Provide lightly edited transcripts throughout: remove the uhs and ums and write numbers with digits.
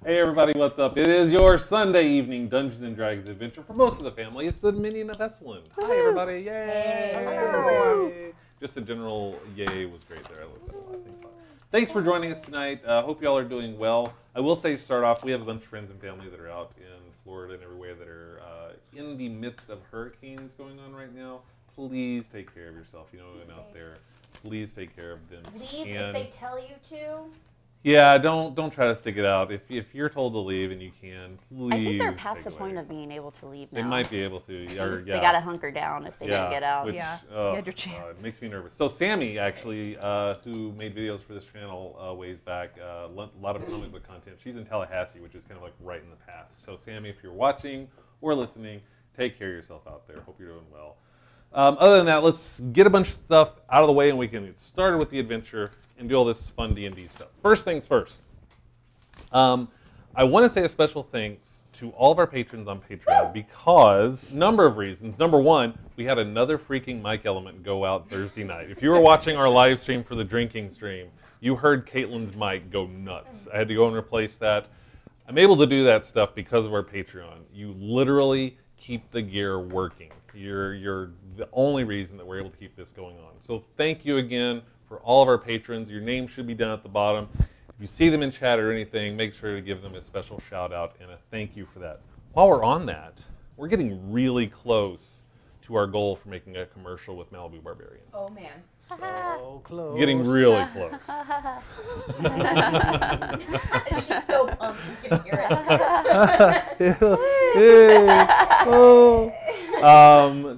Hey everybody, what's up? It is your Sunday evening Dungeons and Dragons adventure for most of the family. It's the Minion of Essalund. Hi everybody, yay! Hey. Just a general yay was great there. I loved that a lot. Thanks for joining us tonight. Hope y'all are doing well. I will say, start off, we have a bunch of friends and family that are out in Florida and everywhere that are in the midst of hurricanes going on right now. Please take care of yourself. You know, and out there, please take care of them. Leave if they tell you to. Yeah, don't try to stick it out. If you're told to leave and you can, please. I think they're past the point of being able to leave now. They might be able to. Or, They got to hunker down if they didn't get out. Which, you had your chance. It makes me nervous. So Sammy, actually, who made videos for this channel ways back, a lot of comic book content. She's in Tallahassee, which is kind of like right in the path. So Sammy, if you're watching or listening, take care of yourself out there. Hope you're doing well. Other than that, let's get a bunch of stuff out of the way and we can get started with the adventure and do all this fun D&D stuff. First things first, I want to say a special thanks to all of our patrons on Patreon because number of reasons. Number one, we had another freaking mic element go out Thursday night. If you were watching our live stream for the drinking stream, you heard Caitlin's mic go nuts. I had to go and replace that. I'm able to do that stuff because of our Patreon. You literally keep the gear working. You're the only reason that we're able to keep this going on. So thank you again for all of our patrons. Your name should be down at the bottom. If you see them in chat or anything, make sure to give them a special shout out and a thank you for that. While we're on that, we're getting really close to our goal for making a commercial with Malibu Barbarian. Oh man. So close. Getting really close. She's so pumped you can hear it.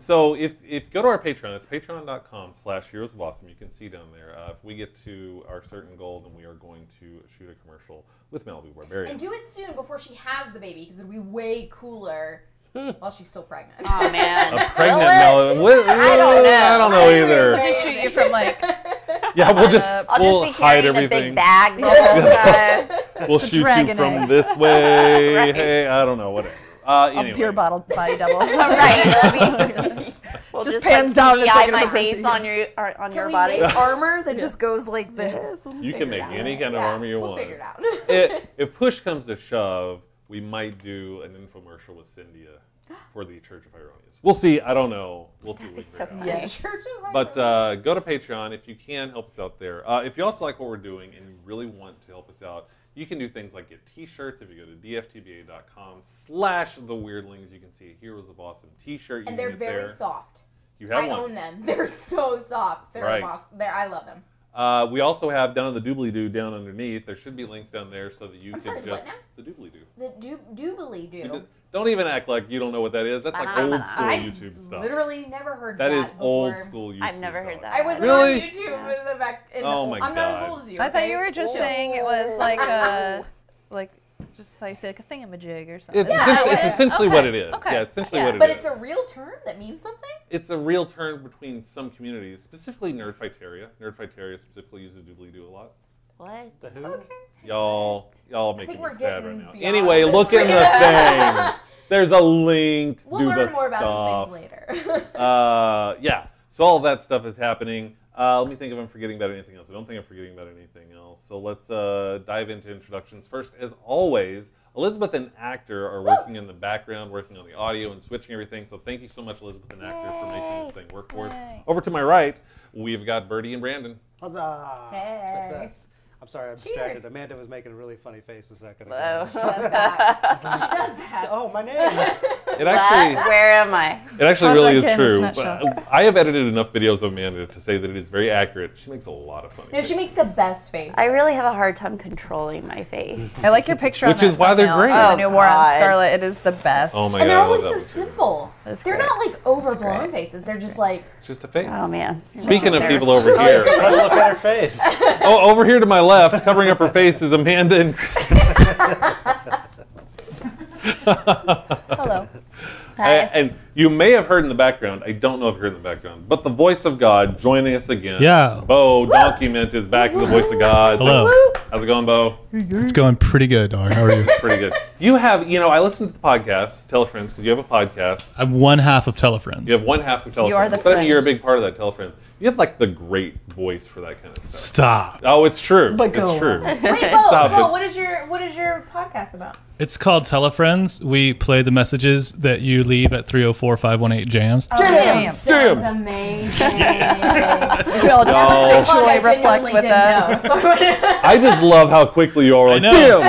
So if go to our Patreon, it's patreon.com/Heroes of Awesome. You can see down there. If we get to our certain goal, then we are going to shoot a commercial with Malibu Barbarian. And do it soon before she has the baby, because it'll be way cooler while she's so pregnant. Oh man. A pregnant Malibu? I don't know. Either. So just shoot you from like. Yeah, we'll just I'll just be hide carrying everything. a big bag the whole time. We'll shoot you dragon from egg. this way. Right. Hey, I don't know, whatever. Anyway. A pure body double. Right. We'll Just pans down and CGI take it my over. face on your Can we body. make armor that just goes like this? You can make any kind of armor you we'll want. figure it out. If push comes to shove, we might do an infomercial with Cyndia for the Church of Hieronymus. We'll see. I don't know. We'll see what we so figure out. funny. Church of But go to Patreon if you can. Help us out there. If you also like what we're doing and you really want to help us out, you can do things like get t-shirts. If you go to dftba.com/theweirdlings, you can see a Heroes of Awesome t-shirt. And they're very soft. You have I one. own them. They're so soft. They're Right. awesome. I love them. We also have down in the doobly-doo down underneath. There should be links down there so that you can sorry, just what now? the doobly-doo. The doobly-doo. Don't even act like you don't know what that is. That's like old school I've YouTube stuff. literally never heard That is before. old school YouTube. I've never heard talk. that. I wasn't Really? on YouTube in the back. Oh my I'm not as God. old as you. I thought okay? you were just Chill. saying it was like a, just like say like a thingamajig or something. It's, Yeah, essentially, yeah. it's essentially Okay, what it is. okay. Yeah, it's essentially Yeah. what it is. But it's a real term that means something? It's a real term between some communities, specifically Nerdfighteria. Nerdfighteria specifically uses doobly-doo a lot. What? The who? Okay. Y'all making me we're sad getting right now. beyond Anyway, this look in the right thing. There's a link. We'll do learn the more about stuff. these things later. Yeah, so all of that stuff is happening. Let me think if I'm forgetting about anything else. I don't think I'm forgetting about anything else. So let's dive into introductions. First, as always, Elizabeth and Actor are working in the background, working on the audio and switching everything. So thank you so much, Elizabeth and Actor, for making this thing work for us. Yay. Over to my right, we've got Birdie and Brandon. Huzzah! Hey. Success. I'm sorry, I'm Cheers. distracted. Amanda was making a really funny face a second ago. Whoa. She does that. She does that. Oh, my name! It actually, Where am I? it actually Sounds really like is in true. a nutshell. But I have edited enough videos of Amanda to say that it is very accurate. She makes a lot of funny No, she faces. makes the best face. I really have a hard time controlling my face. I like your picture Which on is that why they're thumbnail great. of Oh, the new War on God. Scarlet. It is the best. Oh my And God, they're I love always that so one too. simple. That's They're great. not like overblown great. faces. They're just like, It's just a face. Oh man. Speaking of There's- people over here, Let's look at her face. oh, over here to my left, covering up her face, is Amanda and Kristen. Hello. Hi. And You may have heard in the background, I don't know if you heard in the background, but the voice of God joining us again. Yeah. Bo Document is back to the voice of God. Hello. How's it going, Bo? It's going pretty good, dog. How are you? Pretty good. You have, I listened to the podcast, Tell a Friends, because you have a podcast. I'm one half of Telefriends. You have one half of Tell a You are Friends. the But I mean, you're a friend. big part of that Tell a Friends. You have like the great voice for that kind of stuff. Stop. Oh, it's true. But go It's true. Wait, Stop Bo, it. what is your podcast about? It's called Telefriends. We play the messages that you leave at 304-518-JAMS. Jams. Jams. That's amazing. We all just No. instinctually I reflect genuinely with didn't that. know. So I just love how quickly you all were like, I know. damn!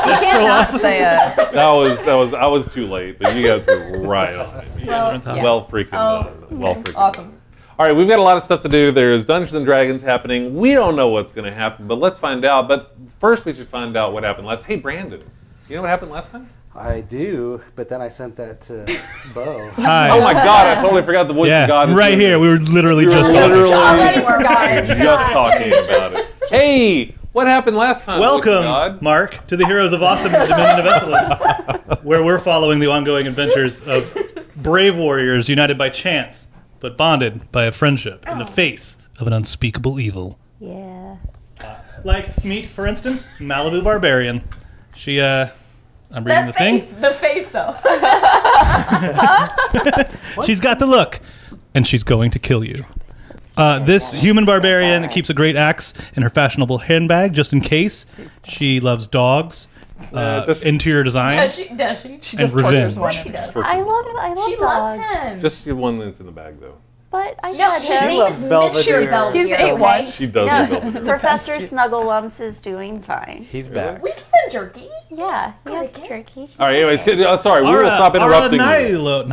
That's so Not awesome. say it. I was too late, but you guys were right on it. You Well, guys are yeah. well freaking Oh, done. Well freaking awesome. done. All right, we've got a lot of stuff to do. There's Dungeons and Dragons happening. We don't know what's going to happen, but let's find out. But first, we should find out what happened last. Hey, Brandon, you know what happened last time? I do, but then I sent that to Bo. Hi. Oh my God, I totally forgot the voice yeah, of God. is right doing here. it. We were literally just Literally. talking. Already forgot it. Just talking about it. Hey, what happened last time? voice of Welcome, God? Mark, to the Heroes of Awesome in the Dominion of Essalund, where we're following the ongoing adventures of brave warriors united by chance, but bonded by a friendship in the face of an unspeakable evil. Yeah. Like, meet, for instance, Malibu Barbarian. She, I'm reading the thing. The face, though. She's got the look, and she's going to kill you. This human barbarian keeps a great axe in her fashionable handbag, just in case. She loves dogs, interior design, Does she? She And just tortures revenge. one. She does. I love She dogs. loves him. Just the one that's in the bag, though. But I No, had his him. name loves is Mr. Belvedere. Belvedere. He's okay? 8'1". She does Yeah, love Belvedere. Professor Snugglewumps is doing fine. He's back. We give him jerky. Yeah, Good yes, again. jerky. All right, anyways, sorry, we will stop interrupting you. Nilo?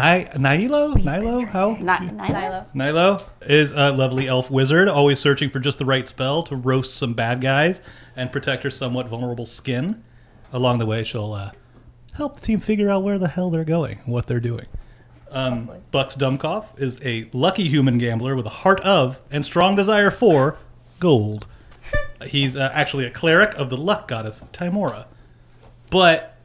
Nilo is a lovely elf wizard, always searching for just the right spell to roast some bad guys and protect her somewhat vulnerable skin. Along the way, she'll help the team figure out where the hell they're going, what they're doing. Bucks Dumkoff is a lucky human gambler with a heart of and strong desire for gold. He's actually a cleric of the luck goddess Timora, but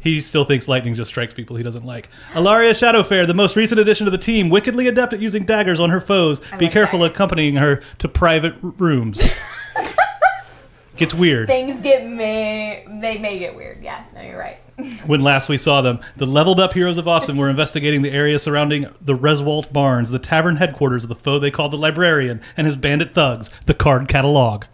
he still thinks lightning just strikes people he doesn't like. Alaria Shadowfair, the most recent addition to the team, wickedly adept at using daggers on her foes. Be like careful daggers. accompanying her to private rooms. Gets weird. Things they may get weird. Yeah, no, you're right. When last we saw them, the leveled up Heroes of Awesome were investigating the area surrounding the Reswalt Barns, the tavern headquarters of the foe they called the Librarian, and his bandit thugs, the Card Catalog.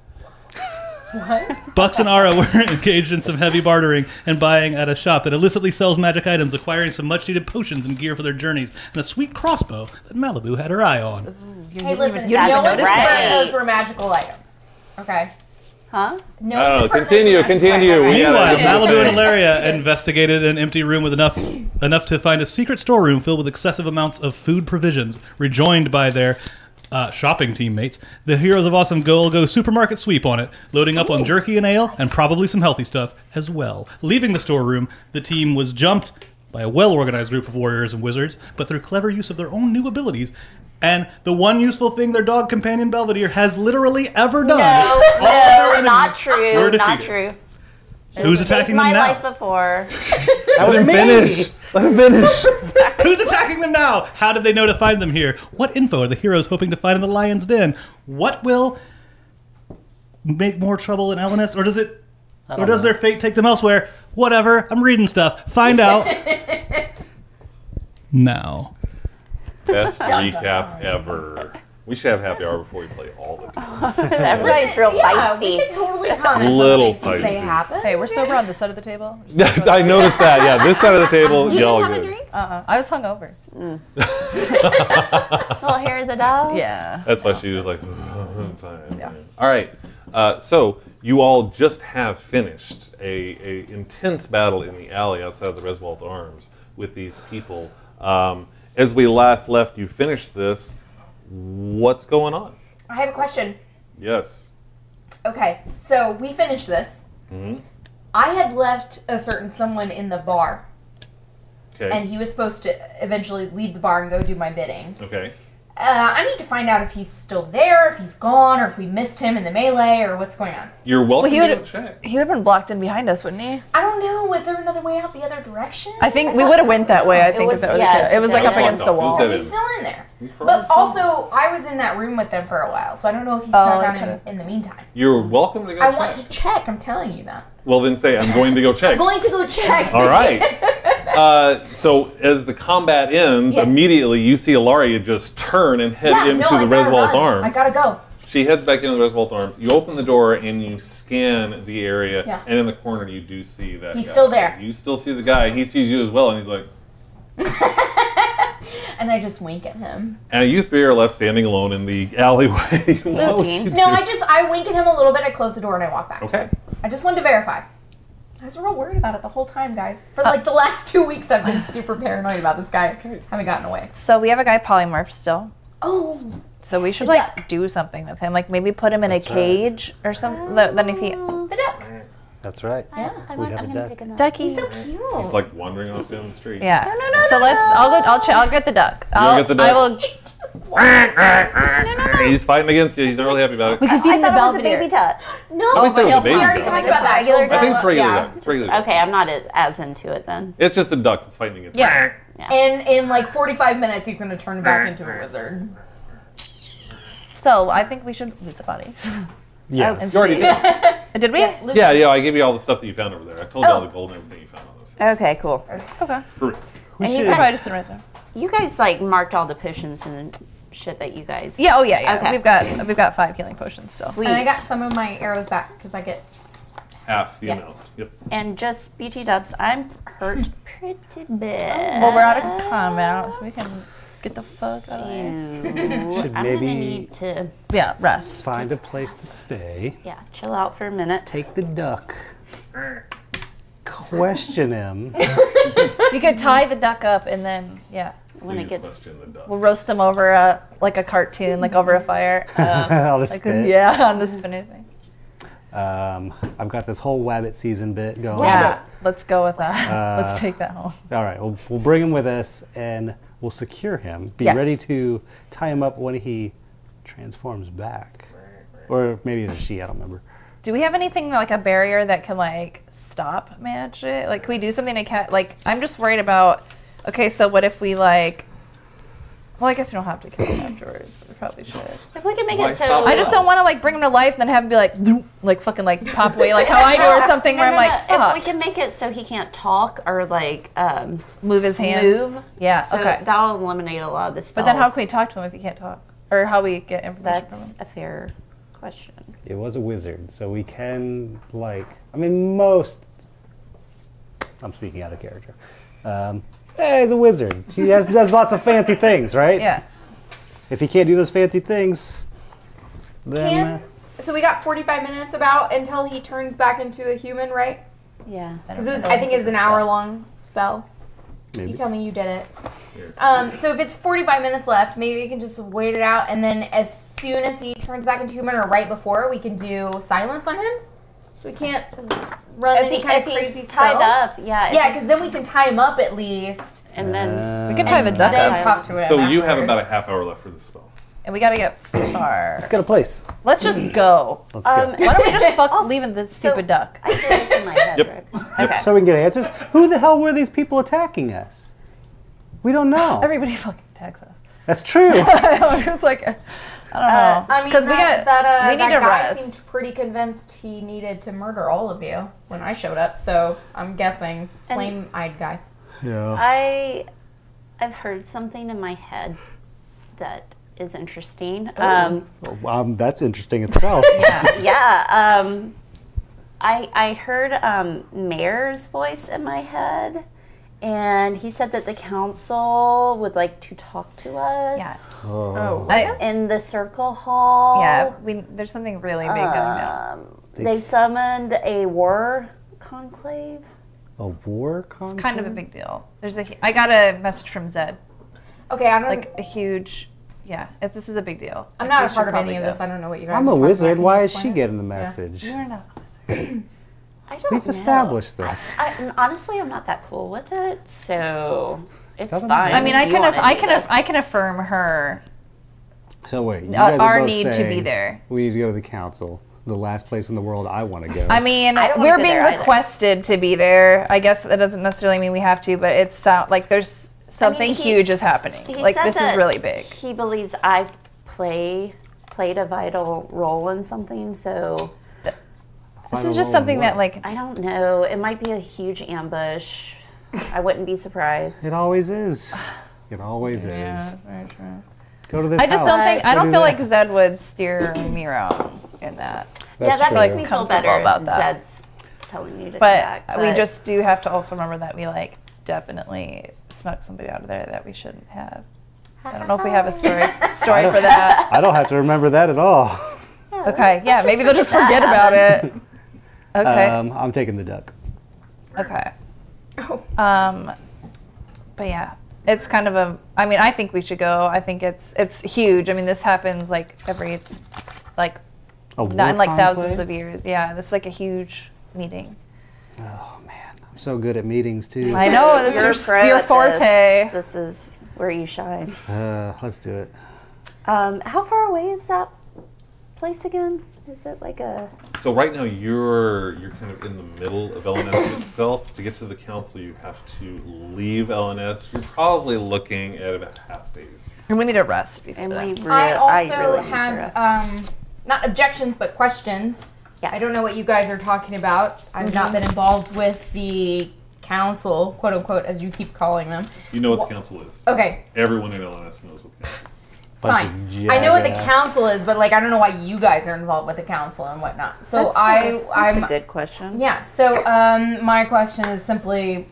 What? Bucks and Ara were engaged in some heavy bartering and buying at a shop that illicitly sells magic items, acquiring some much-needed potions and gear for their journeys, and a sweet crossbow that Malibu had her eye on. Hey, listen, you no didn't one even confirmed notice that. those were magical items. Okay. Huh? No I don't one know. confirmed Continue, those were magical continue. items. We Meanwhile, gotta- Malibu and Ilaria investigated an empty room with enough to find a secret storeroom filled with excessive amounts of food provisions. Rejoined by their shopping teammates, the Heroes of Awesome go supermarket sweep on it, loading up on jerky and ale and probably some healthy stuff as well. Leaving the storeroom, the team was jumped by a well-organized group of warriors and wizards, but through clever use of their own new abilities and the one useful thing their dog companion Belvedere has literally ever done. No, their no, not enemies true. were Not defeated. true. Who's Saved attacking my them now? life before. That was me. Finish. Let him finish. Who's attacking them now? How did they know to find them here? What info are the heroes hoping to find in the lion's den? What will make more trouble in Elenis, or does it, or does their fate take them elsewhere? Whatever. I'm reading stuff. Find out now. Best recap ever. We should have happy hour before we play all the time. Everybody's real Yeah, we feisty. can totally comment Little on things as they feisty. happen. Hey, we're sober on this side of the table. I noticed that. Yeah, this side of the table, You y'all didn't have a good. drink? I was hungover. Little hair of the dog? Yeah. That's why she was like, I'm fine. Yeah. All right. So you all just have finished a intense battle in the alley outside of the Reswalt Arms with these people. As we last left, you finished this. What's going on? I have a question. Yes. Okay, so we finished this. Mhm. I had left a certain someone in the bar, Okay. and he was supposed to eventually leave the bar and go do my bidding. Okay. I need to find out if he's still there, if he's gone, or if we missed him in the melee, or what's going on. You're welcome he to would go check. he would have been blocked in behind us, wouldn't he? I don't know. Was there another way out the other direction? I think we would have went that way. I think was- if that was yeah, the case. It was like up definitely. against a wall. So That he's is- still in there. probably But also, I was in that room with them for a while, so I don't know if he snuck out in the meantime. You're welcome to go I check. want to check. I'm telling you that. Well, then say, I'm going to go check. I'm going to go check. All right. So as the combat ends, Yes. immediately you see Ilaria just turn and head Yeah, into no, I the gotta Reswalt run. Arms. I gotta go. She heads back into the Reswalt Arms. You open the door and you scan the area, Yeah. and in the corner you do see that He's guy. still there. You still see the guy. He sees you as well, and he's like, And I just wink at him. and you three are left standing alone in the alleyway. What would you Routine. No, do? I wink at him a little bit. I close the door and I walk back. Okay. I just wanted to verify. I was real worried about it the whole time, guys. For like the last 2 weeks, I've been super paranoid about this guy. Haven't gotten away. So we have a guy polymorphed still. Oh, So we should The like duck. do something with him. Like maybe put him in a That's right. cage or something. Then if he the duck. That's right. Yeah. I'm We'd have going a to duck. pick him up. ducky. He's so cute. He's like wandering off down the street. Yeah. no, So no, let's. I'll get the duck. You'll get the duck? I will. He's fighting against you. He's not really happy about it. We can feed I him the thought it was a Belvedere. baby duck. No, I think but it was a baby we already duck. talked about that. regular I think it's regular Yeah. duck. It's regular duck. Okay, I'm not as into it then. It's just a duck that's fighting against Yeah. In like 45 minutes, he's gonna turn back into a wizard. So I think we should loot the bodies. Yes. You already did. Did we? Yes, Luke. Yeah, I gave you all the stuff that you found over there. I told you all the gold and everything you found on those. Okay, cool. Okay. Fruits. And you Probably guys, just right there. you guys like marked all the potions and shit that you guys. Yeah. Oh yeah. Yeah. Okay. We've got 5 healing potions still. Sweet. And I got some of my arrows back because I get. Half the Yeah. amount. Yep. And just BT dubs, I'm hurt pretty bad. Well, we're out of combat. So we can get the fuck out of here. Should I'm maybe- gonna need to, Yeah. Rest. Find a place to stay. chill out for a minute. Take the duck. Question him. You could tie the duck up and then When it Please gets question the duck. we'll roast him over like a cartoon, like over a fire. I'll just Like, spit. yeah, on the spinner thing. I've got this whole Wabbit season bit going. Yeah, let's go with that. Let's take that home. All right, we'll bring him with us and we'll secure him. Be Yes. ready to tie him up when he transforms back. Or maybe it's a she, I don't remember. Do we have anything like a barrier that can like stop magic? Like, can we do something to like? I'm just worried about. Okay, so what if we like? Well, I guess we don't have to kill him afterwards. We probably should. if we can make Why it so stop I just don't want to like bring him to life and then have him be like fucking like pop away like how I do or something where I'm like, if fuck. we can make it so he can't talk or like Move his hands. move. Yeah. So Okay. that'll eliminate a lot of the But spells. then how can we talk to him if he can't talk? Or how we get information That's from him? a fair question. It was a wizard, so we can, most. I'm speaking out of character. He's a wizard. He does lots of fancy things, right? Yeah. If he can't do those fancy things, then. So we got 45 minutes about until he turns back into a human, right? Yeah. Because I think it was an hour-long spell. Maybe. You tell me you did it. So if it's 45 minutes left, maybe we can just wait it out, and then as soon as he turns back into human, or right before, we can do silence on him. So we can't run any kind of crazy he's tied spells. up, yeah. Yeah, because then we can tie him up at least, and then We can tie the duck then up. talk to him. So you have afterwards. about a half hour left for this spell. And we gotta get far. Let's get a place. Let's just go. Let's go. Why don't we just fuck Also- leaving this stupid duck? I hear this in my head. Yep. Rick. Okay. So we can get answers. Who the hell were these people attacking us? We don't know. Everybody fucking attacks us. That's true. It's like, I don't know. I mean, Because we need that to guy rest. seemed pretty convinced he needed to murder all of you when I showed up. So I'm guessing flame-eyed guy. Yeah. I've heard something in my head that is interesting. That's interesting itself. I heard Mayor's voice in my head, and he said that the council would like to talk to us. Yes. Oh. In the circle hall. Yeah, there's something really big going on. They summoned a war conclave. A war conclave? It's kind of a big deal. I got a message from Zed. Okay, I don't. Like a huge, this is a big deal. I'm Like, not we a should part of any probably of go. this. I don't know what you guys. I'm are a talking wizard. about. Why Can you is she explain it? getting the message? You're not a wizard. I don't We've know. established this. Honestly, I'm not that cool with it, so it's Doesn't fine. matter. I mean, if you wanna do this. I can affirm her So wait, you guys are our both need to saying be there. we need to go to the council, the last place in the world I want to go. I mean, I don't wanna we're go being there either. requested to be there. I guess that doesn't necessarily mean we have to, but it's like there's something huge is happening. He Like said this is that really big. He believes I played a vital role in something, so This is just something that like I don't know. It might be a huge ambush. I wouldn't be surprised. It always is. It always is. very true. Go to this I just house. don't think I Go don't do feel that. like Zed would steer me around in that. That's that true. makes me feel Comfortable better about if that. Zed's telling you to But come back. we just do have to also remember that we like definitely snuck somebody out of there that we shouldn't have. I don't know if we have a story for that. I don't have to remember that at all. Okay, yeah, maybe they'll just forget about it. Okay. I'm taking the duck. Okay. But yeah, it's kind of a. I mean, I think we should go. I think it's huge. I mean, this happens like every, like, A not in like war thousands conclave? of years. Yeah, this is like a huge meeting. Oh man, I'm so good at meetings too. I know that's You're pro your at forte. This is where you shine. Let's do it. How far away is that place again? Is it like a... So right now you're kind of in the middle of LNS itself. To get to the council, you have to leave LNS. You're probably looking at about half days. And we need a rest before And that. I also really need to have rest. not objections but questions. Yeah. I don't know what you guys are talking about. I've not been involved with the council, quote unquote, as you keep calling them. You know what the council is. Okay, Everyone in LNS knows what the council is. Bunch fine. of I know what the jackass. council is, but like I don't know why you guys are involved with the council and whatnot. So That's I'm a good question. yeah. So my question is simply,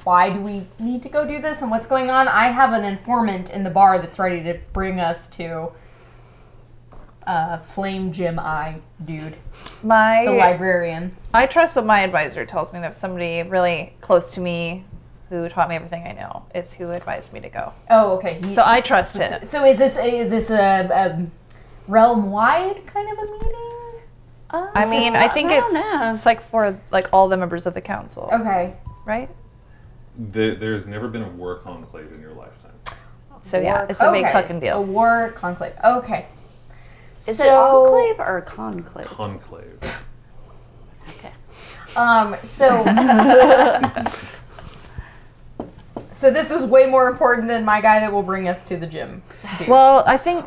why do we need to go do this and what's going on? I have an informant in the bar that's ready to bring us to Flame Jim Eye dude, the librarian. I trust what my advisor tells me. That somebody really close to me who taught me everything I know is who advised me to go. Oh, okay. So I trust him. So is this a realm wide kind of a meeting? I mean, I think it's like for like all the members of the council, Okay. right? There's never been a war conclave in your lifetime. So yeah, it's a big fucking A deal. war conclave. Okay. Is it enclave or conclave? Conclave. Okay. So so this is way more important than my guy that will bring us to the gym. dude. Well, I think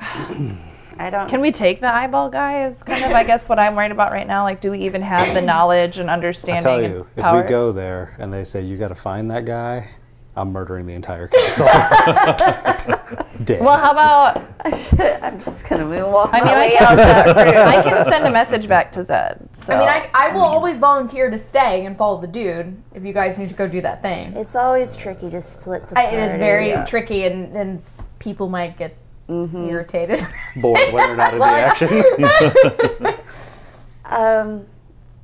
I don't... can we take the eyeball guy? Is kind of I guess what I'm worried about right now. Like, do we even have the knowledge and I understanding? tell and you, if power? we go there and they say you got to find that guy, I'm murdering the entire council. Dead. Well, how about I'm just going to moonwalk I mean, my way I out that room. I can send a message back to Zed. So. I mean, I will always volunteer to stay and follow the dude if you guys need to go do that thing. It's always tricky to split the party. It is very tricky, and people might get irritated. Bored when they're not in the action.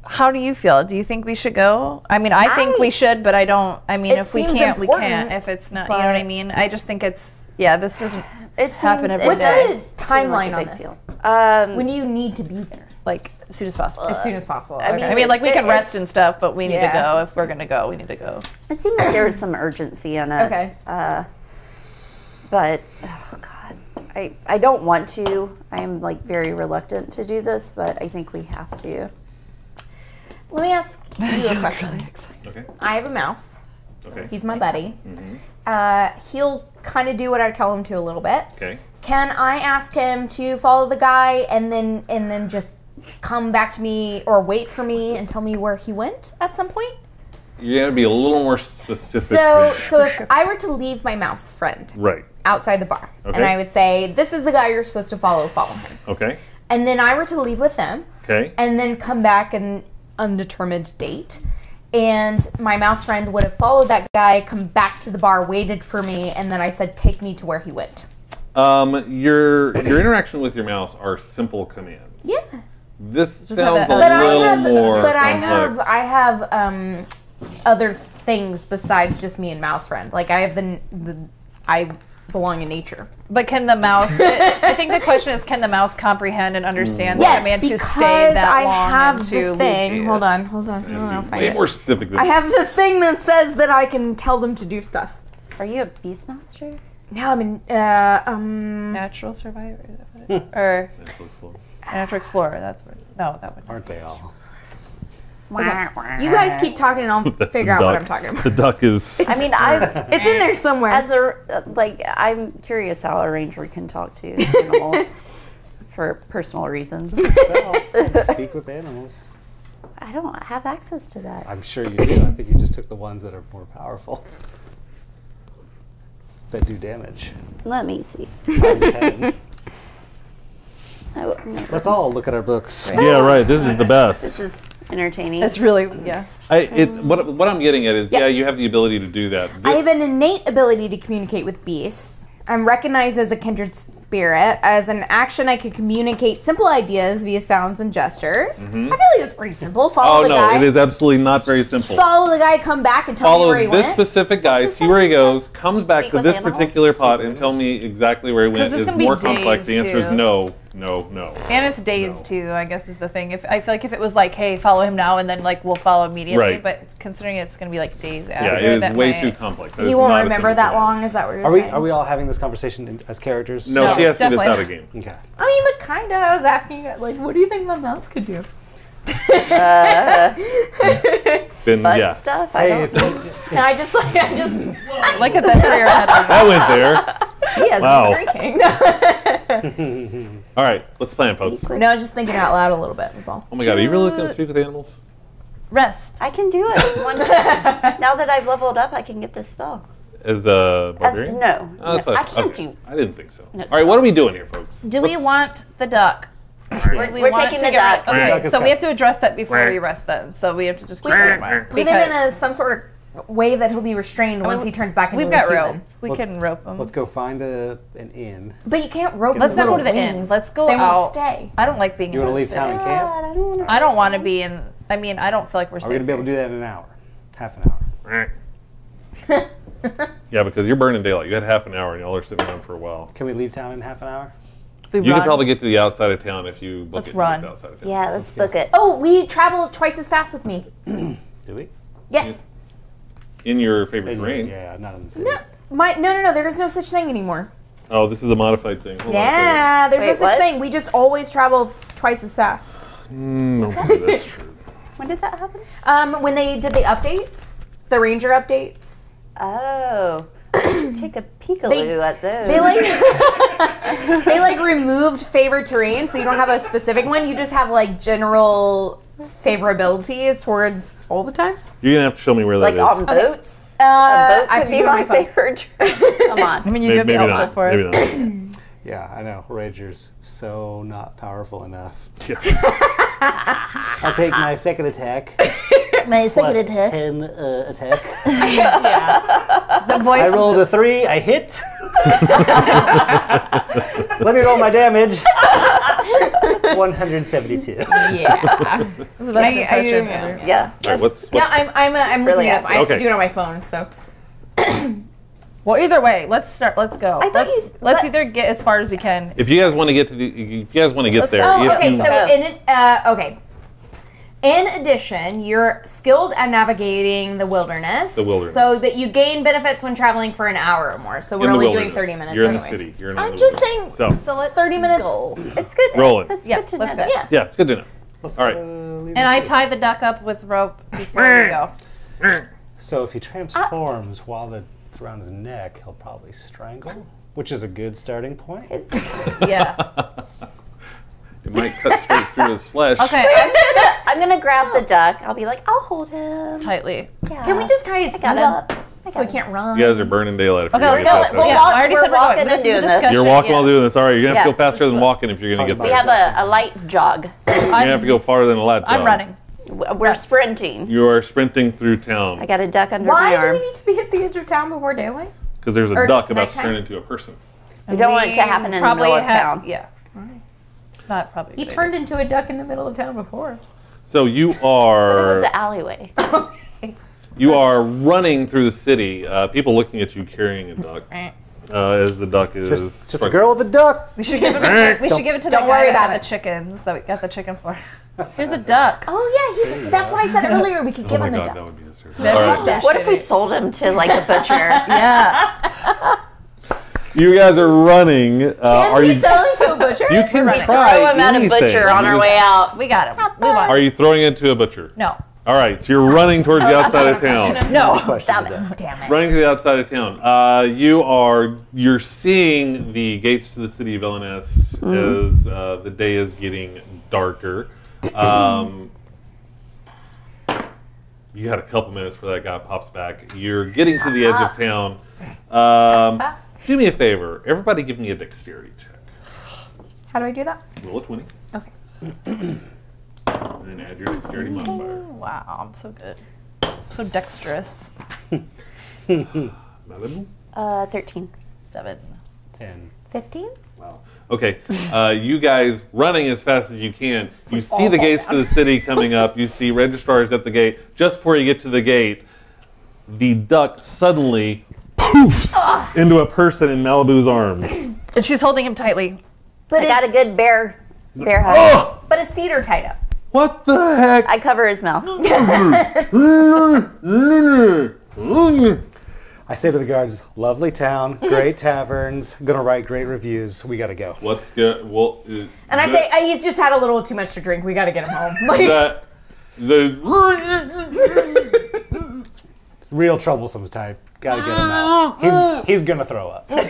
How do you feel? Do you think we should go? I mean, I think we should, but I don't. I mean, It if we seems can't, we important, can't. If it's not, you know what I but- mean? I just think it's this doesn't It happen seems- every What's day. the seem timeline like a on big this? deal. When do you need to be there? like as soon as possible. As soon as possible. I mean, Okay. I mean, like we can rest it's- and stuff, but we need to Yeah. go. If we're gonna go, we need to go. It seems like there was some urgency in it. Okay. But, oh God, I don't want to. I am like very reluctant to do this, but I think we have to. Let me ask you a question. Okay. I have a mouse. Okay. He's my buddy. He'll kind of do what I tell him to a little bit. Okay. Can I ask him to follow the guy and then just come back to me or wait for me and tell me where he went at some point? You gotta be a little more specific. So if I were to leave my mouse friend Right. outside the bar and Okay. I would say, this is the guy you're supposed to follow him. Okay. And then I were to leave with them Okay. and then come back an undetermined date. And my mouse friend would have followed that guy, come back to the bar, waited for me, and then I said, take me to where he went. Your interaction with your mouse are simple commands. Yeah. This have sounds that- a But I little more have, complex. I have other things besides just me and mouse friend. Like I have I belong in nature. But can the mouse? I think the question is, can the mouse comprehend and understand the Yes, command to because stay that I long have and to the leave thing. you? Hold on. I'll And be find way it. more specific than I have the thing that says that I can tell them to do stuff. Are you a Beastmaster? now I'm in Natural Survivor. Or Natural Explorer. That's what. No, that one. Aren't they all? You guys keep talking and I'll figure out what I'm talking about. The duck is. I mean, It's in there somewhere. I'm curious how a ranger can talk to animals for personal reasons. Well, speak with animals. I don't have access to that. I'm sure you do. I think you just took the ones that are more powerful. That do damage. Let me see. Let's all look at our books. Yeah, right. This is the best. This is entertaining. It's really What I'm getting at is, you have the ability to do that. I have an innate ability to communicate with beasts. I'm recognized as a kindred spirit. As an action, I could communicate simple ideas via sounds and gestures. I feel like that's pretty simple. Follow the guy. It is absolutely not very simple. Follow the guy, come back, and tell me where he went. Follow this specific guy, see where he goes, comes back to this particular pot, and tell me exactly where he went. Is more complex. The answer is no. And it's days too, I guess, is the thing. I feel like if it was like, hey, follow him now, and then like we'll follow immediately. Right. But considering it's going to be like days after. Yeah, it is way too complex. He won't remember that long. Is that what you're saying? Are we all having this conversation as characters? No, she asked me this out a game. Okay. I mean, but kinda. I was asking, like, what do you think my mouse could do? Stuff. I don't know. And I just like a that's where your head went. That went there. She has been drinking. All right, let's plan, folks. No, I was just thinking out loud a little bit. That's all. Oh my god, are you really going to speak with animals? Rest. I can do it. Now that I've leveled up, I can get this spell. As a barbarian? No. Oh, that's no, fine. I can't Okay. do. I didn't think so. No, All right, what are we doing here, folks? Do we want the duck? We're taking the duck. Okay, so we have to address that before we rest then. So we have to just keep it in mind. Put him in some sort of way that he'll be restrained once he turns back into We've a got human. rope. We can rope him. Let's go find an inn. But you can't rope. Let's not go to the wings. inn. Let's go They out. won't stay. I don't like being. You want to leave sick. town and camp? I don't want to be in. I mean, I don't feel like we're. Are we going to be able to do that in an hour? Half an hour? Yeah, because you're burning daylight. You had half an hour, and y'all are sitting around for a while. Can we leave town in half an hour? You could probably get to the outside of town if you book Let's it. run. Outside of town. Yeah, let's book it. Oh, we travel twice as fast with me. Do we? Yes. In your favorite terrain. Yeah, not in the city. No, there is no such thing anymore. Oh, this is a modified thing. Hold on a Yeah, there's no Wait, such what? thing. We just always travel twice as fast. second. Okay, that's true. When did that happen? When they did the updates, the ranger updates. Oh. Take a peekaloo at those. They like removed favored terrain, so you don't have a specific one. You just have like general favorabilities towards all the time. You're gonna have to show me where that like is. on boats? I A have boat to could do be it on my my phone. favorite. Come on. I mean, you could be maybe helpful not. for it. Maybe not. Yeah, I know. Ranger's so not powerful enough. Yeah. I'll take my second attack. My Plus 10 attack. The voice. I rolled a 3. I hit. Let me roll my damage. 172. Yeah. Yeah. All right, what's Yeah, I'm Really looking it up. I have to Okay. do it on my phone. So Well, either way, let's start. Let's go. I thought Let's either get as far as we can. if you guys want to get to the, if you guys want to get there, oh, if okay. you- So okay. In addition, you're skilled at navigating the wilderness. So that you gain benefits when traveling for an hour or more. So we're in the only doing wilderness. 30 minutes You're in anyways. the city. You're not I'm in the just wilderness. saying. So let's 30 minutes. go. It's good. Rolling. That's Yeah, good to let's know. go. That. Yeah. yeah, it's good to know. All right. And I tie the duck up with rope before we go. So if he transforms while it's around his neck, he'll probably strangle, which is a good starting point. Yeah. It might cut straight through his flesh. Okay. I'm gonna grab the duck. I'll be like, I'll hold him. Tightly. Yeah. Can we just tie his got foot him. up so he can't run? You guys are burning daylight if Okay, you're let's gonna go. get Well, past Yeah, that. I already we're said we're walking going. and This is doing a this. discussion. You're walking while Yeah. doing this. All right, you're gonna have to Yeah. go faster than walking if you're gonna get We there. have a light jog. You're gonna have to go farther than a lad. I'm running. We're sprinting. You are sprinting through I town got a duck under Why my do arm. we need to be at the edge of town before daylight? because there's a Or duck about to nighttime? turn into a person. We don't want it to happen in the Probably middle of town. Yeah. Not probably. He good turned into a duck in the middle of town before. So you It was are an alleyway. running through the city. People looking at you carrying a duck. As the duck is Just a girl with a duck. We should give it. We should give it to the Don't guy worry that about had it. the chickens that we got the chicken for. Here's a duck. Oh yeah, that's what I said earlier. We could Oh give my him the god, duck. that would be hysterical. That'd All be right. so What if we shitty. sold him to like a butcher? Yeah. You guys are running. Can Are we you? sell him to a butcher? You can try Throw him at a anything. butcher on our way out. We got him. Move on. Are you throwing it to a butcher? No. All right, so you're running towards the outside of town. No. Question Stop of the day. Damn it. Running to the outside of town. You're seeing the gates to the city of L&S as the day is getting darker. You got a couple minutes before that guy pops back. You're getting to the edge of town. Do me a favor. Everybody give me a dexterity check. How do I do that? Roll a 20. Okay. And then add your dexterity modifier. Wow, I'm so good. So dexterous. Madam? 13. 7. 10. 15? Wow. Okay, you guys running as fast as you can. You see the gates to the city coming up. You see registrars at the gate. Just before you get to the gate, the duck suddenly poofs into a person in Malibu's arms. And she's holding him tightly. But I got a good bear hug. Oh! But his feet are tied up. What the heck? I cover his mouth. I say to the guards, lovely town, great taverns, gonna write great reviews. We gotta go. What's good? Well, And I say, he's just had a little too much to drink. We got to get him home. Like, Real troublesome type. Gotta get him out. He's gonna throw up. He's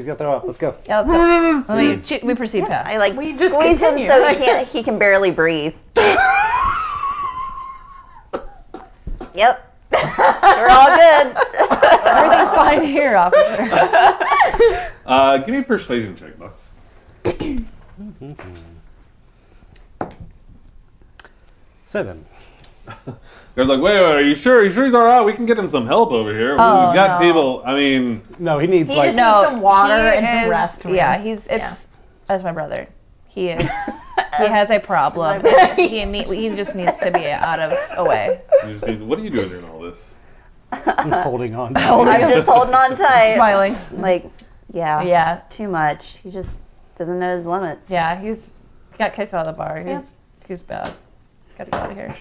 gonna throw up. Let's go. Yeah, let's go. We proceed past. I like We just squeeze him continue. so he can barely breathe. Yep. We're all good. Everything's fine here, officer. give me a persuasion check, Bucks. Seven. They're like, wait, are you sure? Are you sure he's all right? We can get him some help over here. We've got no. people. I mean, No, he needs he like just needs some water he and some is- rest. Yeah, that's my brother. He is. He has a problem. he just needs to be out of a way. you just need, what are you doing during all this? holding on. I'm just holding on tight. Smiling. Like, yeah. Yeah. Too much. He just doesn't know his limits. Yeah, he got kicked out of the bar. He's bad. Gotta get out of here.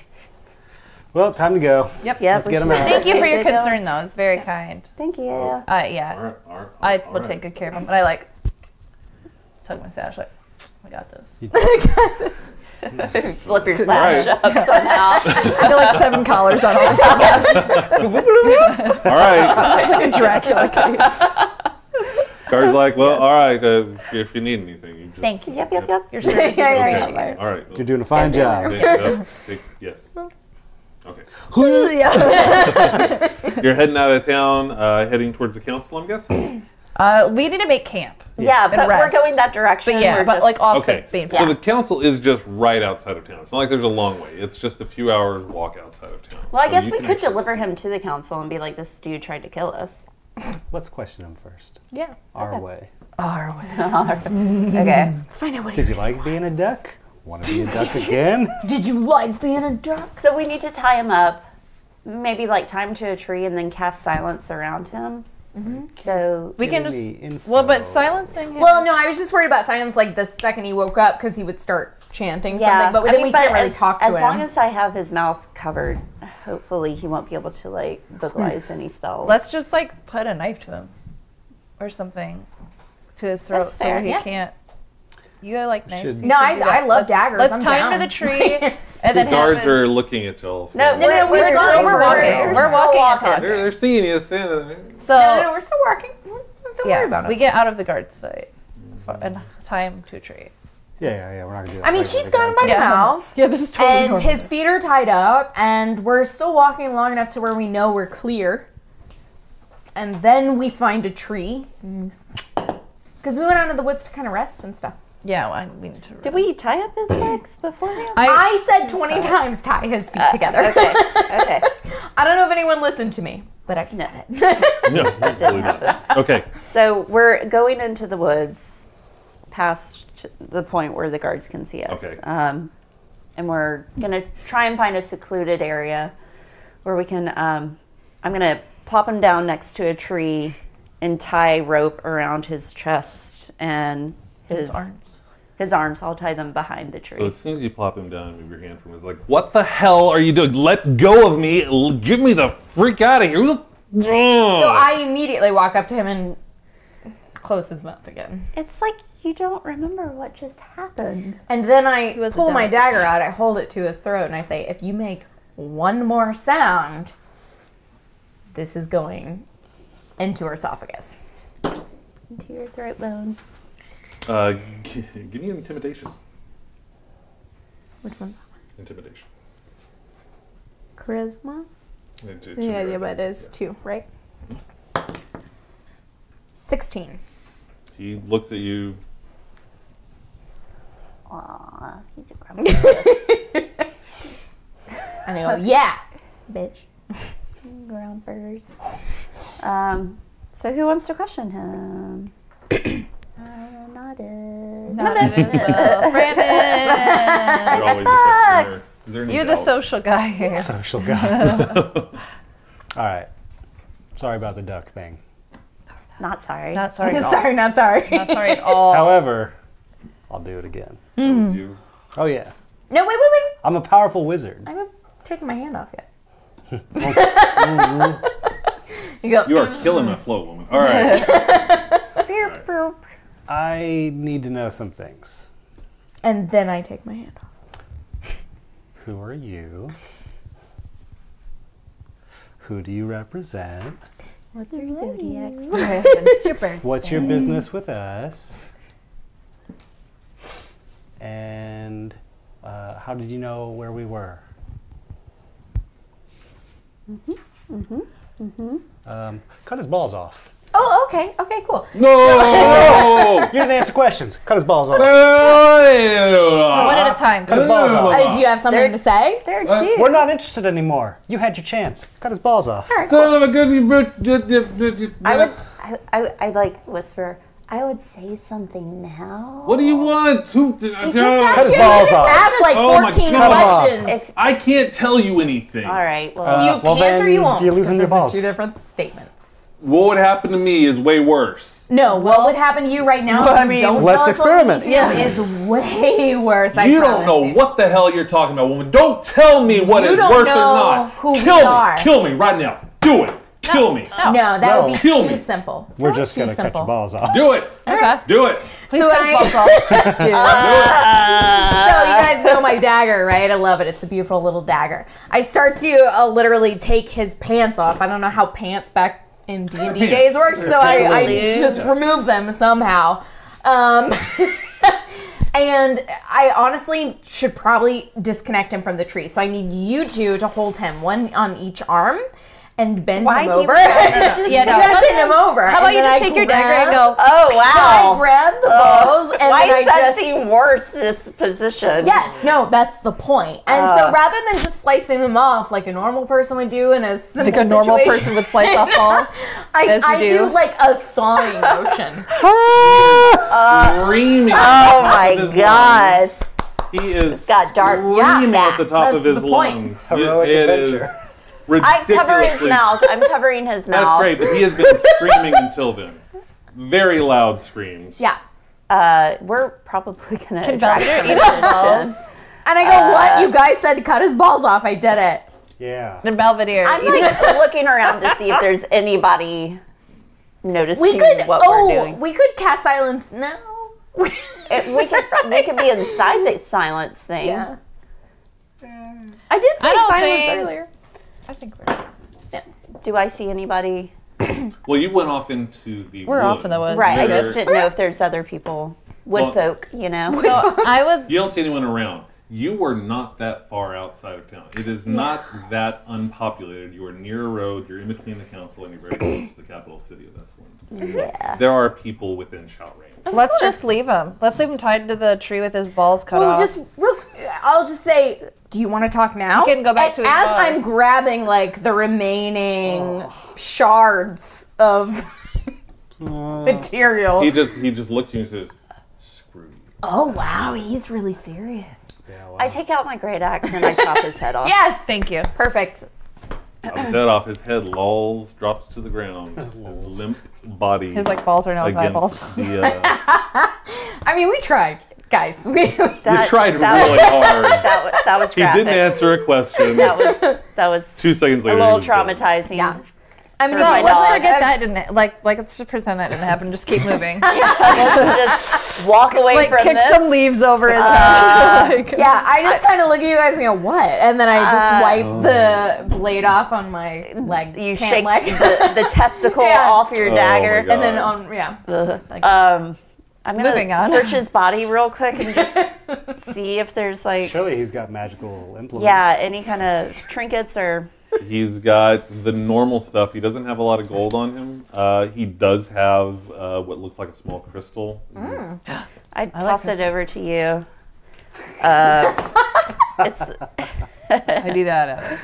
Well, time to go. Yep. Let's get him out. Thank you for your Good to go. concern, though. It's very kind. Thank you. Yeah. All right, all I right, will take good care of him. But I tug my sash like, I got this. Flip your sash up somehow. I feel like 7 collars on all this. All right. Like a Dracula case. Guard's like, well, all right. If you need anything, you just. Thank you. Yep. Your service is Yeah. appreciated. All right. You're doing a fine job. Yes. Okay. Yeah. You're heading out of town, heading towards the council, I'm guessing? We need to make camp. Yeah, but we're rest. going that direction. But yeah, We're but just- like off Okay. the main So path. the council is just right outside of town. It's not like there's a long way. It's just a few hours walk outside of town. Well, I So guess you we can could actually deliver see- him to the council and be like, this dude tried to kill us. Let's question him first. Yeah. Our way. Okay. Let's find out what Did you like being a duck? Want to be a duck again? Did you like being a duck? So we need to tie him up, maybe like tie him to a tree and then cast silence around him. So We can Give me just. info. Well, but silencing him. Well, no, I was just worried about silence. Like the second he woke up, because he would start chanting yeah, something. But then we can't really talk to as him. long as I have his mouth covered, hopefully he won't be able to like vocalize any spells. Let's just like put a knife to him or something to his throat That's fair, so he yeah. can't. You like knives? Should- You No, should do that. I love daggers. Let's I'm tie him down. to the tree and then The guards have are looking at y'all. So No, No, we're going- walking. We're still walking and talking. They're seeing you standing there. So No, we're still working. Don't worry about us. we get out of the guard site and tie him to a tree. Yeah. We're not gonna do that. I mean, Like, she's we're got him by gonna- the mouth. Yeah, this is totally And normal. his feet are tied up, and we're still walking long enough to where we know we're clear. And then we find a tree. Because we went out into the woods to kind of rest and stuff. Yeah, well, we need to. Did we tie up his legs beforehand? I said 20 times tie his feet together. Okay. Okay. I don't know if anyone listened to me, but I said it. No, absolutely not. Okay. So we're going into the woods, past the point where the guards can see us. Okay. And we're gonna try and find a secluded area where we can. I'm gonna plop him down next to a tree and tie rope around his chest and his arms. His arms. I'll tie them behind the tree. So as soon as you plop him down and move your hand from him, it's like, what the hell are you doing? Let go of me. Get me the freak out of here. Who the So I immediately walk up to him and close his mouth again. It's like you don't remember what just happened. And then I was a pull my duck. dagger out, I hold it to his throat, and I say, if you make one more sound, this is going into her esophagus. Into your throat bone. Give me an intimidation. Which one's that? Intimidation. Charisma? Yeah, but it is 2, right? 16. He looks at you. Aw, he's a grumpy puss. And I go, yeah, bitch. Grumpers. So who wants to question him? Not it. Not it is, Brandon. You're always a questioner. Is there any You're the doubt? social guy here. Social guy. All right. Sorry about the duck thing. Not sorry. Not sorry at all. Sorry, not sorry. Not sorry at all. However, I'll do it again. That was you. Oh yeah. No, wait. I'm a powerful wizard. I haven't taken my hand off yet. You go, You are killing my flow, woman. All right. Beep, boop. I need to know some things. and then I take my hand off. Who are you? Who do you represent? What's your zodiac sign? It's your birthday. What's your business with us? And how did you know where we were? Cut his balls off. Oh, okay. Okay, cool. No! You didn't answer questions. Cut his balls off. One at a time. Cut his balls off. Do you have something to say? There are two. We're not interested anymore. You had your chance. Cut his balls off. All right, cool. I like whisper. I would say something now. What do you want? Cut his balls off. Ask like Oh my 14 God. questions. I can't tell you anything. All right. Well, You well, can't or then you won't. you're losing 'cause your those are balls. two different statements. What would happen to me is way worse. No, what would happen to you right now if you don't let's tell us what we experiment. need to do is way worse. I You don't promise know you. what the hell you're talking about, woman. Don't tell me what You is don't worse or know not. who we Kill me. are. Kill me right now. Do it. Kill me. No, that would be Kill too me. simple. We're That just would be going to cut simple. your balls off. Do it. Okay. Do it. So cut his balls So you guys know my dagger, right? I love it. It's a beautiful little dagger. I start to literally take his pants off. I don't know how pants back in D&D days work, so I just remove them somehow. And I honestly should probably disconnect him from the tree. So I need you two to hold him, one on each arm, and bend Why him do you over. have to just Yeah, no, bend bend him over. How about And you then just I take your dagger and grab- go, oh I wow. grab the balls, and Why then does I that just seem worse? This position. Yes, no, that's the point. And so rather than just slicing them off like a normal person would do in a simple like a normal situation, person would slice off balls? as you I do. do like a sawing motion. Screaming. Oh my god. He is got dark. screaming Yeah, at the top that's of his the point. lungs. Heroic It is adventure. I cover his ridiculously. mouth. I'm covering his mouth. That's great, but he has been screaming until then. Very loud screams. Yeah. We're probably gonna Can attract Belvedere some eat his attention. And I go, what? You guys said to cut his balls off. I did it. Yeah. And Belvedere. I'm like looking around to see if there's anybody noticing We could, what we're doing. we could cast silence now. We could be inside the silence thing. Yeah. I did say I don't silence think- earlier. I think we're Do I see anybody? Well, you went off into the We're off in the woods. Right. I Where- just didn't know if there's other people, wood folk. You know. So I was. You don't see anyone around. You were not that far outside of town. It is not that unpopulated. You are near a road. You're in between the council, and you're very close to the capital city of Essalund. Yeah. There are people within shout range. Let's just leave him. Let's leave him tied to the tree with his balls cut off. I'll just say, do you want to talk now? He can go back And to his as balls. I'm grabbing like the remaining shards of material. He just looks at you and says, "Screw you." Oh wow, he's really serious. Yeah, wow. I take out my great axe and I chop his head off. Yes, Thank you. perfect. Chops his head off. His head lolls, drops to the ground. His limp body. His like balls are now his eyeballs. against the. I mean, we tried, guys. We You tried really hard. That was He graphic. didn't answer a question. That was 2 seconds a later, little he was dead. traumatizing. yeah. I mean, for my Let's dog. forget that didn't let's just pretend that didn't happen. Just keep moving. Let's just walk away Like from kick this. some leaves over his head. Like, Yeah, I just kind of look at you guys and go, what? And then I just wipe the blade off on my leg. You pant shake leg. the testicle Yeah. off your Oh dagger. my And then God. I'm Moving gonna on. search his body real quick and just see if there's like Surely he's got magical implements. any kind of trinkets or He's got the normal stuff. He doesn't have a lot of gold on him. He does have what looks like a small crystal. I toss it over to you. It's I do that.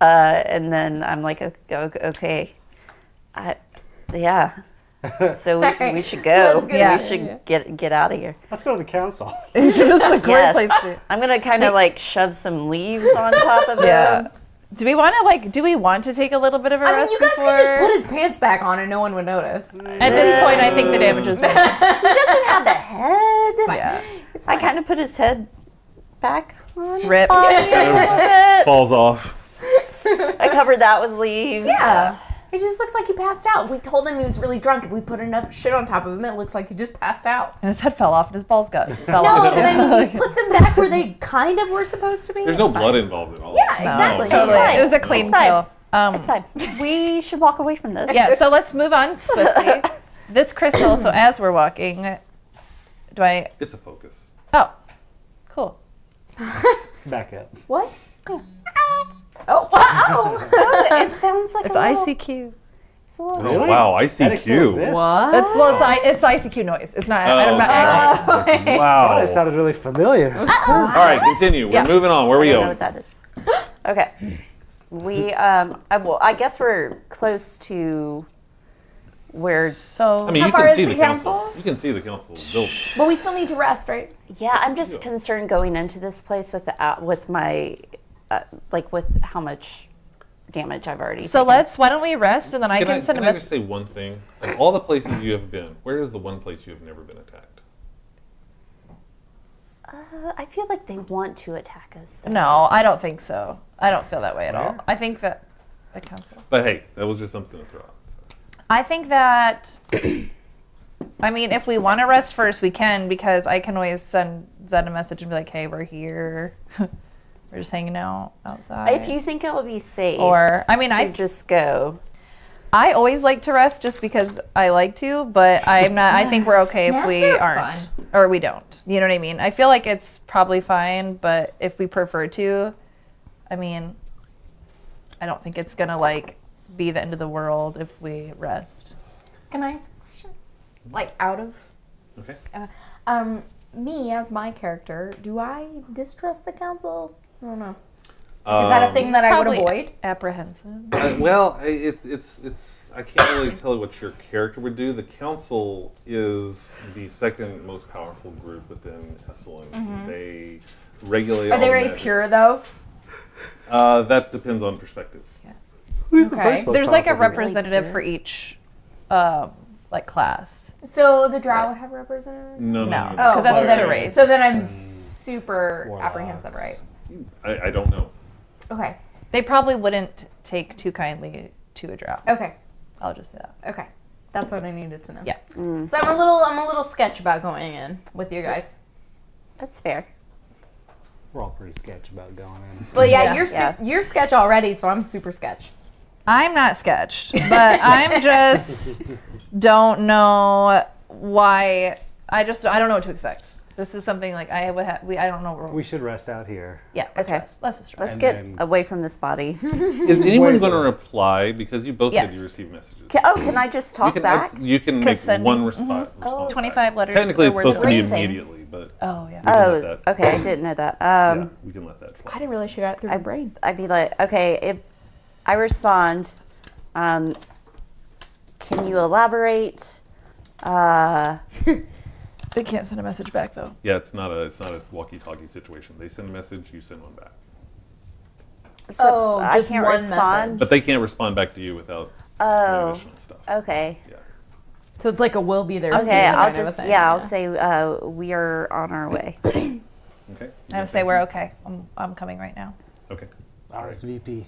and then I'm like, okay, yeah. So we should go. Let's go. Yeah. We should get out of here. Let's go to the council. It's just a great Yes. place to. I'm gonna kind of like shove some leaves on top of Yeah. him. Do we want to take a little bit of a I mean, rest you guys before? could just put his pants back on and no one would notice. At this point, I think the damage is done. He doesn't have the head. Yeah. I kind of put his head back on his Rip. body a little bit. Falls off. I covered that with leaves. Yeah. It just looks like he passed out. We told him he was really drunk. If we put enough shit on top of him, it looks like he just passed out. And his head fell off and his balls fell No, off. but I mean, we put them back where they kind of were supposed to be. There's no It's fine. blood involved at all. Yeah, exactly. No. Totally. fine. It was a clean It's fine. kill. It's fine. We should walk away from this. Yeah, so let's move on swiftly. This crystal, so as we're walking, It's a focus. Oh, cool. Back up. What? Oh, wow. It sounds like It's a little, ICQ. it's a little Really? Oh, wow, That still ICQ. exists? It's the ICQ noise. It's not. I'm not. Oh, Wow. that sounded really familiar. All right, continue. Yeah. We're moving on. Where are we I don't know going? what that is. Okay. We I guess we're close to where So I mean, How you far can is see the the council. council? You can see the council building. But we still need to rest, right? yeah, I'm just concerned going into this place with my with how much damage I've already taken. why don't we rest and then I can send a Can I message. just say one thing? Of all the places you have been, where is the one place you have never been attacked? I feel like they want to attack us. though. No, I don't think so. I don't feel that way at all. I think that the council. But hey, that was just something to throw out. So. I think that. I mean, if we want to rest first, we can because I can always send Zed a message and be like, "Hey, we're here. We're just hanging out outside." If you think it'll be safe, or I mean, to I just go. I always like to rest just because I like to, but I'm not. I think we're okay if Naps we are aren't or we don't. You know what I mean? I feel like it's probably fine, but if we prefer to, I mean, I don't think it's gonna like be the end of the world if we rest. Can I ask a question? Like, out of... Okay. Me, as my character, do I distrust the council? I don't know. Is that a thing that I would Probably avoid? apprehensive. Well, it's. I can't really tell you what your character would do. The council is the second most powerful group within Essalund. They regulate. Are all they the very magic. pure, though? That depends on perspective. Who's the Okay. first most There's like a powerful group? representative for each, like class. So the drow would have a representative? No, No. no, no. Because that's well, another then- race. So then I'm super Warlocks. apprehensive, right? I don't know. Okay. They probably wouldn't take too kindly to a drow. Okay. I'll just say that. Okay. That's what I needed to know. Yeah. So I'm a little sketch about going in with you guys. That's fair. We're all pretty sketch about going in. Well, yeah, Yeah. you're sketch already, so I'm super sketch. I'm not sketched, but I'm just don't know why. I don't know what to expect. This is something like I would have. I don't know. We should rest out here. Yeah. Let's Okay. rest. Let's just rest. Let's And get then- away from this body. Is anyone Ways going to of- reply? Because you both said Yes. you received messages. Can I just talk back? You can make send- one response. response 25 back. letters. Technically, or it's words supposed to be of- Amazing. immediately, but Oh yeah. we can let that. Okay, I didn't know that. Yeah, we can let that fly. I didn't really shoot out through my brain. I'd be like, okay, if I respond, can you elaborate? They can't send a message back though. Yeah, it's not a walkie-talkie situation. They send a message, you send one back, So Oh, I just can't one respond. but they can't respond back to you without Oh, additional stuff. okay. Yeah. So it's like a will be there. Okay, season I'll kind of a just thing, I'll say we are on our way. Okay. I would say we're okay. I'm coming right now. Okay. RSVP.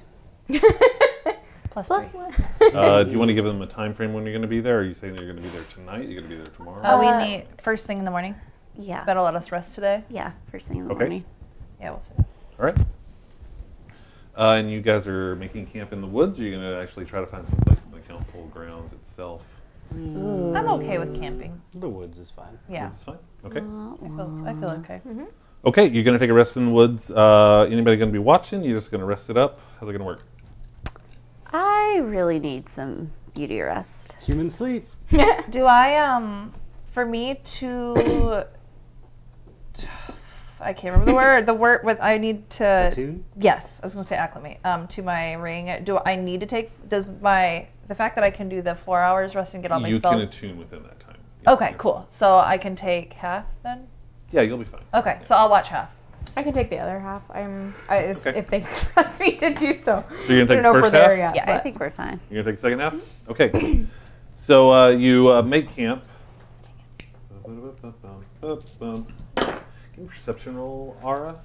Plus +3. 1. Do you want to give them a time frame when you're going to be there? Are you saying you're going to be there tonight? You're going to be there tomorrow? We need first thing in the morning. Yeah. That'll let us rest today. Yeah, first thing in the Okay. morning. Yeah, we'll see. All right. And you guys are making camp in the woods, or are you going to actually try to find some place in the council grounds itself? I'm okay with camping. The woods is fine. Yeah, Woods is fine? Okay. I feel okay. Okay, you're going to take a rest in the woods. Anybody going to be watching? You're just going to rest it up? How's it going to work? I really need some beauty rest. Human sleep. Do I for me to I can't remember the word. The word with I need to Attune? Yes, I was gonna say acclimate to my ring. Do I need to take the fact that I can do the 4 hours rest and get all my You spells? can attune within that time. Yeah, Okay, you're cool. So I can take half then? Yeah, you'll be fine. Okay, so I'll watch half. I can take the other half. Okay. If they trust me to do so. So you're going to I don't take know the if we're first there half? yet. Yeah, I but- think we're fine. You're going to take the second half? Okay. So you make camp. Give me a perception roll, Ara.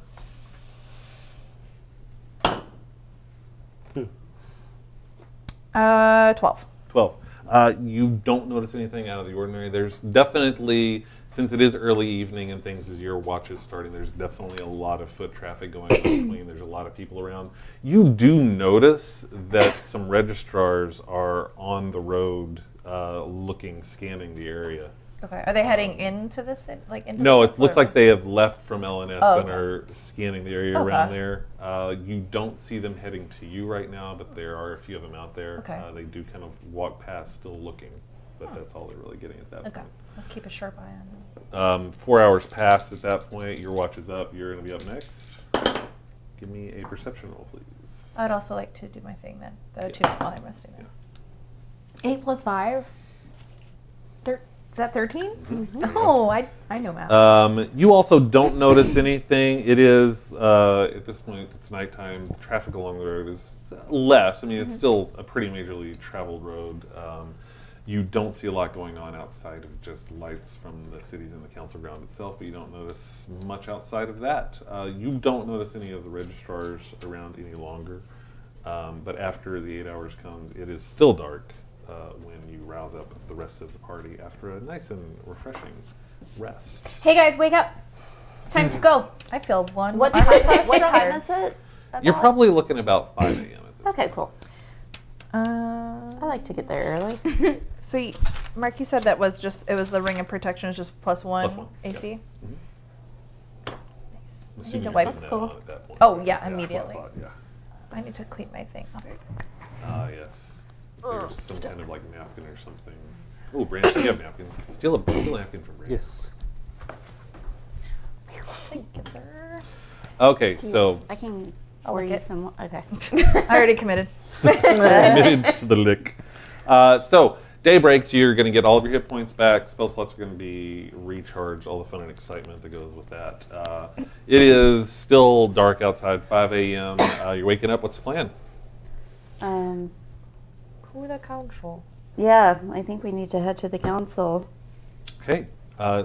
12. 12. You don't notice anything out of the ordinary. There's definitely, since it is early evening and things as your watch is starting, there's definitely a lot of foot traffic going on between. There's a lot of people around. You do notice that some registrars are on the road scanning the area. Okay. Are they heading into the city? Like into No, the it looks or- like they have left from LNS Oh, and okay. are scanning the area Okay. around there. You don't see them heading to you right now, but there are a few of them out there. Okay. They do kind of walk past, still looking, but that's all they're really getting at that Okay. point. Let's keep a sharp eye on them. 4 hours pass at that point. Your watch is up. You're going to be up next. Give me a perception roll, please. I'd also like to do my thing then. The two while I'm resting. Then. 8 plus 5? Is that 13? Mm-hmm. Oh, I know math. You also don't notice anything. It is, at this point, it's nighttime. The traffic along the road is less. I mean, it's still a pretty majorly traveled road. You don't see a lot going on outside of just lights from the cities and the council ground itself, but you don't notice much outside of that. You don't notice any of the registrars around any longer. But after the 8 hours comes, it is still dark when you rouse up the rest of the party after a nice and refreshing rest. Hey guys, wake up. It's time to go. I feel one. What I'm time, not what time tired. is it? You're about? probably looking about 5 a.m. at this Okay, cool. Uh, I like to get there early. so, Mark, you said that was just it was the ring of protection is just +1 +1, AC. yeah. Nice. I'm I assuming need to you're wipe. putting that cool. on at that point. Oh, yeah, that's what I immediately. thought, yeah. I need to clean my thing. Yes. There's some kind of like napkin or something. Oh, Brandon, you have napkins. Steal a napkin from Brandon. Yes. Thank you, sir. Okay, so I can I'll pour lick you it. some. Okay. I already committed. committed to the lick. So day breaks. You're going to get all of your hit points back. Spell slots are going to be recharged. All the fun and excitement that goes with that. It is still dark outside. 5 a.m. You're waking up. What's the plan? Who the council? Yeah, I think we need to head to the council. Okay.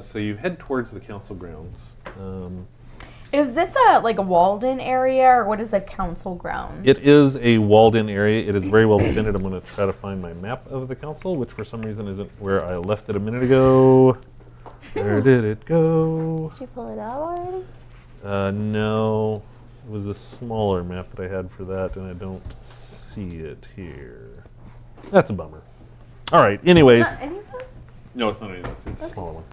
So you head towards the council grounds. Is this a walled-in area, or what is a council ground? It is a walled-in area. It is very well defended. I'm going to try to find my map of the council, which for some reason isn't where I left it a minute ago. Where did it go? Did you pull it out already? No. It was a smaller map that I had for that, and I don't see it here. That's a bummer. All right. Anyways. Not any of those? No, it's not any of this. It's a smaller one.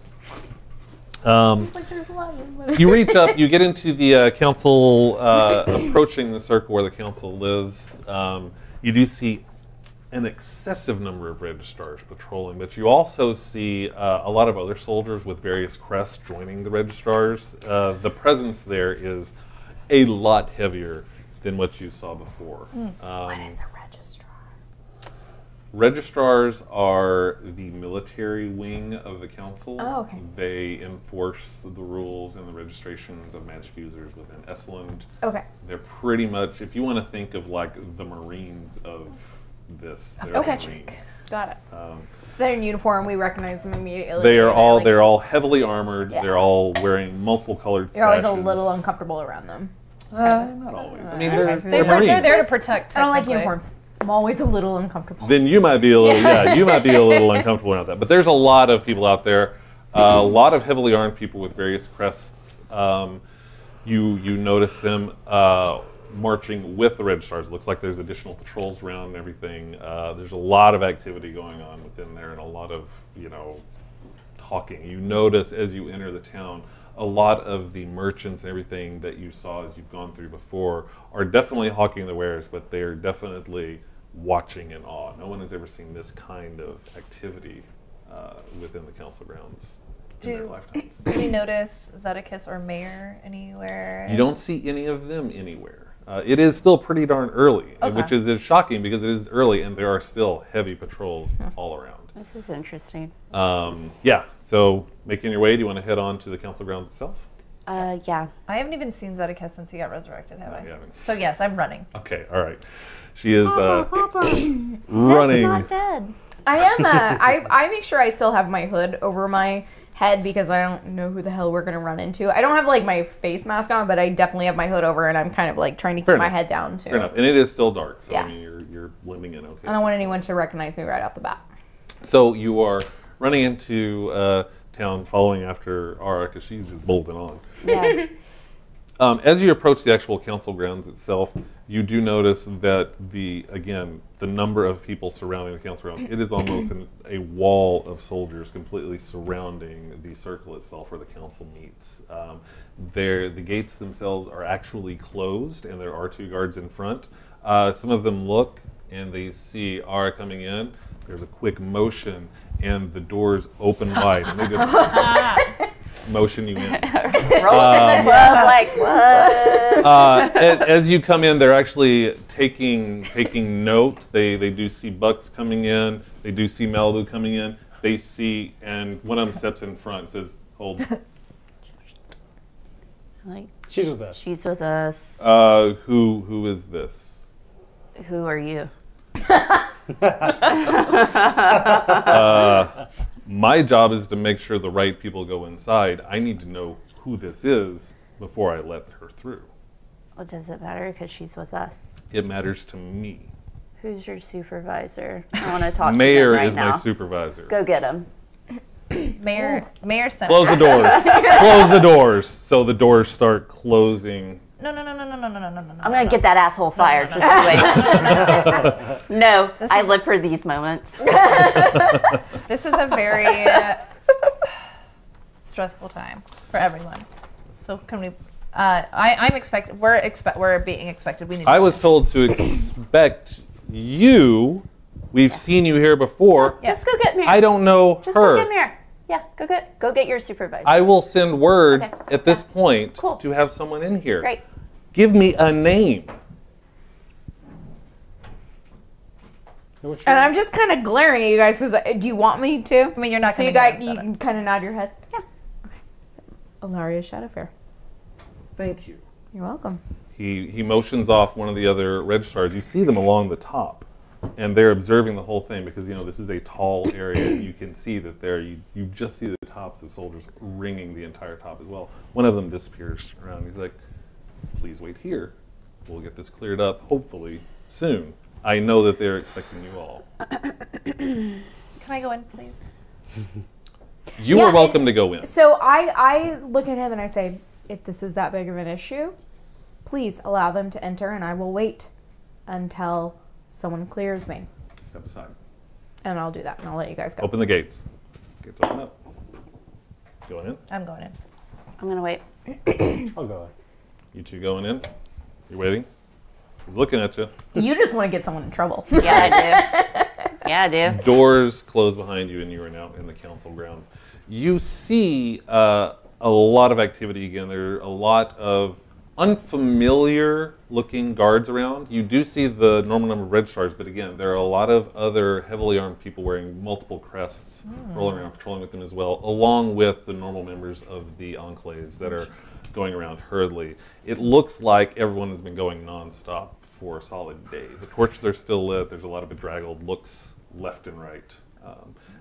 It's like there's a lot of them. You reach up, you get into the council, approaching the circle where the council lives. You do see an excessive number of registrars patrolling, but you also see a lot of other soldiers with various crests joining the registrars. The presence there is a lot heavier than what you saw before. What is a registrar? Registrars are the military wing of the council. Oh, okay. They enforce the rules and the registrations of magic users within Essalund. Okay. They're pretty much, if you want to think of like the Marines of this, they're Okay. Marines. Got it. So they're in uniform. We recognize them immediately. They are and all like- they're all heavily armored. Yeah. They're all wearing multiple colored You're always a sashes. little uncomfortable around them. Not always. I mean, they're They're Marines. They're there to protect. I don't like technically. uniforms. I'm always a little uncomfortable. Then you might be a little, you might be a little uncomfortable around that. But there's a lot of people out there, a lot of heavily armed people with various crests. You notice them marching with the registrars. It looks like there's additional patrols around and everything. There's a lot of activity going on within there and a lot of, talking. You notice as you enter the town, a lot of the merchants and everything that you saw as you've gone through before are definitely hawking their wares, but they're definitely watching in awe. No one has ever seen this kind of activity within the council grounds in their lifetimes. Do we notice Zedekis or Mayor anywhere? You don't see any of them anywhere. It is still pretty darn early, Okay. which is shocking because it is early and there are still heavy patrols all around. This is interesting. So making your way, do you want to head on to the council grounds itself? Yeah. I haven't even seen Zedekis since he got resurrected, have I? You haven't. So yes, I'm running. Okay, all right. She is running. Zed's not dead. I am. I make sure I still have my hood over my head because I don't know who the hell we're gonna run into. I don't have like my face mask on, but I definitely have my hood over, and I'm kind of like trying to keep my head down too. Fair enough. And it is still dark, so Yeah. I mean you're blending in okay. I don't want anyone to recognize me right off the bat. So you are running into town, following after Ara because she's just bolting on. Yeah. As you approach the actual council grounds itself, you do notice that the number of people surrounding the council grounds, it is almost a wall of soldiers completely surrounding the circle itself where the council meets. The gates themselves are actually closed, and there are 2 guards in front. Some of them look and they see Ara coming in. There's a quick motion, and the doors open wide, and they just motion you in. Roll up in the club like, what? As you come in, they're actually taking note. They do see Bucks coming in. They do see Malibu coming in. They see, and one of them steps in front and says, "Hold." Like, She's with us. she's with us. Who is this? Who are you? My job is to make sure the right people go inside. I need to know who this is before I let her through. Well, does it matter because she's with us? It matters to me. Who's your supervisor? I want to talk Mayor to him right is now. my supervisor. Go get him. Mayor sent. Close the doors. Close the doors. So the doors start closing. No. I'm going to get that asshole fired. Just wait. No, I live for these moments. This is a very stressful time for everyone. So can we? I'm expected. We're being expected. We need. I was told to expect you. We've seen you here before. Yeah. Just go get Mary. I don't know Just her. go get Mary. Yeah, go get your supervisor. I will send word Okay. at this point Cool. to have someone in here. Great. Give me a name. And I'm just kind of glaring at you guys because do you want me to? I mean, you're not So gonna you guys, get you it. can kind of nod your head. Yeah. Ilaria Shadowfair. Thank you. You're welcome. He motions off one of the other registrars. You see them along the top, and they're observing the whole thing because this is a tall area. And you can see that you just see the tops of soldiers ringing the entire top as well. One of them disappears around. He's like, "Please wait here. We'll get this cleared up hopefully soon. I know that they're expecting you all." Can I go in, please? You Yeah, are welcome to go in. So I look at him and I say, if this is that big of an issue, please allow them to enter and I will wait until someone clears me. Step aside. And I'll do that and I'll let you guys go. Open the gates. Gates open up. Going in. I'm going in. I'm going to wait. I'll go. You two going in. You're waiting. He's looking at you. You just want to get someone in trouble. Yeah, I do. Yeah, I do. Doors close behind you, and you are now in the council grounds. You see a lot of activity again. There are a lot of unfamiliar-looking guards around. You do see the normal number of registrars, but again, there are a lot of other heavily armed people wearing multiple crests rolling around, patrolling with them as well, along with the normal members of the enclaves that are going around hurriedly. It looks like everyone has been going nonstop for a solid day. The torches are still lit. There's a lot of bedraggled looks left and right.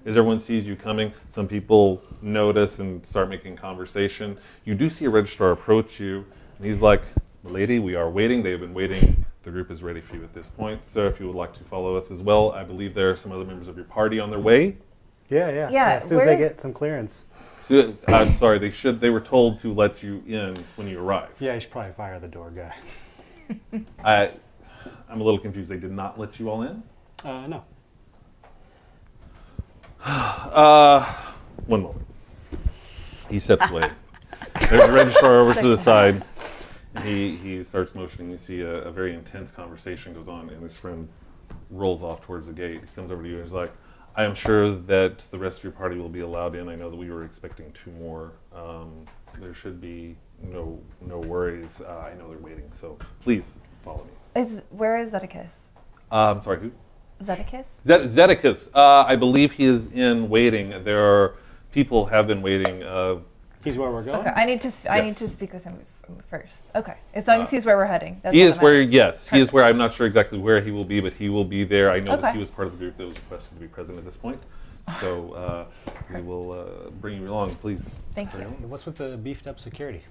As everyone sees you coming, some people notice and start making conversation. You do see a registrar approach you, and he's like, "Lady, we are waiting. They've been waiting the group is ready for you at this point. So if you would like to follow us as well, I believe there are some other members of your party on their way. Yeah. Yeah, As soon as they get some clearance. So, I'm sorry, they were told to let you in when you arrive. Yeah, you should probably fire the door guy. I'm a little confused. They did not let you all in? No. One moment. He steps away. There's a registrar over to the side. He starts motioning. You see a very intense conversation goes on, and his friend rolls off towards the gate. He comes over to you and is like, I am sure that the rest of your party will be allowed in. I know that we were expecting 2 more. There should be no worries. I know they're waiting, so please follow me. Where is Zedekias? I'm sorry, who? Zedekias? Zedekias. I believe he is in waiting. There are people have been waiting. He's where we're going? Okay, I need to speak with him first. Okay, as long as he's where we're heading. That's he all is that where, matters. yes, he is Perfect. where. I'm not sure exactly where he will be, but he will be there. I know that Okay. he was part of the group that was requested to be present at this point. So we will bring you along, please. Thank carry you. on. What's with the beefed up security?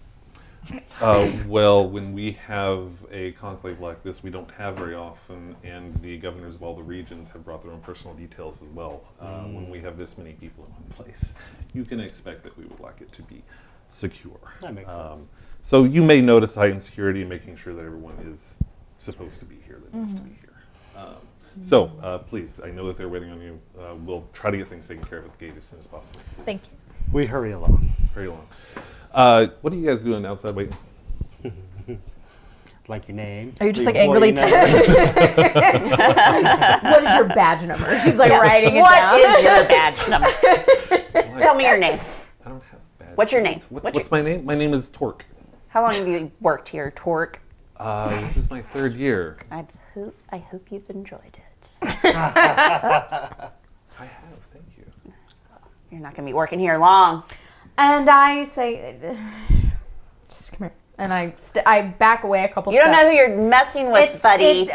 Well, when we have a conclave like this, we don't have very often, and the governors of all the regions have brought their own personal details as well. When we have this many people in one place, you can expect that we would like it to be secure. That makes sense. So you may notice heightened security and making sure that everyone is supposed to be here, that needs to be here. So please, I know that they're waiting on you. We'll try to get things taken care of at the gate as soon as possible. Please. Thank you. We hurry along. Hurry along. What are you guys doing outside waiting? Like your name. Are you just like Before angrily you know What is your badge number? She's like writing it down. What is your badge number? Tell me your name. I don't have bad. What's your name? What's my name? My name is Torque. How long have you worked here, Torque? This is my 3rd year. I hope you've enjoyed it. I have, thank you. You're not going to be working here long. And I say, just come here. And I back away a couple You steps. don't know who you're messing with, buddy.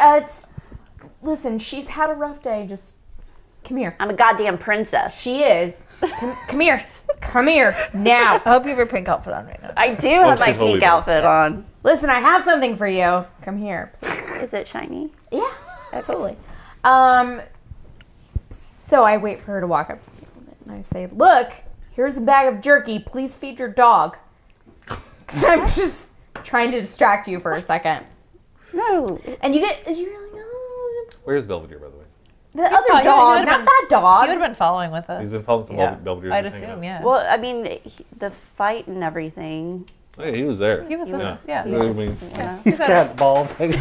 Listen, she's had a rough day. Just come here. I'm a goddamn princess. She is. Come here. Come here now. I hope you have your pink outfit on right now. I do have my she totally pink does. outfit on. Listen, I have something for you. Come here. Is it shiny? Yeah, totally. So I wait for her to walk up to me and I say, look, here's a bag of jerky. Please feed your dog. So I'm just trying to distract you for a second. No. And you're like, oh. Where's Belvedere, by the way? The other probably- dog, he would've not been- that You dog. would have been following with us. He's been following some Belvedere's. I'd just hanging assume, out. yeah. Well, I mean, the fight and everything. Oh, yeah, he was there. He was with us, yeah. He I just, mean- yeah. He's got balls. He's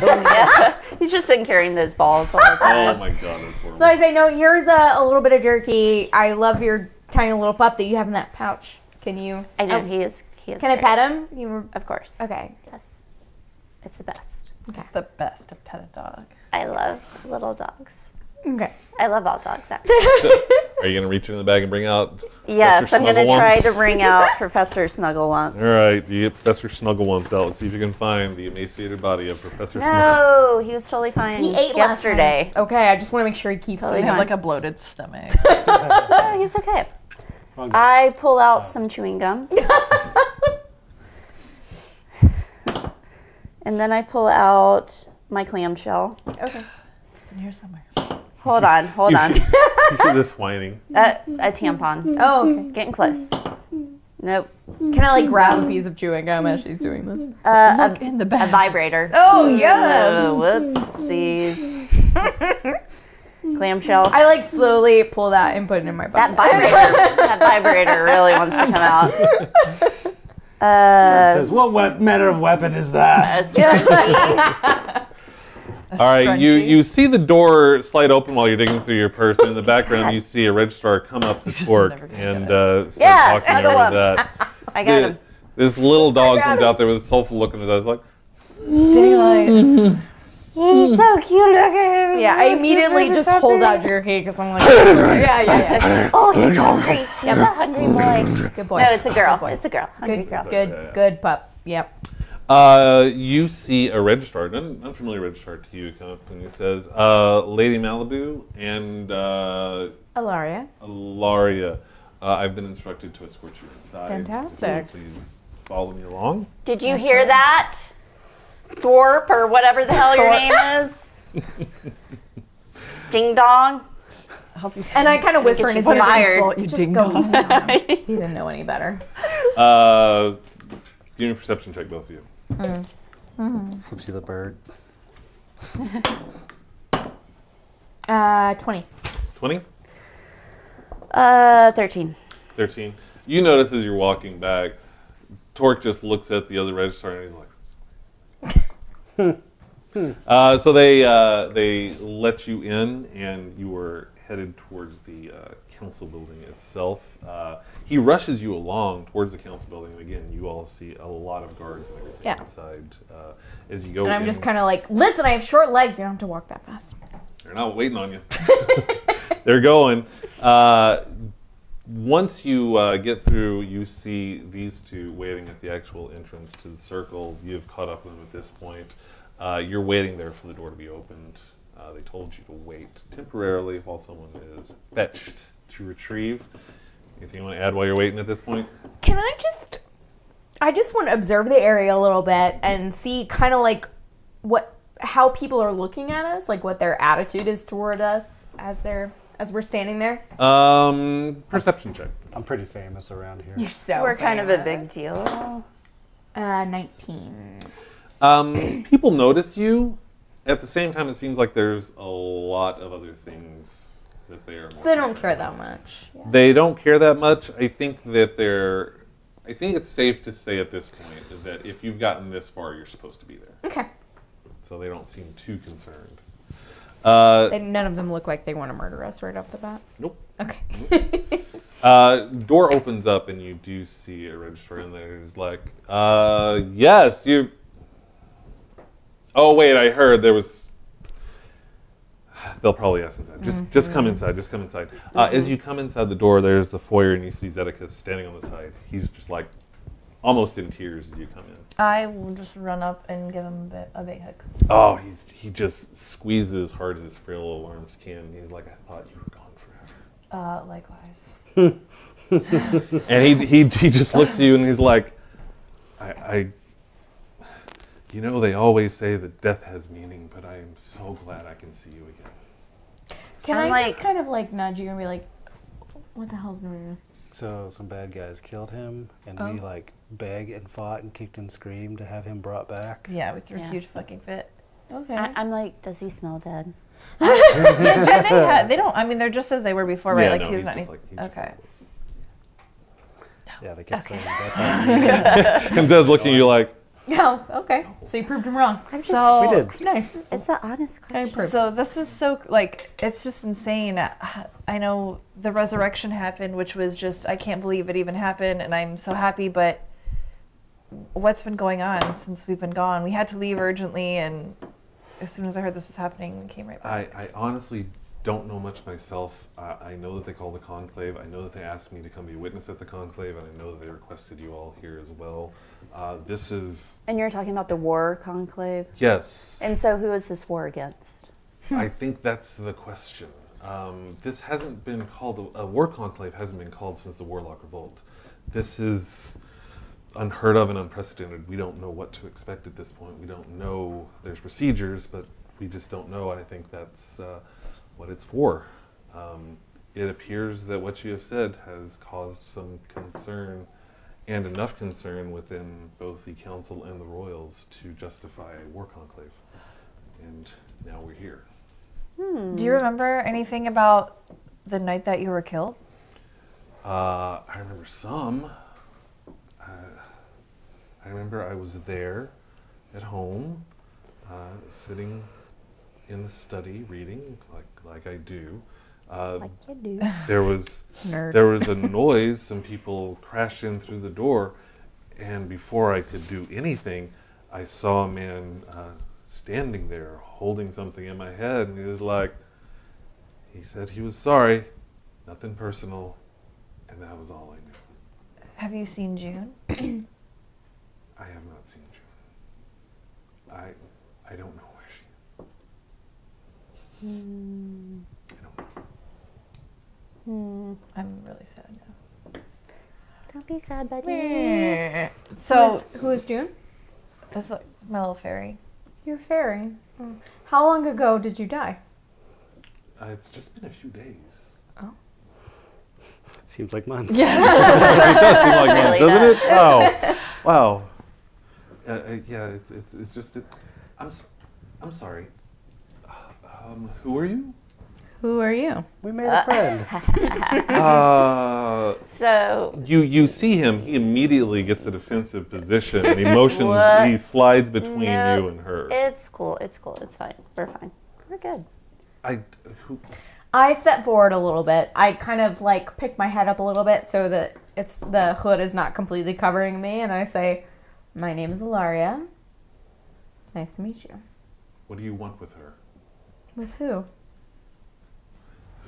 just been carrying those balls all the Oh time. my God, that's horrible. So I say, no, here's a little bit of jerky. I love your tiny little pup that you have in that pouch. Can you? I know he is. Can I pet him? You Of course. Okay. Yes. It's the best. It's the best to pet a dog. I love little dogs. Okay. I love all dogs, actually. Are you going to reach into the bag and bring out Yes, Professor I'm going to try to Snugglewumps? bring out Professor Snugglewumps. All right, you get Professor Snugglewumps out. Let's see if you can find the emaciated body of Professor Snugglewumps. No, he was totally fine He ate yesterday. last night. Okay, I just want to make sure he keeps Totally eating. I have fine. like a bloated stomach. Oh, he's okay. I pull out some chewing gum. And then I pull out my clamshell. Okay. It's in here somewhere. Hold on. You hear this whining. A tampon. Oh, okay. Getting close. Nope. Can I like grab a piece of chewing gum as she's doing this? Look in the A bag. vibrator. Oh yes. Oh, whoopsies. Clamshell. I like slowly pull that and put it in my butt. That vibrator really wants to come out. Says, what manner of weapon is that? All right, you see the door slide open while you're digging through your purse, and in the background you see a registrar come up to Torque never gonna and start Yes, talking over Snugglewumps. that. I got him. This little dog got comes him. out there with a soulful look in his eyes, like, Daylight. He's so cute. Look at him. Yeah, I immediately just hold out jerky because I'm like, yeah. Oh, he's hungry. He's a hungry boy. Good boy. No, it's a girl. Good boy. It's a girl. Hungry Good, girl. good pup. Yep. you see a registrar, an unfamiliar registrar to you, come up and he says, Lady Malibu and Alaria. Ilaria, I've been instructed to escort you inside. Fantastic. So please follow me along. Did you hear that? Thorpe or whatever the hell your name is. Ding dong. And I kind of whisper in his ear, fired. just go easy on him. He didn't know any better. Give me a perception check, both of you. Flips you the bird. 20. 20? 13. 13. You notice as you're walking back, Torque just looks at the other registrar and he's like, so they let you in, and you were headed towards the council building itself. He rushes you along towards the council building, and again, you all see a lot of guards and everything inside as you go. And I'm just kind of like, listen, I have short legs. You don't have to walk that fast. They're not waiting on you. They're going. Once you get through, you see these two waiting at the actual entrance to the circle. You've caught up with them at this point. You're waiting there for the door to be opened. They told you to wait temporarily while someone is fetched to retrieve. Anything you want to add while you're waiting at this point? Can I just want to observe the area a little bit and see kind of like how people are looking at us, like what their attitude is toward us as we're standing there. Perception check. I'm pretty famous around here. You're so We're kind of a big deal. 19. People notice you. At the same time, it seems like there's a lot of other things that they are. So they don't care that much. Yeah. They don't care that much. I think it's safe to say at this point that if you've gotten this far, you're supposed to be there. Okay. So they don't seem too concerned. None of them look like they want to murder us right off the bat. Nope. Okay. Door opens up and you do see a registrar in there who's like, yes, you... Oh, wait, I heard there was... They'll probably ask inside. Just come inside, just come inside. As you come inside the door, there's the foyer and you see Zedekis standing on the side. He's just like almost in tears as you come in. I will just run up and give him a big hug. Oh, he just squeezes as hard as his frail little arms can. He's like, I thought you were gone forever. Likewise. And he just looks at you and he's like, you know, they always say that death has meaning, but I am so glad I can see you again. Can I just kind of like nudge you and be like, what the hell's going on? So some bad guys killed him, and we like begged and fought and kicked and screamed to have him brought back. Yeah, we threw a huge fucking fit. Okay. I'm like, does he smell dead? They don't. I mean, they're just as they were before, right? Yeah, like no, he's not. just like, he's Okay. just Yeah, they kept saying that. and Dead's looking at you like, Oh, okay. So you proved him wrong. I'm just. So We did. Nice. It's an honest question. So this is so like it's just insane. I know the resurrection happened, which was just I can't believe it even happened, and I'm so happy. But what's been going on since we've been gone? We had to leave urgently, and as soon as I heard this was happening, we came right back. I honestly don't know much myself. I know that they call the conclave. I know that they asked me to come be a witness at the conclave, and I know that they requested you all here as well. This is... And you're talking about the war conclave? Yes. And so who is this war against? I think that's the question. This hasn't been called... A war conclave hasn't been called since the Warlock Revolt. This is unheard of and unprecedented. We don't know what to expect at this point. We don't know... There's procedures, but we just don't know. I think that's what it's for. It appears that what you have said has caused some concern, and enough concern within both the council and the royals to justify a war conclave. And now we're here. Do you remember anything about the night that you were killed? I remember some. I remember I was there at home, sitting in the study reading like I do. Like you do. There was Nerd. there was a noise. Some people crashed in through the door, and before I could do anything, I saw a man standing there holding something in my head, and he was like, he said he was sorry, nothing personal, and that was all I knew. Have you seen June? I have not seen June. I don't know where she is. I don't know. I'm really sad now. Don't be sad, buddy. So Who is June? that's like My little fairy. You're a fairy. Oh. How long ago did you die? It's just been a few days. Seems like months. It does seem like months, doesn't it? Oh, wow. Yeah, it's just. I'm sorry. Who are you? Who are you? We made a friend. So You see him. He immediately gets a defensive position, and he slides between you and her. it's cool. It's fine. We're fine. We're good. I step forward a little bit. I kind of like pick my head up a little bit so that the hood is not completely covering me, and I say, "My name is Ilaria. It's nice to meet you." What do you want with her? With who?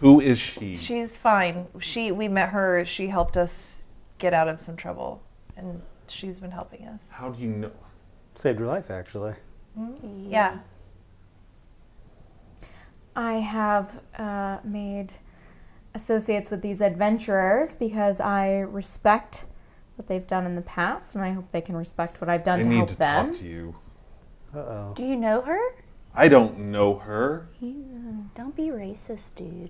Who is she? She's fine. We met her. She helped us get out of some trouble, and she's been helping us. How do you know? Saved your life, actually. Yeah. I have made associates with these adventurers because I respect what they've done in the past, and I hope they can respect what I've done to help them. I need to talk to you. Uh-oh. Do you know her? I don't know her. Don't be racist, dude.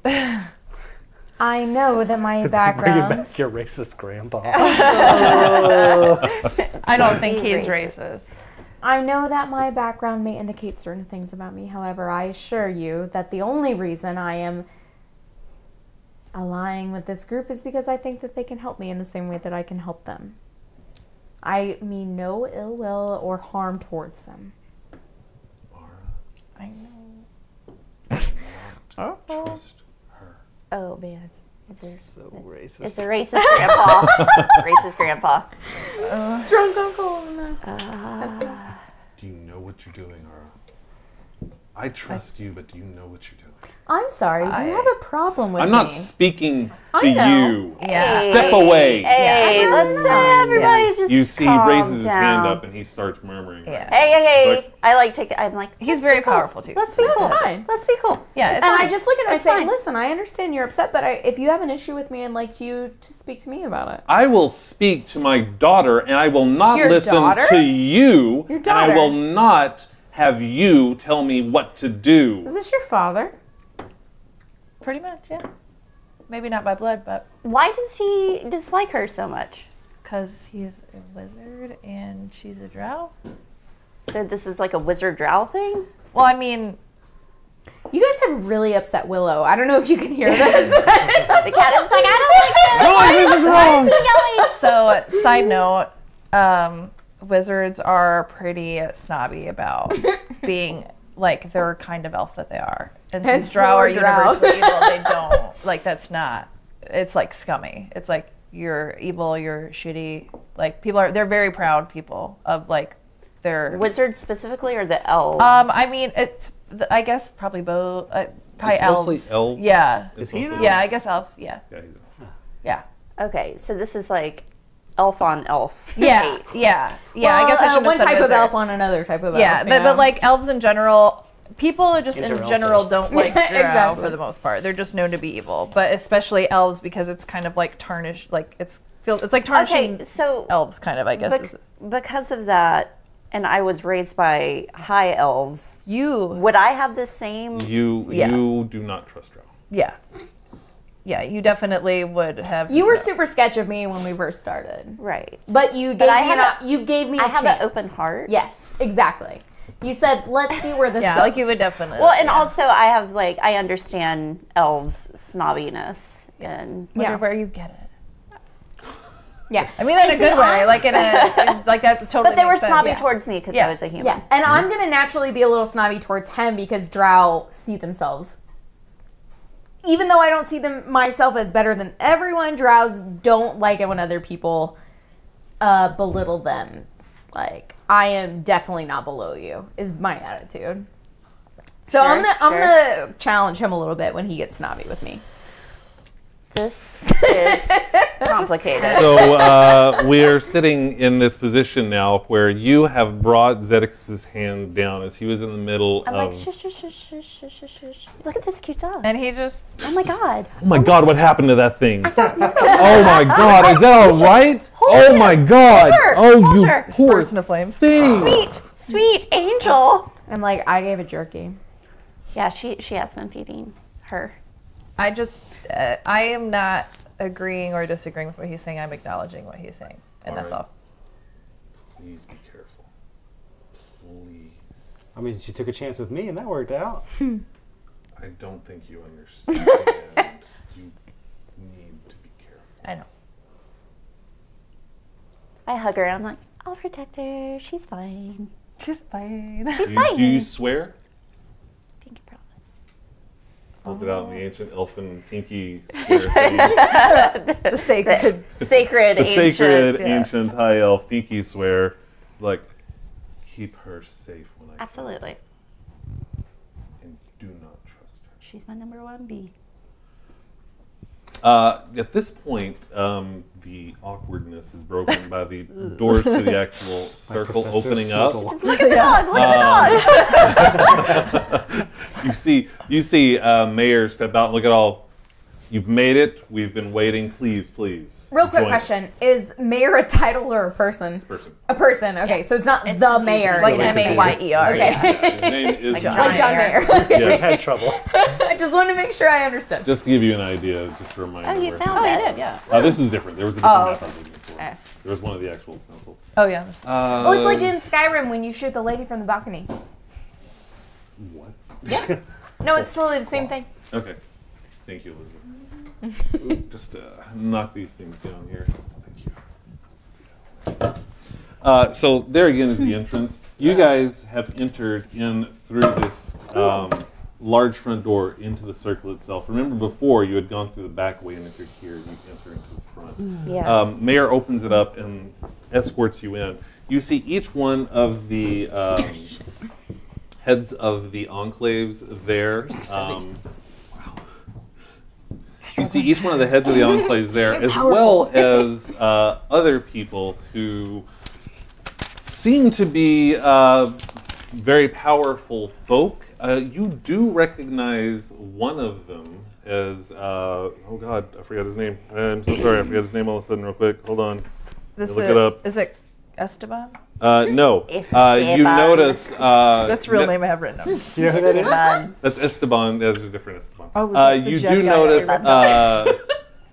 I know that my Bringing background. back your racist grandpa. I don't think he's racist. I know that my background may indicate certain things about me. However, I assure you that the only reason I am allying with this group is because I think that they can help me in the same way that I can help them. I mean no ill will or harm towards them. I know. Trust her. Oh man, So racist. it's a racist grandpa. Racist grandpa. Drunk uncle. Do you know what you're doing, Ara? I trust you, but do you know what you're doing? I'm sorry. Do you have a problem with I'm me? not speaking to I know. you. Yeah. Step away. Hey, let's everybody just You see, he calm raises his down. hand up and he starts murmuring. Yeah. Hey. Like- I like take it. I'm like, He's let's very be cool. powerful, too. Let's be cool. That's fine. Let's be cool. Yeah, it's And fine. I just look at him and It's say, fine. listen, I understand you're upset, but if you have an issue with me, I'd like you to speak to me about it. I will speak to my daughter, and I will not Your listen daughter? to you. Your And I daughter? will not have you tell me what to do. Is this your father? Pretty much, yeah. Maybe not by blood, but Why does he dislike her so much? because he's a wizard and she's a drow. So this is like a wizard drow thing? Well, I mean, You guys have really upset Willow. I don't know if you can hear this. The cat is like, I No, I think this is wrong. don't like this. so side note, wizards are pretty snobby about being like they're kind of elf that they are. And And since drow are so drow. universally evil, they don't like that's not. It's like scummy. It's like you're evil, you're shitty. Like they're very proud people of like their Wizards specifically or the elves? I mean, it's I guess probably both. Probably It's elves. mostly elves. Yeah. It's he mostly an Yeah, I guess elf. Yeah. Yeah, he's Yeah. Okay, so this is like elf on elf. Yeah. hate. Yeah. Yeah. Well, I guess I shouldn't one have said type of wizard. elf on another type of Yeah, elf. but like elves in general, people just in Inter-elf general elves. don't like drow Exactly. for the most part. They're just known to be evil, but especially elves because it's kind of like tarnished. Like it's like tarnishing Okay, so elves, kind of. I guess. because of that, and I was raised by high elves, You. would I have the same? You Yeah. you do not trust Drow. Yeah. Yeah, you definitely would have. you were super sketch of me when we first started, Right. but you gave I me had you gave me. I a have chance. an open heart. Yes, exactly. You said, "Let's see where this Yeah, goes." like you would definitely. Well, and yeah. also I have like I understand elves' snobbiness and Wonder Yeah. where you get it. Yeah, I mean that in a You see, good way, like like that totally. but they were makes sense. snobby Yeah. towards me because Yeah. I was a human. yeah, and I'm gonna naturally be a little snobby towards him because Drow see themselves. Even though I don't see them myself as better than everyone, Drows don't like it when other people belittle them. Like I am definitely not below you is my attitude. So I'm Sure, gonna challenge him a little bit when he gets snobby with me. This is complicated. So we're sitting in this position now where you have brought Zedek's hand down as he was in the middle I'm of. like, shush, shush, shush, shush, shush, shush, shush. Look at this cute dog. And he just. Oh my god. Oh my God! What happened to that thing? Oh my God! Is that all right? Oh my God! her, Oh hold you her. poor Burst into flames. thing! Sweet, Sweet angel. I'm like, I gave a jerky. Yeah, she has been feeding her. I just, I am not agreeing or disagreeing with what he's saying. I'm acknowledging what he's saying, and that's all. Please be careful. Please. I mean, she took a chance with me, and that worked out. I don't think you understand. You need to be careful. I know. I hug her. I'm like, I'll protect her. She's fine. She's fine. She's fine. Do you swear? Pinky promise. Hold it out in the ancient elfin pinky swear thing. The sacred. Sacred, The ancient. sacred ancient high elf pinky swear. It's like, keep her safe when I come, Absolutely. and do not trust her. She's my number 1B. At this point, the awkwardness is broken by the doors to the actual circle Professor opening up. Snorkel. Look at the dog. Look at the dog. You see Mayor step out and look at all. You've made it. We've been waiting. Please. Real quick join us." question: is mayor a title or a person? Person. A person. Okay, so it's not It's the confusing. mayor. Like Really M-A-Y-E-R. Okay. His name is Like John. Like John Mayer. Yeah. Had trouble. I just want to make sure I understood. Just to give you an idea, just to remind Oh, you where- found Oh, it. you did, yeah. This is different. There was a different Oh, map I was looking for. Okay. There was one of the actual council. Oh, yeah. This is Oh, it's like in Skyrim when you shoot the lady from the balcony. What? No, it's totally the same thing. Okay. Thank you, Elizabeth. Ooh, just knock these things down here. Thank you. So there again is the entrance. You guys have entered in through this large front door into the circle itself. Remember before you had gone through the back way and entered here. You enter into the front. Yeah. Mayor opens it up and escorts you in. You see each one of the heads of the enclaves there. You see each one of the heads of the enclaves there, as well as other people who seem to be very powerful folk. You do recognize one of them as, oh God, I forgot his name. I'm so sorry, I forgot his name all of a sudden real quick. Hold on. this Look it up. Is it Esteban? No. You Esteban. notice... That's the real name I have written down. Do you know who that is? That's Esteban. There's a different Esteban. Oh, that's the you judge do guy I notice remember.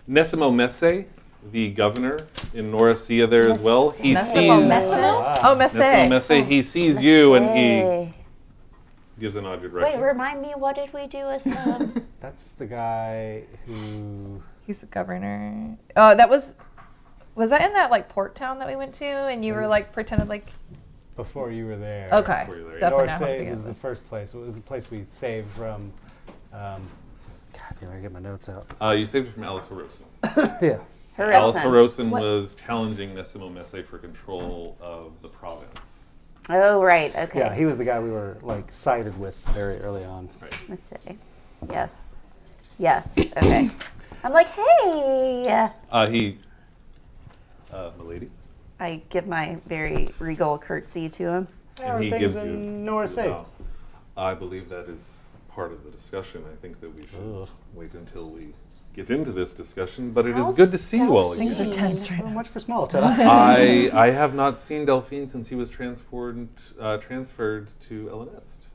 Nessimo Messe, the governor in Noricea there as well. He Nessimo sees Messe? Massimo? Oh, Messe. Nessimo Messe. He sees you and he Hey. gives a nod your Wait, direction. remind me, what did we do with him? That's the guy who. He's the governor. Oh, that was that in that like port town that we went to, and you were Yes. like pretended like Before you were there. okay, Before you were there. definitely not North helping was us. the first place. It was the place we saved from. God damn, I get my notes out. You saved it from Alice Horosin. Yeah. Alice Horosin What? was challenging Nessimo Messe for control of the province. Oh, right. Okay. Yeah, he was the guy we were like sided with very early on. Let's see. Yes. Yes. Okay. I'm like, hey. Milady. I give my very regal curtsy to him. How are he things gives you in Noricea? bow. I believe that is part of the discussion. I think that we should Ugh. wait until we get into this discussion, but it is How's good to see you all Delphine? again. Things are tense right Not now. much for small talk. I have not seen Delphine since he was transferred to Ellenist.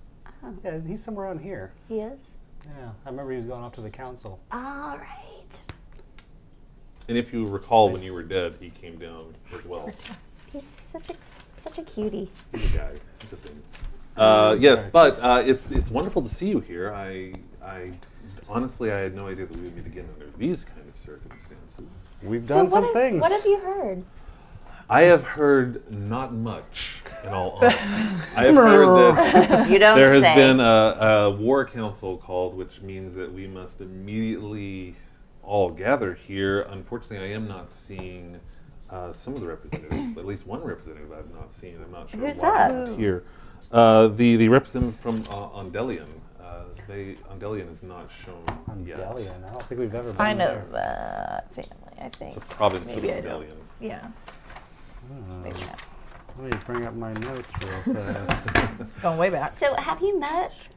Yeah, he's somewhere around here. He is? Yeah, I remember he was going off to the council. All right. And if you recall, when you were dead, he came down as well. He's such a cutie. He's a guy. He's a thing. Oh, Yes, sorry, but just- it's wonderful to see you here. I honestly I had no idea that we would meet again under these kind of circumstances. We've So done what some have, things. What have you heard? I have heard not much, in all honesty. I have heard that You don't there has say. been a war council called, which means that we must immediately all gather here. Unfortunately, I am not seeing some of the representatives. At least one representative I've not seen. I'm not sure Who's why that? they're not here. The representative from Andelian. Andelian is not shown yet. Andelian. I don't think we've ever been I know there. that family. I think. It's a province Maybe I of don't. Andelian. Yeah. Maybe not. Let me bring up my notes real fast. It's going way back. So, have you met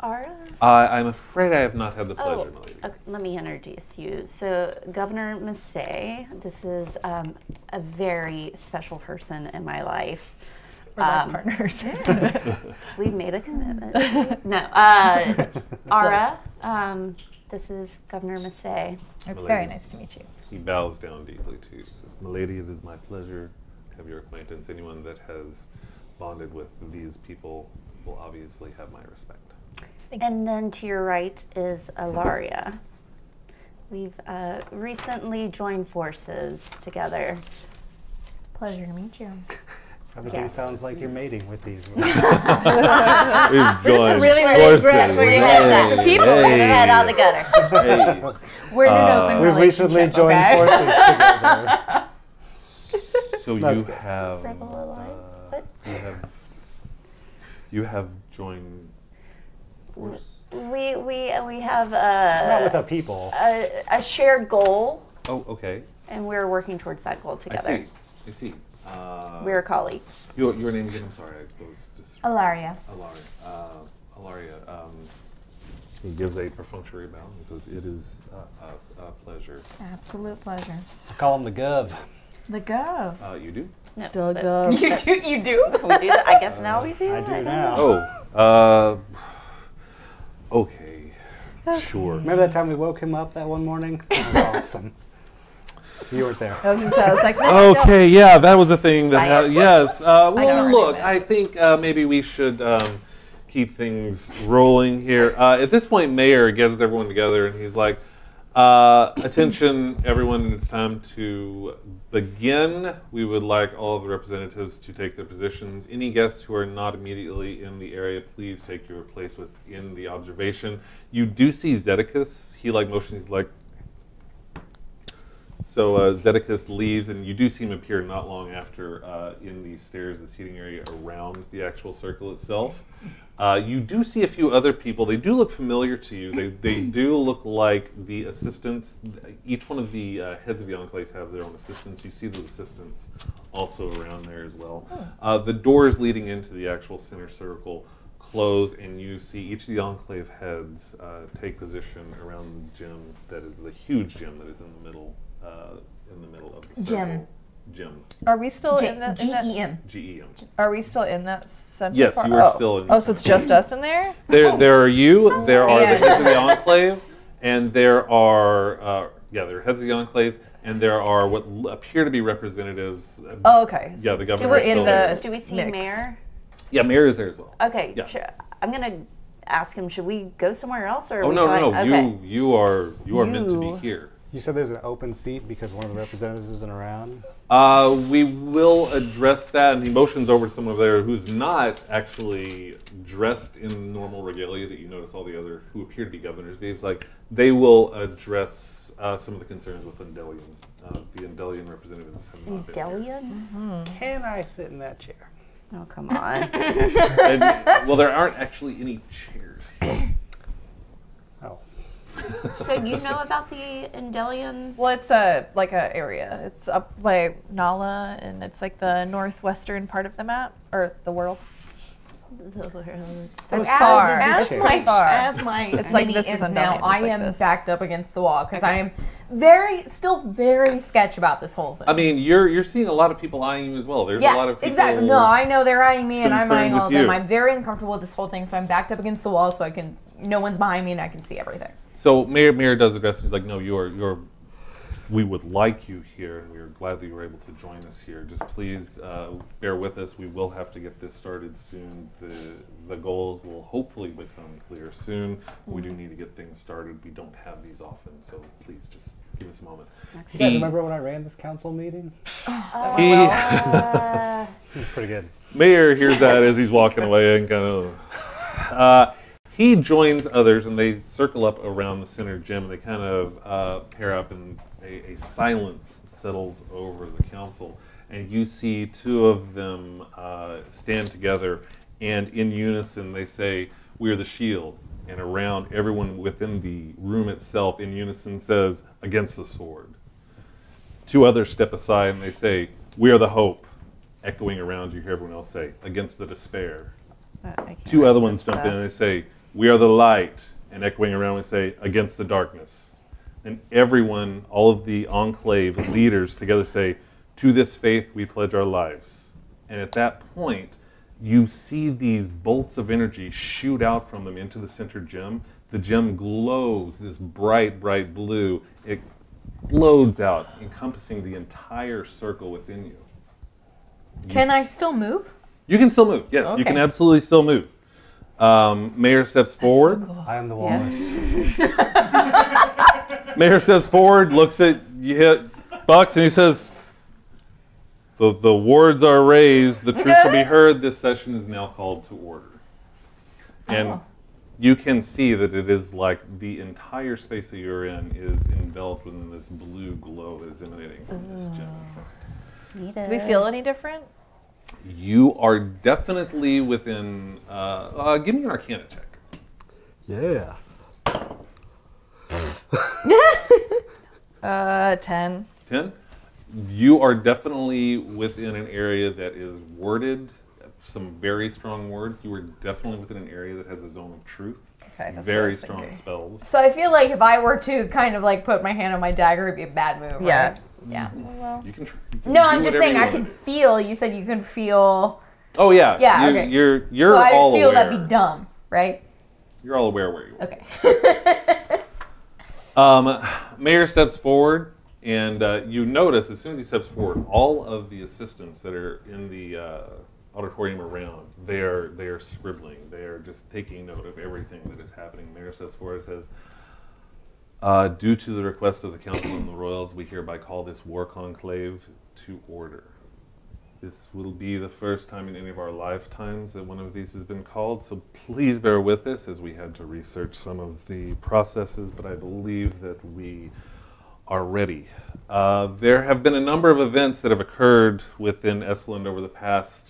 Ara? I'm afraid I have not had the pleasure, my lady. Okay, let me introduce you. So, Governor Massey, this is a very special person in my life. We're life partners. We've made a commitment. No. Ara, this is Governor Massey. It's very nice to meet you. He bows down deeply to you. Says, "Milady, it is my pleasure to have your acquaintance. Anyone that has bonded with these people will obviously have my respect." And then to your right is Alaria. We've recently joined forces together. Pleasure to meet you. Everything Yes. sounds like you're mating with these. We've joined really forces. That's where your head's at. People. Get your head out of the gutter. Hey. We're in an open We've recently relationship, joined okay? forces together. So That's you good. have, Rebel Alliance? What? you have joined forces. We have Not with a people. a shared goal, Oh, okay. and we're working towards that goal together. I see. We're colleagues. Your name again? I'm sorry. I was just Alaria. Alaria. He gives a perfunctory bow and says, "It is a pleasure." Absolute pleasure. I call him the Gov. The Gov. You do? No, Doug, but Doug. You do? You do? we do that. I guess now we do. I do that. now. Okay. Sure. Remember that time we woke him up that one morning? That was awesome. You weren't there. Oh, he says like, no, Okay, yeah, that was the thing that happened. Yes. Well, know. look, I think maybe we should keep things rolling here. At this point, Mayor gathers everyone together and he's like, attention, everyone, it's time to begin. We would like all of the representatives to take their positions. Any guests who are not immediately in the area, please take your place within the observation. You do see Zedicus. He motions, he's like, so Zedicus leaves, and you do see him appear not long after in the stairs, the seating area around the actual circle itself. You do see a few other people. They do look familiar to you. They do look like the assistants. Each one of the heads of the enclaves have their own assistants. You see those assistants also around there as well. The doors leading into the actual center circle close, and you see each of the enclave heads take position around the gym that is the huge gym that is in the middle of the circle. Gym. Are we still in that? GEM. GEM. Are we still in that center? Yes, part? you are still in the Oh, so it's just us in there? There are you. There are Yeah. the heads of the enclave, and there are there are heads of the enclaves, and there are what appear to be representatives. Oh, okay. Yeah, the governor So we're is still in there. the Do we see mix. Mayor? Yeah, Mayor is there as well. Okay. Yeah. I'm gonna ask him. Should we go somewhere else, or? Are Oh we no, going? no, Okay. you are meant to be here. You said there's an open seat because one of the representatives isn't around? We will address that, and he motions over to someone over there who's not actually dressed in normal regalia that you notice all the other who appear to be governors. He's like, they will address some of the concerns with Undelian. The Undelian representatives have not been here. Delian? Can I sit in that chair? Oh, come on. And, well, there aren't actually any chairs here. Oh. So you know about the Indelian? Well, it's a area. It's up by Nala, and it's like the northwestern part of the map or the world. So it's far. As It's my far. as my It's like mini this is is now, Undelian. I It's like am this. backed up against the wall because Okay. I am still very sketch about this whole thing. I mean, you're seeing a lot of people eyeing you as well. There's a lot of people. exactly. No, I know they're eyeing me, and I'm concerned eyeing all of with them. you. I'm very uncomfortable with this whole thing, so I'm backed up against the wall, so no one's behind me, and I can see everything. So Mayor does address him. He's like, no, you're. We would like you here, and we are glad that you were able to join us here. Just please bear with us. We will have to get this started soon. The goals will hopefully become clear soon. We do need to get things started. We don't have these often, so please just give us a moment. You guys remember when I ran this council meeting? He, It was pretty good. Mayor hears that as he's walking away and kind of. He joins others, and they circle up around the center gym. And they kind of pair up, and a silence settles over the council. And you see two of them stand together, and in unison they say, "We are the shield." And around everyone within the room itself, in unison says, "Against the sword." Two others step aside, and they say, "We are the hope." Echoing around, you hear everyone else say, "Against the despair." Two other ones jump in and they say, "We are the light," and echoing around we say, "Against the darkness." And everyone, all of the enclave leaders together say, "To this faith we pledge our lives." And at that point, you see these bolts of energy shoot out from them into the center gem. The gem glows this bright, bright blue. It explodes out, encompassing the entire circle within you. Can I still move? You can still move. Yes, you can Okay. absolutely still move. Mayor steps forward. I am the walrus. Mayor steps forward, looks at you, hit Bucks, and he says, the wards are raised, the truth shall be heard, this session is now called to order. And you can see that it is like the entire space that you're in is enveloped within this blue glow that is emanating from this gem. Do we feel any different? You are definitely within, give me an Arcana check. Yeah. 10. 10? You are definitely within an area that is worded, some very strong words. You are definitely within an area that has a zone of truth. Okay, that's what I Very was strong thinking. spells. So I feel like if I were to kind of like put my hand on my dagger, it'd be a bad move. Yeah. Right? Yeah. You can you can No, do I'm just whatever saying you I want can to do. feel. You said you can feel. Oh yeah. Yeah, You, okay. You're So I all feel aware. that'd be dumb, right? You're all aware where you are. Okay. Mayor steps forward, and you notice as soon as he steps forward, all of the assistants that are in the auditorium around, they are scribbling. They are just taking note of everything that is happening. Mayor steps forward and says, due to the request of the Council and the Royals, we hereby call this war conclave to order. This will be the first time in any of our lifetimes that one of these has been called, so please bear with us as we had to research some of the processes, but I believe that we are ready. There have been a number of events that have occurred within Essalund over the past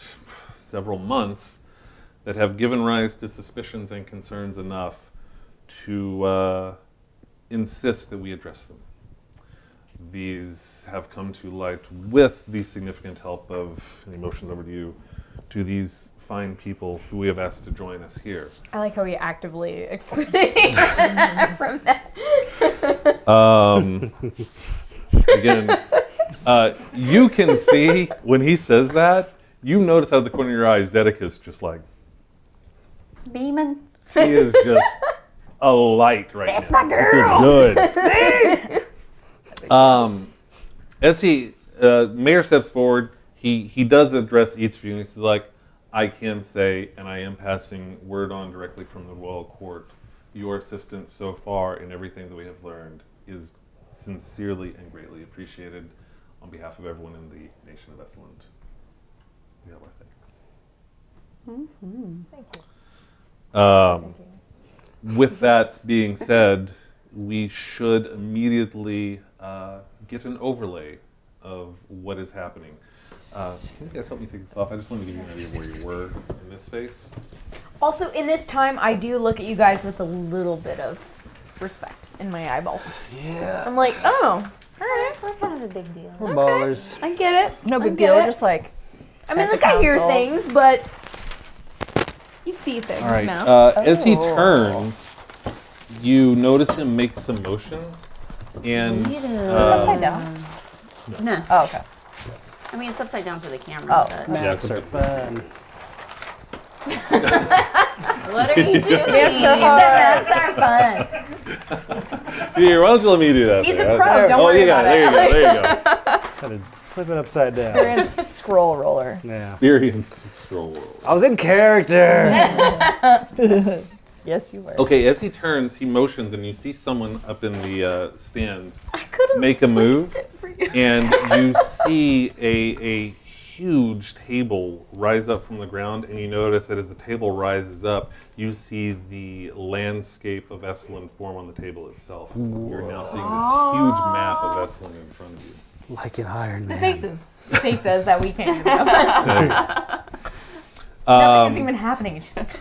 several months that have given rise to suspicions and concerns enough to insist that we address them. These have come to light with the significant help of emotions over to these fine people who we have asked to join us here. I like how we actively excluding from that. Again, you can see when he says that, you notice out of the corner of your eye, Zedekis just like, Beeman. he is just a light right That's now. my girl. Good. As Mayor steps forward, he does address each of you, and he's like, I can say, and I am passing word on directly from the royal court, your assistance so far in everything that we have learned is sincerely and greatly appreciated on behalf of everyone in the nation of Essalund. We have our thanks. Thank you. With that being said, we should immediately get an overlay of what is happening. Can you guys help me take this off? I just want to give you an idea of where you were in this space. Also, in this time, I do look at you guys with a little bit of respect in my eyeballs. Yeah. I'm like, oh, all right, We're kind of a big deal. We're ballers. I get it. No I big get deal. We're it. just like. I mean, at look, the I hear council. things, but you see things All right. now. As he turns, you notice him make some motions, and Is this upside down? No. Oh, okay. I mean, it's upside down for the camera. Oh. But Maps are fun. what are you doing? Maps are fun. here, why don't you let me do that? He's there? a pro. Don't Oh, worry you got about it. it. There you go. There you go. Just had to flip it upside down. Experienced scroll roller. Yeah. Experience scroll roll. I was in character. Yes, you were. Okay, as he turns, he motions, and you see someone up in the stands I could have make a move, it for you. and you see a huge table rise up from the ground, and you notice that as the table rises up, you see the landscape of Esalen form on the table itself. You're now seeing this huge map of Esalen in front of you. Like an Iron The Man. faces that we can't even Nothing is even happening. And she's like,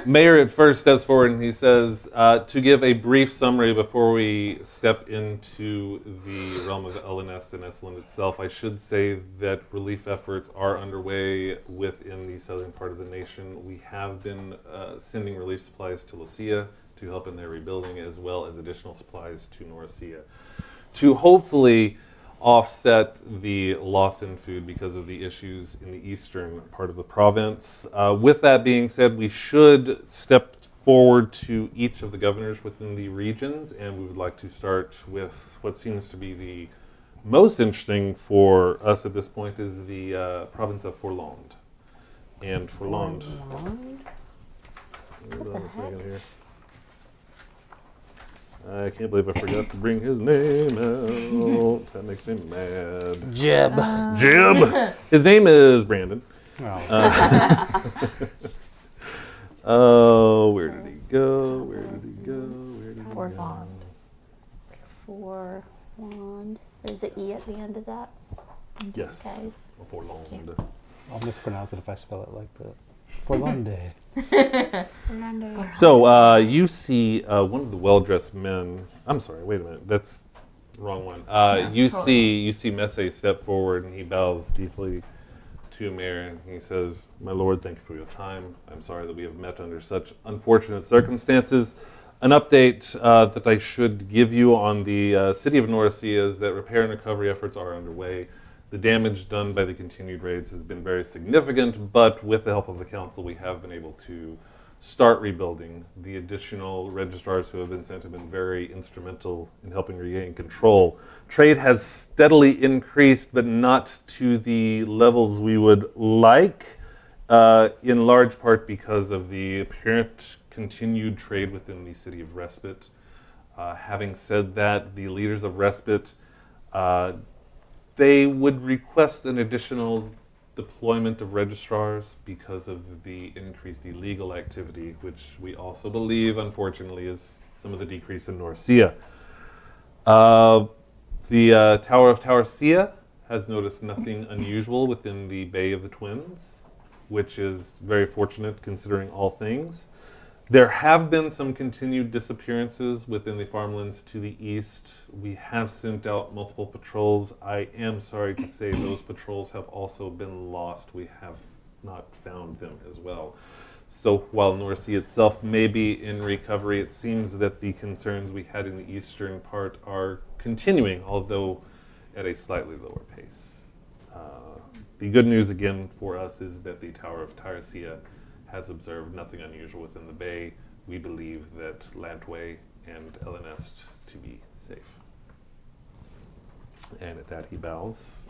Mayor at first steps forward and he says, to give a brief summary before we step into the realm of Elenest and Essalund itself, I should say that relief efforts are underway within the southern part of the nation. We have been sending relief supplies to Lucia to help in their rebuilding, as well as additional supplies to Norcia, to hopefully offset the loss in food because of the issues in the eastern part of the province. With that being said, we should step forward to each of the governors within the regions, and we would like to start with what seems to be the most interesting for us at this point is the province of Forlond. And Forlond. Hold on a second here. I can't believe I forgot to bring his name out. That makes me mad. Jeb. Jib! His name is Brandon. Oh, where did he go? Where did he go? Where did he go? Forlond. There's an E at the end of that. Yes. Guys. Forlond. I'll mispronounce it if I spell it like that. Forlonde. So you see one of the well-dressed men. I'm sorry. Wait a minute. That's the wrong one. You see Messe step forward, and he bows deeply to Mayor, and he says, "My lord, thank you for your time. I'm sorry that we have met under such unfortunate circumstances. An update that I should give you on the city of Norcia is that repair and recovery efforts are underway. The damage done by the continued raids has been very significant, but with the help of the council, we have been able to start rebuilding. The additional registrars who have been sent have been very instrumental in helping regain control. Trade has steadily increased, but not to the levels we would like, in large part because of the apparent continued trade within the city of Respite. Having said that, the leaders of Respite, they would request an additional deployment of registrars because of the increased illegal activity, which we also believe, unfortunately, is some of the decrease in Norcia. The Tower of Towercia has noticed nothing unusual within the Bay of the Twins, which is very fortunate considering all things. There have been some continued disappearances within the farmlands to the east. We have sent out multiple patrols. I am sorry to say those patrols have also been lost. We have not found them as well. So while Norcia itself may be in recovery, it seems that the concerns we had in the eastern part are continuing, although at a slightly lower pace. The good news again for us is that the Tower of Towercia has observed nothing unusual within the bay. We believe that Lantway and Elenest to be safe. And at that he bows.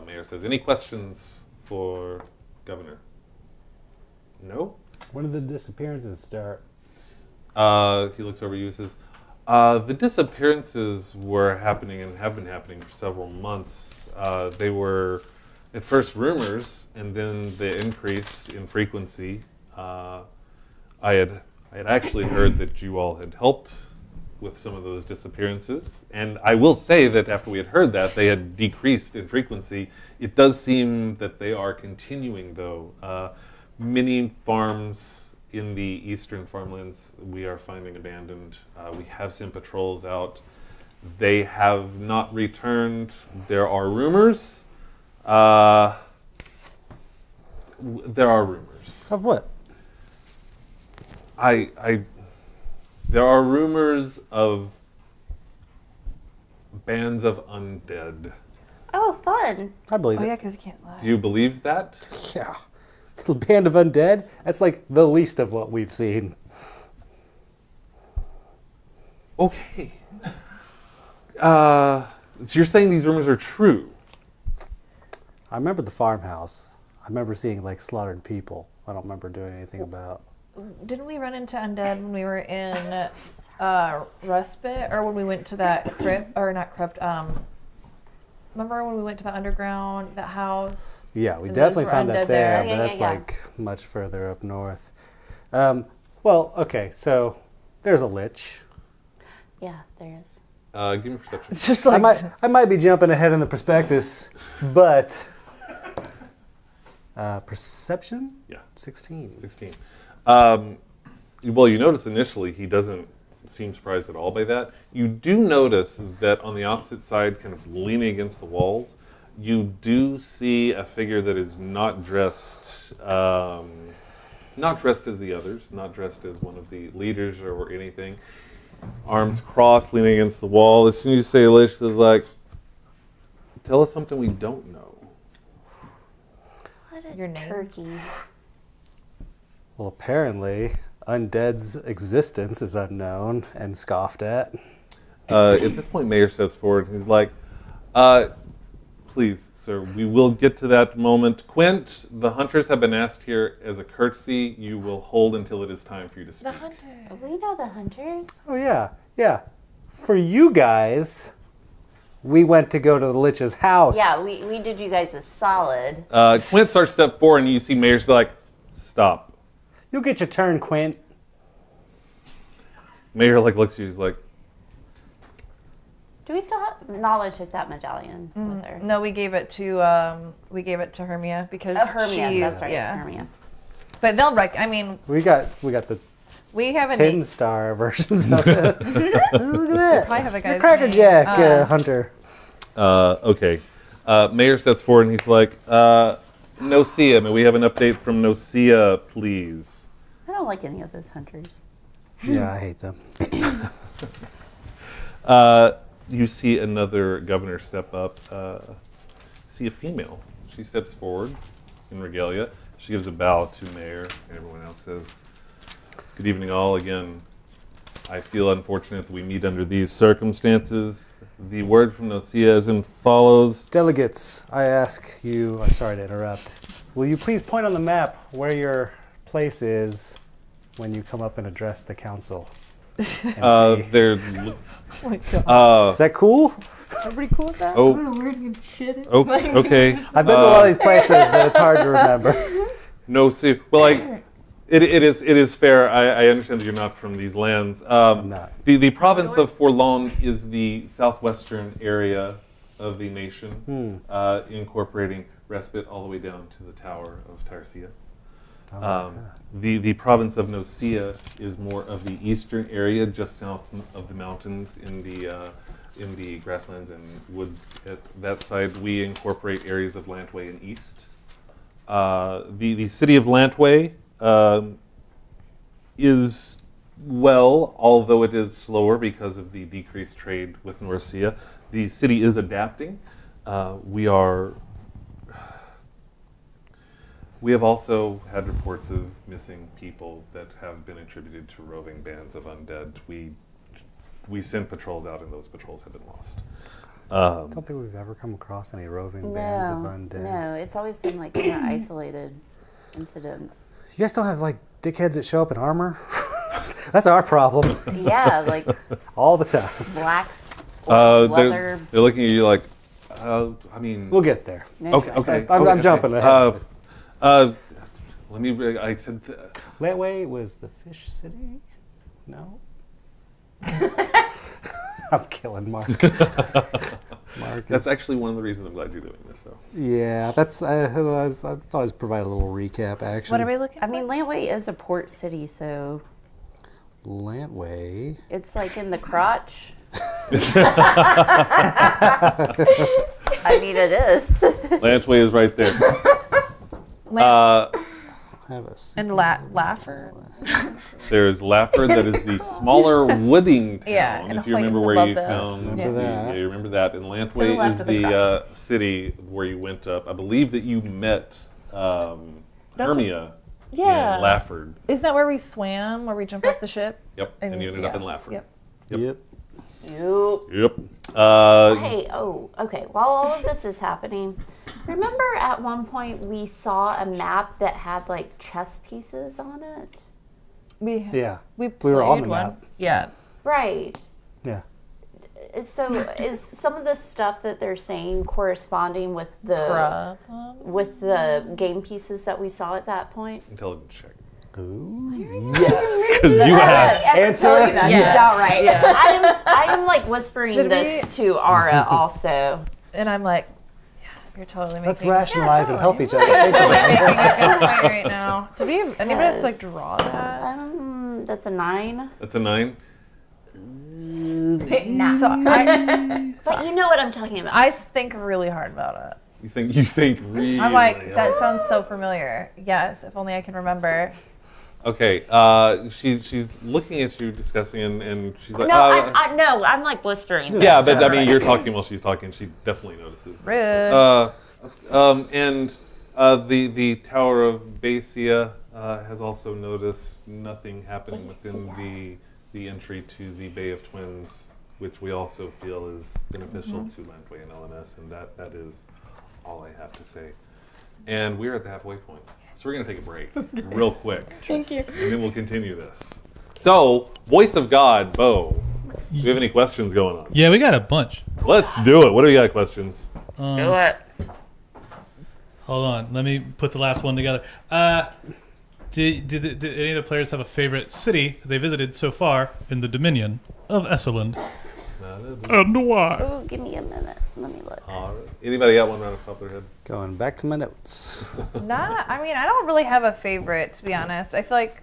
Mayor says, any questions for Governor? No? When did the disappearances start? He looks over you and says, the disappearances were happening and have been happening for several months. They were at first rumors, and then they increased in frequency. I had actually heard that you all had helped with some of those disappearances, and I will say that after we had heard that, they had decreased in frequency. It does seem that they are continuing, though. Many farms in the eastern farmlands we are finding abandoned. We have sent patrols out. They have not returned. There are rumors. There are rumors. Of what? There are rumors of bands of undead. Oh, fun. I believe Oh it. yeah, because you can't lie. Do you believe that? Yeah. The band of undead? That's like the least of what we've seen. Okay. So you're saying these rumors are true? I remember the farmhouse. I remember seeing like slaughtered people. I don't remember doing anything about. Didn't we run into undead when we were in Respite, or when we went to that crypt, or not crypt? Remember when we went to the underground, that house? Yeah, we And definitely those were found that undead there, there? but that's Yeah. like much further up north. Well, okay, so there's a lich. Yeah, there is. Give me perception. It's just like I might be jumping ahead in the prospectus, but perception? Yeah. 16. 16. Well, you notice initially he doesn't seem surprised at all by that. You do notice that on the opposite side, kind of leaning against the walls, you do see a figure that is not dressed as the others, not dressed as one of the leaders or anything. Arms crossed, leaning against the wall. As soon as you say Lich, is like, Tell us something we don't know. What a Your name? turkey. Well, apparently, undead's existence is unknown and scoffed at. At this point, Mayor steps forward. He's like, please, sir, we will get to that moment. Quint, the hunters have been asked here as a courtesy. You will hold until it is time for you to speak. The hunter. We know the hunters. Oh, yeah, yeah. For you guys, we went to go to the Lich's house. Yeah, we did you guys a solid. Quint starts to step forward, and you see Mayor's like, stop. You'll get your turn, Quint. Mayor like looks at you. He's like, Do we still have knowledge at that medallion with her? No, we gave it to Hermia because Hermia, she, that's right, Yeah, Hermia. but they'll I mean, We got the we have a 10-star versions of it. Look at that. I have a guy's Cracker name. Jack hunter. okay. Mayor steps forward, and he's like, Nocia, may we have an update from Nocia, please? I don't like any of those hunters. Yeah, I hate them. You see another governor step up. See a female. She steps forward in regalia. She gives a bow to Mayor, and everyone else says, good evening all. Again, I feel unfortunate that we meet under these circumstances. The word from Nocia is as follows. Delegates, I ask you, sorry to interrupt, will you please point on the map where your place is when you come up and address the council? There's... Oh my God. Is that cool? Everybody cool with that? Oh, Shit. okay. I've been to a lot of these places, but it's hard to remember. Nocia. Well, like... It is fair. I understand that you're not from these lands. I'm not. The province of Forlon is the southwestern area of the nation, incorporating Respite all the way down to the Tower of Tarsia. The province of Nocia is more of the eastern area, just south of the mountains in the grasslands and woods. At that side, we incorporate areas of Lantway and east. The city of Lantway is well, although it is slower because of the decreased trade with Norcia. The city is adapting. We have also had reports of missing people that have been attributed to roving bands of undead. We send patrols out, and those patrols have been lost. I don't think we've ever come across any roving bands of undead. No, it's always been like kind of isolated incidents. You guys don't have like dickheads that show up in armor? That's our problem. Yeah, like All the time. black They're leather. looking at you like, I mean... We'll get there. Okay. I'm jumping ahead. Let me... I said... Lantway was the fish city? No? I'm killing Mark. Mark That's actually one of the reasons I'm glad you're doing this, though. yeah, that's. I thought I'd provide a little recap. Actually, What are we looking? I mean, Lantway is a port city, so Lantway. it's like in the crotch. I mean, it is. Lantway is right there. Have a seat. And Laffer. There's Laffer, that is the smaller wooding town. Yeah, and if you like remember where above you the- found Remember that. Yeah, you remember that. And Lantway To the left is of the the city where you went up. I believe that you met Hermia Yeah. in Lafford. Isn't that where we swam? Where we jumped off the ship? Yep, and you ended up in Lafford. Yep. Yep. Yep. Hey, okay. While all of this is happening, remember at one point we saw a map that had like chess pieces on it? Yeah. We were on played the one. map. Yeah. Right. Yeah. So is some of the stuff that they're saying corresponding with the game pieces that we saw at that point? Intelligence check. Ooh. Yes. Because you asked. Answer. Outright. I am like whispering Did this to Ara also. And I'm like, yeah, you're totally making. Let's rationalize and help each other. You're Think about making it. a good point right now. Do we have anybody else like draw that? That's a 9. That's a 9. Nah. So I But you know what I'm talking about. I think really hard about it. You think really? I'm like, that sounds so familiar. Yes, if only I can remember. Okay, she's looking at you, discussing, and she's like, No, I'm like blistering. yeah, but I mean, you're talking while she's talking. She definitely notices. Rude. And the Tower of Basia has also noticed nothing happening within the entry to the Bay of Twins, which we also feel is beneficial to Landway and LNS, and that is all I have to say. And we're at the halfway point. So we're going to take a break real quick. Thank you. And then we'll continue this. So, Voice of God, Bo, do you have any questions going on? Yeah, we got a bunch. Let's do it. What do you got questions? Do it. Hold on, let me put the last one together. Did any of the players have a favorite city they visited so far in the Dominion of Essalund? And why? Oh, give me a minute. Let me look. Anybody got one right off the top of their head? Going back to my notes. I don't really have a favorite, to be honest. I feel like,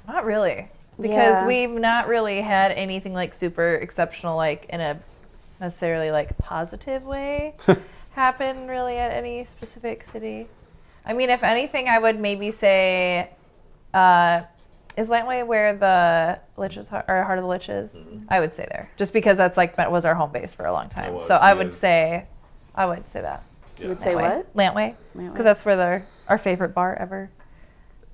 not really. Because we've not really had anything like super exceptional, like in a necessarily like positive way happen really at any specific city. I mean, if anything, I would maybe say, is Lantway where the Liches or Heart of the Lich is? I would say there, just because that was our home base for a long time. So I would say that. You would say what? Lantway, because that's where our favorite bar ever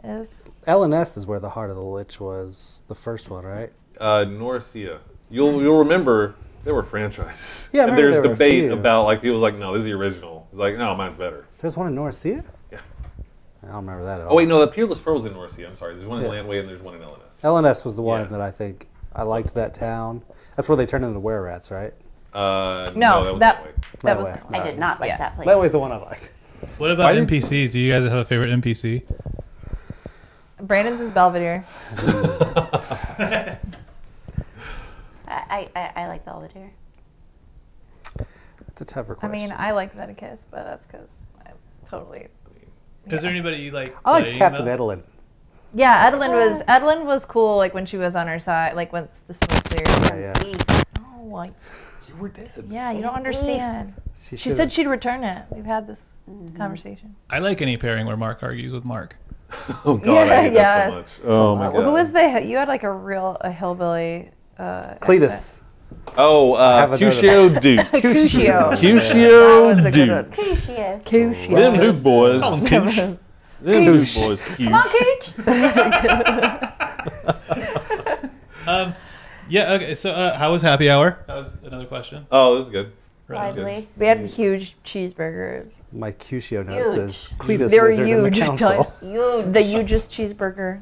is. LNS is where the Heart of the Lich was, the first one, right? Norcia. You'll remember there were franchises. Yeah, I and remember there's there were a debate few. about like people was like, no, this is the original. It's like, no, mine's better. There's one in Norcia? Yeah. I don't remember that at all. Oh wait, no, the Peerless Pearl was in Norcia. I'm sorry. There's one in Yeah. Landway and there's one in LNS. LNS was the one Yeah. that I think I liked that town. That's where they turned into were-rats, right? No, that Landway. was Landway. I did not like that place. That was the one I liked. What about NPCs? Do you guys have a favorite NPC? Brandon's is Belvedere. I like Belvedere. It's a tougher I question. mean, I like Zedekiss, but that's because I totally. Is there anybody you like? I liked playing Captain though? Edelin. Yeah, Edelyn was cool. Like when she was on our side, like once the smoke cleared. Yeah. Oh, like You were dead. yeah, you don't understand. She She said she'd return it. We've had this conversation. I like any pairing where Mark argues with Mark. Oh God, I hate that so much. Oh my God. Who was you had like a hillbilly. Cletus. Oh, have another- Cusio Duke. Cusio. That was Cusio a good Duke. one. Crucio. Cusio. Them Duke boys. Call him Cooch. Them Duke boys. Cute. Come on, Cooch. Yeah. Okay. So, how was happy hour? That was another question. Oh, this is good. Lively. We had huge cheeseburgers. My Cusio note says Cletus They were wizard in the huge. council. Huge. The hugest cheeseburger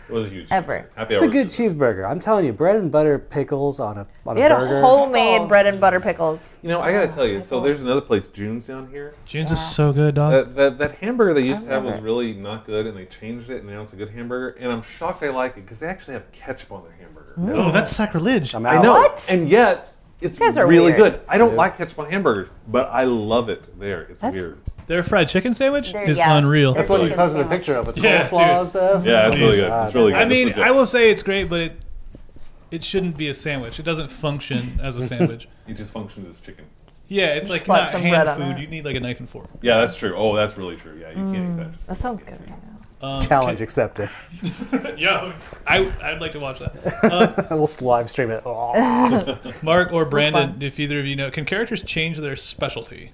It was a huge. ever. Happy It's hour a good was cheeseburger. I'm telling you, bread and butter pickles on a We had burger. homemade Pickles. bread and butter pickles. You know, I gotta tell you. So there's another place, June's down here. June's is so good, dog. That hamburger they used to have was remember. really not good, and they changed it, and now it's a good hamburger. And I'm shocked I like it because they actually have ketchup on their hamburger. Oh, that's sacrilege. I'm I out. know, What? and yet it's guys are really weird. good. I don't Yeah. like ketchup on hamburgers, but I love it there. It's That's- weird. Their fried chicken sandwich There- is yeah. unreal. That's what you Chicken posted a sandwich. picture of with Yeah, coleslaw and dude. stuff. Yeah, it's really good. It's really good. I mean, It's legit. I will say it's great, but it shouldn't be a sandwich. It doesn't function as a sandwich. It just functions as chicken. Yeah, it's like slap not some hand bread on food. it. You need like a knife and fork. Yeah, that's true. Oh, that's really true. Yeah, you can't eat that. That sounds good right now. Challenge accepted. Yo, I'd like to watch that. We'll live stream it. Mark or Brandon, if either of you know, can characters change their specialty?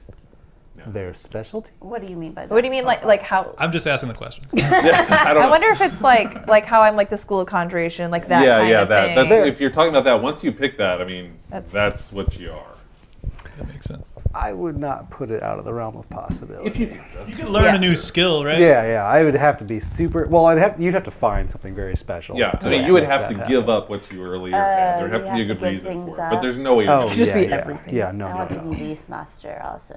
Their specialty? What do you mean by that? What do you mean, like how? I'm just asking the questions. I don't I know. wonder if it's like how I'm like the School of Conjuration, like that Yeah, kind yeah, of that. thing. That's if you're talking about that. Once you pick that, I mean, That's- that's what you are. That makes sense. I would not put it out of the realm of possibility. If you, You can learn Yeah. a new skill, right? Yeah, I would have to be super. Well, you'd have to find something very special. yeah, I mean, you would have to give up what you earlier had. There'd have to be a you have good to give reason things for it. up. But there's no way. Oh, you're just yeah, be yeah. everything. Yeah, I no. want to be Beastmaster also.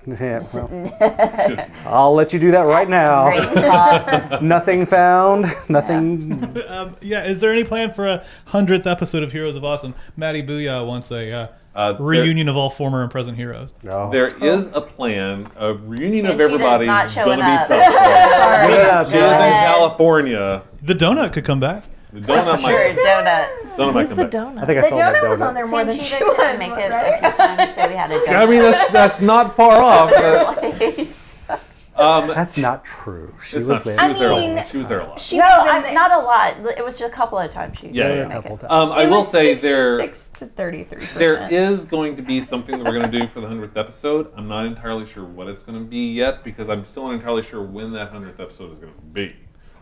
Yeah, well, I'll let you do that right now. Great cause. Nothing found. Nothing. Yeah, is there any plan for a 100th episode of Heroes of Awesome? Maddie Booyah wants a reunion of all former and present heroes. No. There is a plan. A reunion of Since she does everybody not is showing going to be up. tough. Sorry. Yeah, She is in California. The donut could come back. The donut Sure, might. donut. Donut might Who's come the back. donut? I think I The saw that donut was on there more than Since she she was, couldn't make it right? a few times, so we had a donut. I mean, that's not far off. place. That's not true. She It's was not- there. She was there a mean, lot. She was there a lot. She No, was in not a lot. It was just a couple of times she Yeah, didn't yeah. make A couple it. times. I will say 66 to 33%. there is going to be something that we're going to do for the 100th episode. I'm not entirely sure what it's going to be yet because I'm still not entirely sure when that 100th episode is going to be.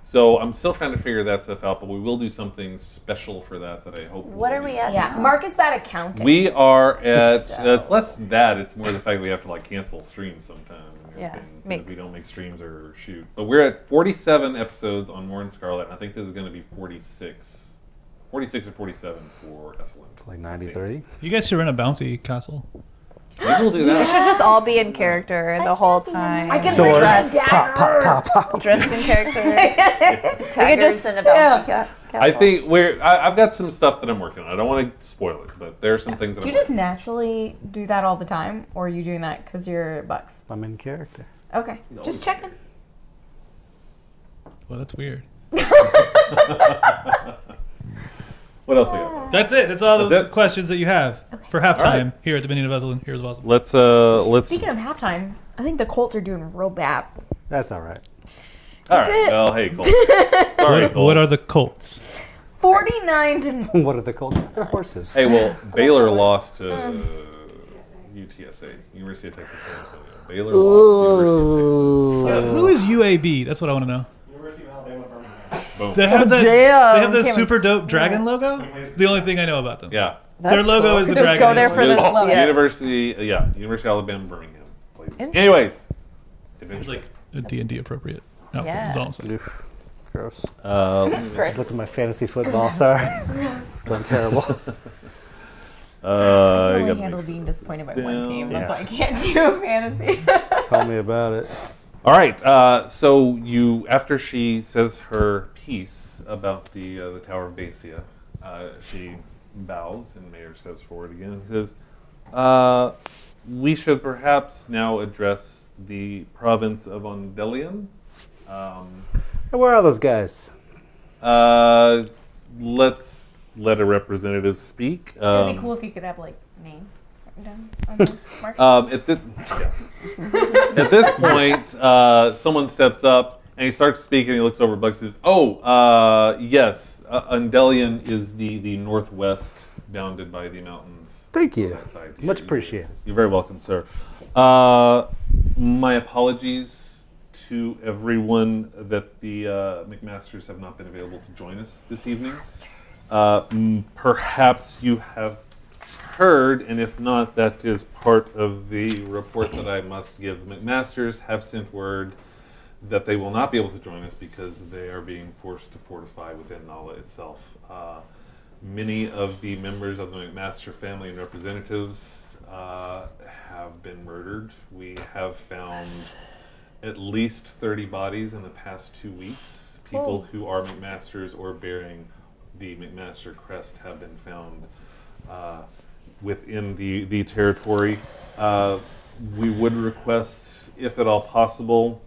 So I'm still trying to figure that stuff out, but we will do something special for that I hope. What will are we be- at Yeah, now? Mark is bad at counting. We are at. So- It's less that. It's more the fact that we have to like cancel streams sometime. and Yeah, everything, make- if we don't make streams or shoot. But we're at 47 episodes on More and Scarlet. And I think this is going to be 46 or 47 for Essalund. It's like 93. You guys should run a bouncy castle. Maybe we'll do We that. should just all be in character the whole time. I can Swords. dress. Pop, pop, pop, pop. Dressed in character. Tigers and a bouncy castle. I think I've got some stuff that I'm working on. I don't want to spoil it, but there are some things that Do I'm you just working naturally do that all the time, or are you doing that because you're Bucks? I'm in character. Okay, just checking. Well, that's weird. on. What else we got? That's it. That's all the That's it? questions that you have for halftime right. here at Dominion of Esalen. Here's awesome. Let's Speaking of halftime, I think the Colts are doing real bad. That's all right. all right. it. Well, hey, Cole. Sorry, Cole. What are the Colts? 49 to What are the Colts? They're horses. Hey, well, Baylor lost to UTSA, University of Texas San Antonio. Baylor lost to University of Who is UAB? That's what I want to know. Texas. Boom. They have the Jam. they have the Can't super dope dragon logo. It's the only thing I know about them. Yeah. Their logo is the Just dragon. go there It's for really the awesome. yeah. University of Alabama, Birmingham. Interesting. Anyways. It's like a D&D appropriate outfit. Yeah. That's all I'm saying. Oof. Gross. Chris. Look at my fantasy football. Sorry. It's going terrible. You I can only gotta handle make- being disappointed by one down. team. That's Yeah. why I can't do fantasy. Tell me about it. All right. So after she says her piece about the Tower of Basia, she bows and Mayor steps forward again. He says, "We should perhaps now address the province of Ondelian. Hey, where are those guys? Let's let a representative speak. It'd be cool if you could have like names written down on the mark. At this point, someone steps up and he starts speaking. He looks over Bugs and says, "Oh, yes, Undelian is the northwest, bounded by the mountains." Thank you. That side. Much appreciated. You're very welcome, sir. My apologies to everyone that the McMasters have not been available to join us this evening. Perhaps you have heard, and if not, that is part of the report that I must give. The McMasters have sent word that they will not be able to join us because they are being forced to fortify within Nala itself. Many of the members of the McMaster family and representatives have been murdered. We have found at least 30 bodies in the past 2 weeks. People who are McMasters or bearing the McMaster crest have been found within the territory. We would request, if at all possible,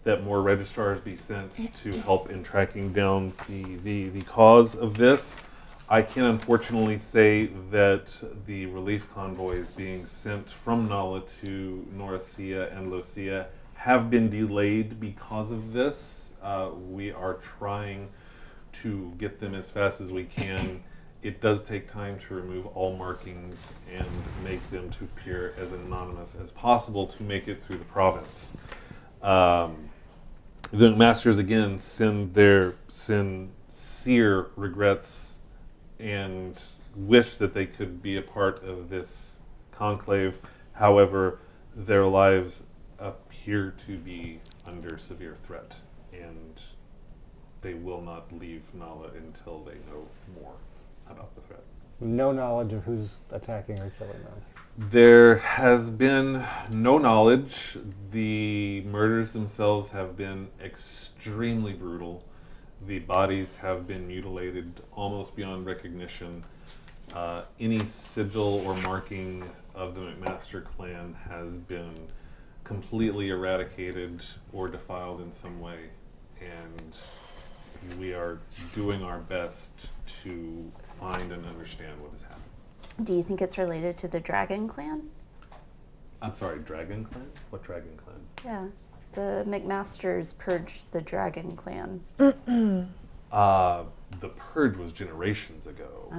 that more registrars be sent to help in tracking down the cause of this. I can unfortunately say that the relief convoys being sent from Nala to Norcia and Lucia have been delayed because of this. We are trying to get them as fast as we can. It does take time to remove all markings and make them to appear as anonymous as possible to make it through the province. The masters again send their sincere regrets and wish that they could be a part of this conclave. However, their lives appear to be under severe threat, and they will not leave Nala until they know more about the threat. No knowledge of who's attacking or killing them. There has been no knowledge. The murders themselves have been extremely brutal. The bodies have been mutilated almost beyond recognition. Any sigil or marking of the McMaster clan has been completely eradicated or defiled in some way, and we are doing our best to find and understand what has happened. Do you think it's related to the Dragon Clan? I'm sorry, Dragon Clan? What Dragon Clan? Yeah. the McMasters purged the Dragon Clan? The purge was generations ago.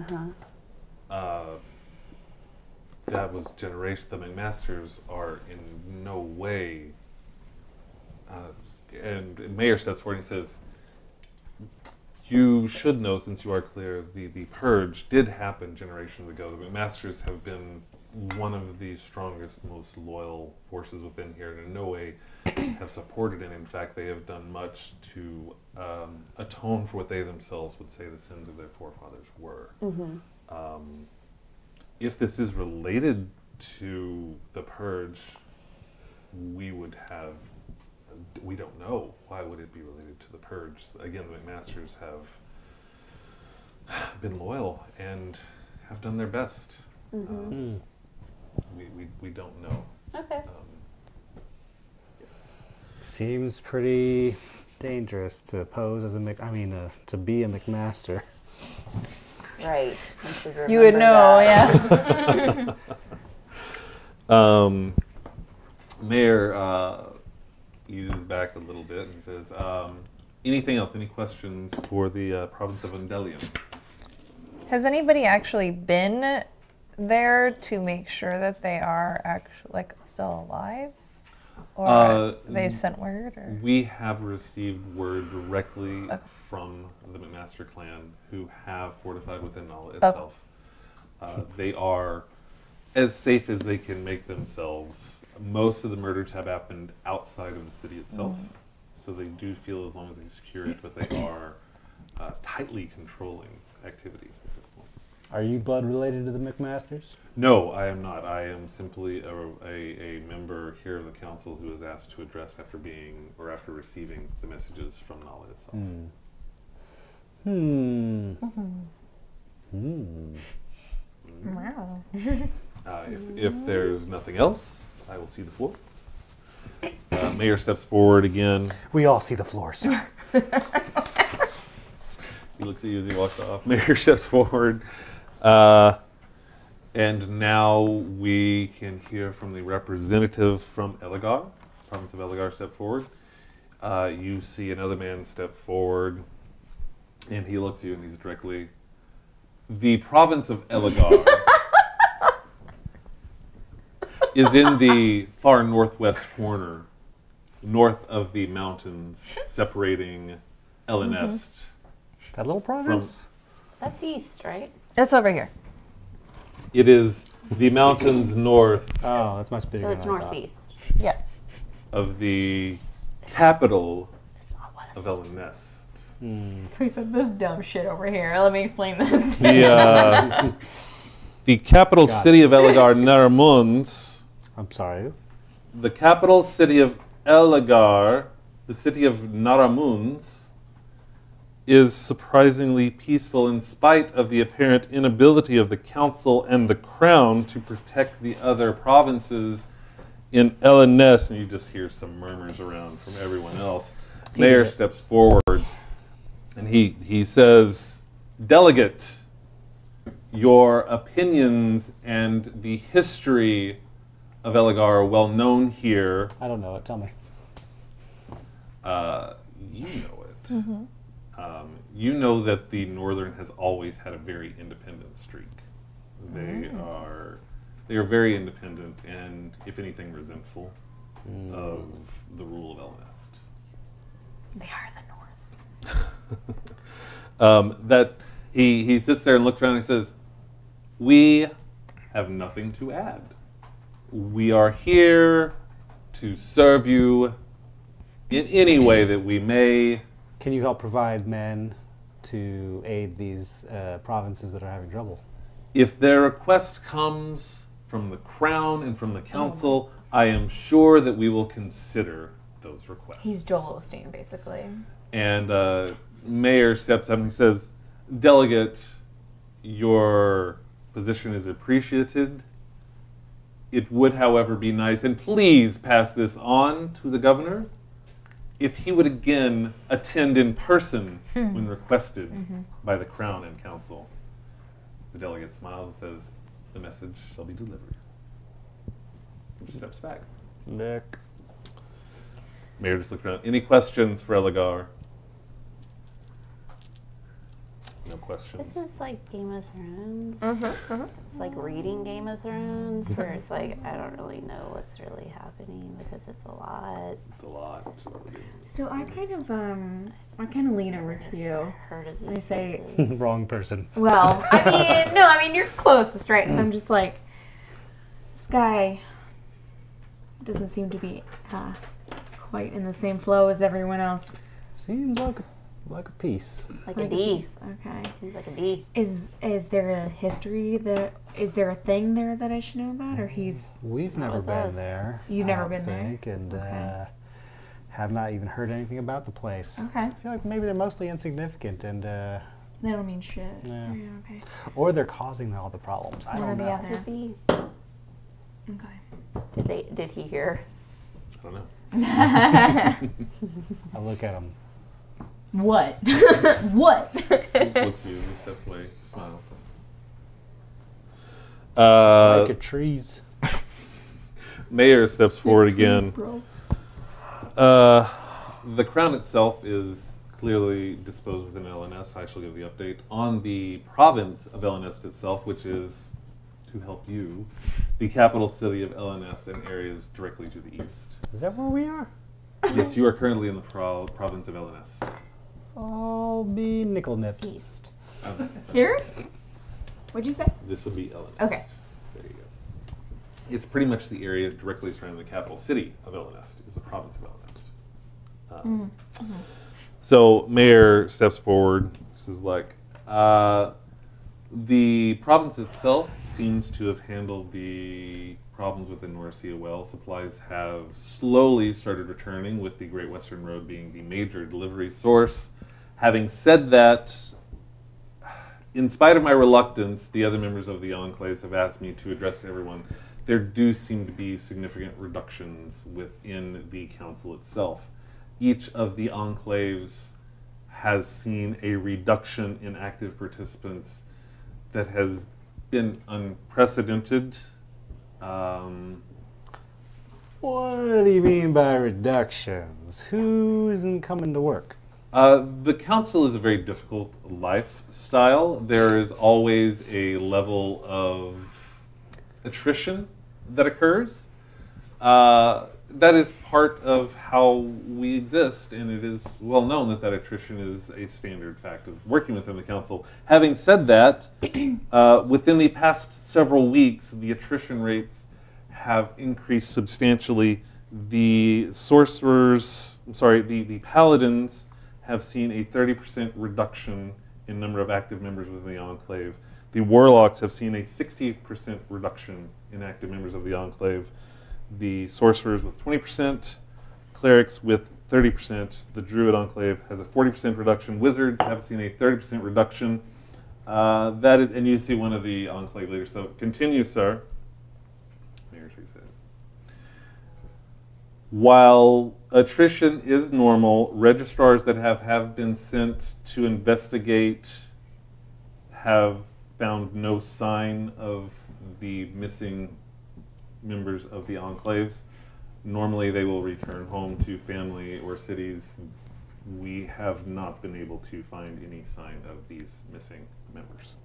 That was generations. The McMasters are in no way. And Mayor steps forward and he says, "You should know, since you are clear, the purge did happen generations ago. The McMasters have been one of the strongest, most loyal forces within here, and in no way have supported it. In fact, they have done much to atone for what they themselves would say the sins of their forefathers were. If this is related to the purge, we don't know. Why would it be related to the purge? Again, the McMasters have been loyal and have done their best. We don't know." Okay. Seems pretty dangerous to pose as to be a McMaster. Right. I should You would remember know, that. yeah. Mayor eases back a little bit and he says, "Anything else? Any questions for the province of Undelium?" Has anybody actually been there to make sure that they are actually still alive, or they sent word? Or? We have received word directly from the McMaster clan, who have fortified within Nala itself. They are as safe as they can make themselves. Most of the murders have happened outside of the city itself, so they do feel as long as they secure it, but they are tightly controlling activities at this point. Are you blood related to the McMasters? No, I am not. I am simply a member here of the council who is asked to address after receiving the messages from Nala itself. Wow. If there's nothing else, I will see the floor. Mayor steps forward again. We all see the floor, sir. He looks at you as he walks off. Mayor steps forward. And now we can hear from the representative from Elegar. Province of Elegar step forward. You see another man step forward, and he looks at you and he's directly, "The province of Elegar is in the far northwest corner, north of the mountains separating Elenest." That little province? That's east, right? It's over here. It is the mountains north Oh, that's much bigger. So it's than I thought. northeast. Yeah. of the capital It's not west. of Elenest. So he said, "This dumb shit over here. Let me explain this." The capital Got city of Elegar, Naramunds. I'm sorry. The capital city of Elegar, the city of Naramunds, is surprisingly peaceful in spite of the apparent inability of the council and the crown to protect the other provinces in Elenest. And you just hear some murmurs around from everyone else. Mayor steps forward and he says, "Delegate, your opinions and the history of Elegar are well known here." I don't know it. Tell me. You know it. You know that the Northern has always had a very independent streak. They are very independent and, if anything, resentful of the rule of Elenest. They are the North. That he sits there and looks around and he says, "We have nothing to add. We are here to serve you in any way that we may." Can you help provide men to aid these provinces that are having trouble? If their request comes from the crown and from the council, I am sure that we will consider those requests. He's Joel Osteen, basically. And Mayor steps up and he says, "Delegate, your position is appreciated. It would, however, be nice, and please pass this on to the governor, if he would again attend in person when requested by the crown and council." The delegate smiles and says, "The message shall be delivered." He steps back. Nick. Mayor just looked around. Any questions for Elegar? No questions. This is like Game of Thrones. Mm-hmm. It's like reading Game of Thrones, where it's like I don't really know what's really happening because it's a lot. It's a lot. So I kind of lean over to you. Heard of I these say- places. Wrong person. Well, I mean, you're closest, right? So I'm just like, this guy doesn't seem to be quite in the same flow as everyone else. Seems like a piece. Like a D. Okay. Seems like a D. Is there a history is there a thing there that I should know about, or he's? We've never with been us. there. You've I never don't been there? think, and Okay. have not even heard anything about the place. Okay. I feel like maybe they're mostly insignificant, and They don't mean shit. Yeah. Okay. or they're causing all the problems. I One or don't the know. other. Could be. Okay. Did he hear? I don't know. I look at them. What? What? Looks at you, steps away, smiles. Like your trees. Mayor steps forward again. The crown itself is clearly disposed within LNS. I shall give the update on the province of LNS itself, which is, to help you, the capital city of LNS and areas directly to the east. Is that where we are? Yes, you are currently in the province of LNS. I'll be nickel nipped. East. Um, Here? What'd you say? This would be LNS. Okay. There you go. It's pretty much the area directly surrounding the capital city of LNS, is the province of LNS. So Mayor steps forward. This is like, the province itself seems to have handled the problems with the North Sea well. Supplies have slowly started returning, with the Great Western Road being the major delivery source. Having said that, in spite of my reluctance, the other members of the enclaves have asked me to address to everyone. There do seem to be significant reductions within the council itself. Each of the enclaves has seen a reduction in active participants that has been unprecedented. What do you mean by reductions? Who isn't coming to work? The council is a very difficult lifestyle. There is always a level of attrition that occurs. That is part of how we exist, and it is well known that attrition is a standard fact of working within the council. Having said that, within the past several weeks, the attrition rates have increased substantially. The paladins have seen a 30% reduction in number of active members within the enclave. The warlocks have seen a 60% reduction in active members of the enclave. The sorcerers with 20%, clerics with 30%. The druid enclave has a 40% reduction. Wizards have seen a 30% reduction. That is, and you see one of the enclave leaders. So continue, sir. Mayor Tree says. While attrition is normal, registrars that have been sent to investigate have found no sign of the missing members of the enclaves. Normally they will return home to family or cities. We have not been able to find any sign of these missing members.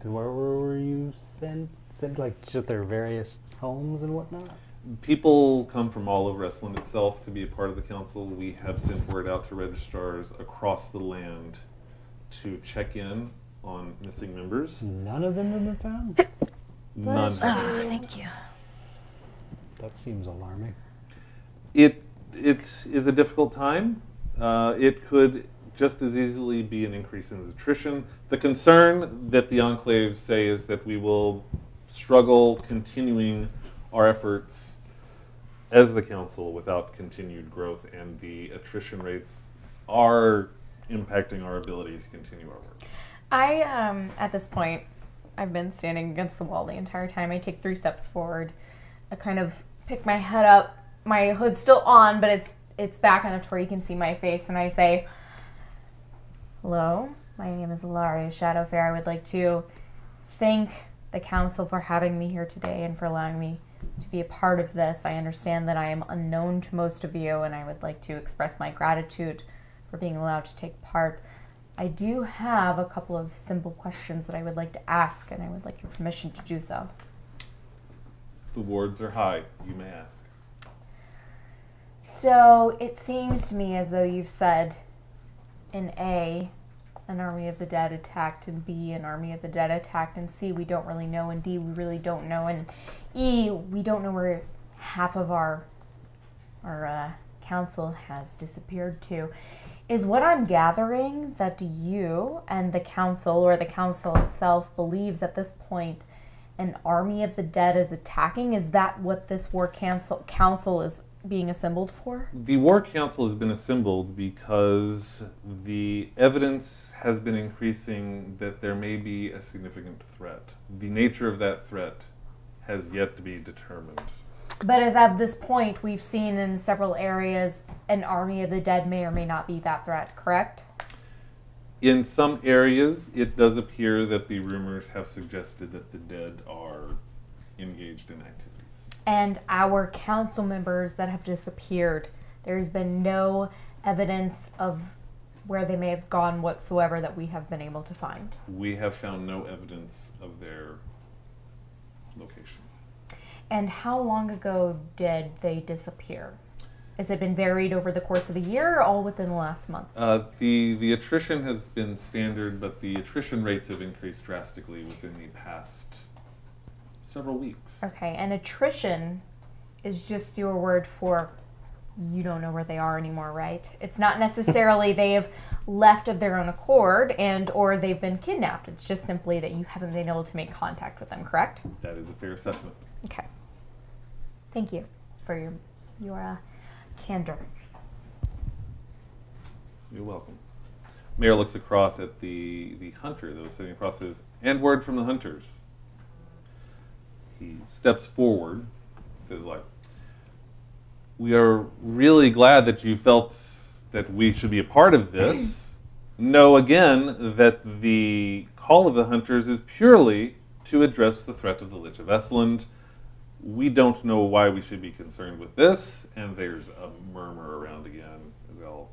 Where were you sent? Sent like to their various homes and whatnot? People come from all over Essalund itself to be a part of the council. We have sent word out to registrars across the land to check in on missing members. None of them have been found? None. Thank you. That seems alarming. It is a difficult time. It could just as easily be an increase in attrition. The concern that the enclaves say is that we will struggle continuing our efforts as the council without continued growth, and the attrition rates are impacting our ability to continue our work. At this point, I've been standing against the wall the entire time. I take 3 steps forward. I kind of pick my head up. My hood's still on, but it's back enough to where you can see my face, and I say, "Hello, my name is Ilaria Shadowfair. I would like to thank the council for having me here today and for allowing me to be a part of this. I understand that I am unknown to most of you, and I would like to express my gratitude for being allowed to take part. I do have a couple of simple questions that I would like to ask, and I would like your permission to do so. The wards are high. You may ask. So, it seems to me as though you've said in A, an army of the dead attacked, and B, an army of the dead attacked, and C, we don't really know, and D, we really don't know, and E, we don't know where half of our council has disappeared to. Is what I'm gathering that you and the council, or the council itself, believes at this point an army of the dead is attacking? Is that what this war council is being assembled for? The War Council has been assembled because the evidence has been increasing that there may be a significant threat. The nature of that threat has yet to be determined. But as of this point, we've seen in several areas an army of the dead may or may not be that threat, correct? In some areas, it does appear that the rumors have suggested that the dead are engaged in activities. And our council members that have disappeared, there's been no evidence of where they may have gone whatsoever that we have been able to find. We have found no evidence of their location. And how long ago did they disappear? Has it been varied over the course of the year or all within the last month? The attrition has been standard, but the attrition rates have increased drastically within the past several weeks. Okay, and attrition is just your word for you don't know where they are anymore, right? It's not necessarily they have left of their own accord and or they've been kidnapped. It's just simply that you haven't been able to make contact with them, correct? That is a fair assessment. Okay. Thank you for your candor. You're welcome. Mayor looks across at the hunter that was sitting across, says, and word from the hunters. He steps forward, says, like, we are really glad that you felt that we should be a part of this. Know again that the call of the hunters is purely to address the threat of the Lich of Essalund. We don't know why we should be concerned with this, and there's a murmur around again as they'll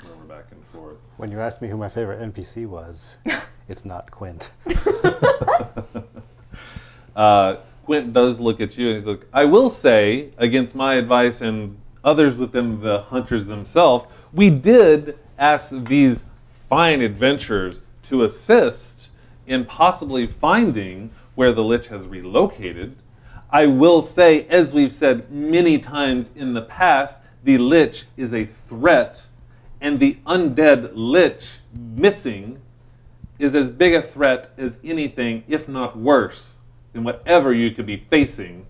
murmur back and forth. When you asked me who my favorite NPC was, it's not Quint. Quint does look at you and he's like, I will say, against my advice and others within the hunters themselves, we did ask these fine adventurers to assist in possibly finding where the Lich has relocated. I will say, as we've said many times in the past, the Lich is a threat, and the undead Lich missing is as big a threat as anything, if not worse, than whatever you could be facing,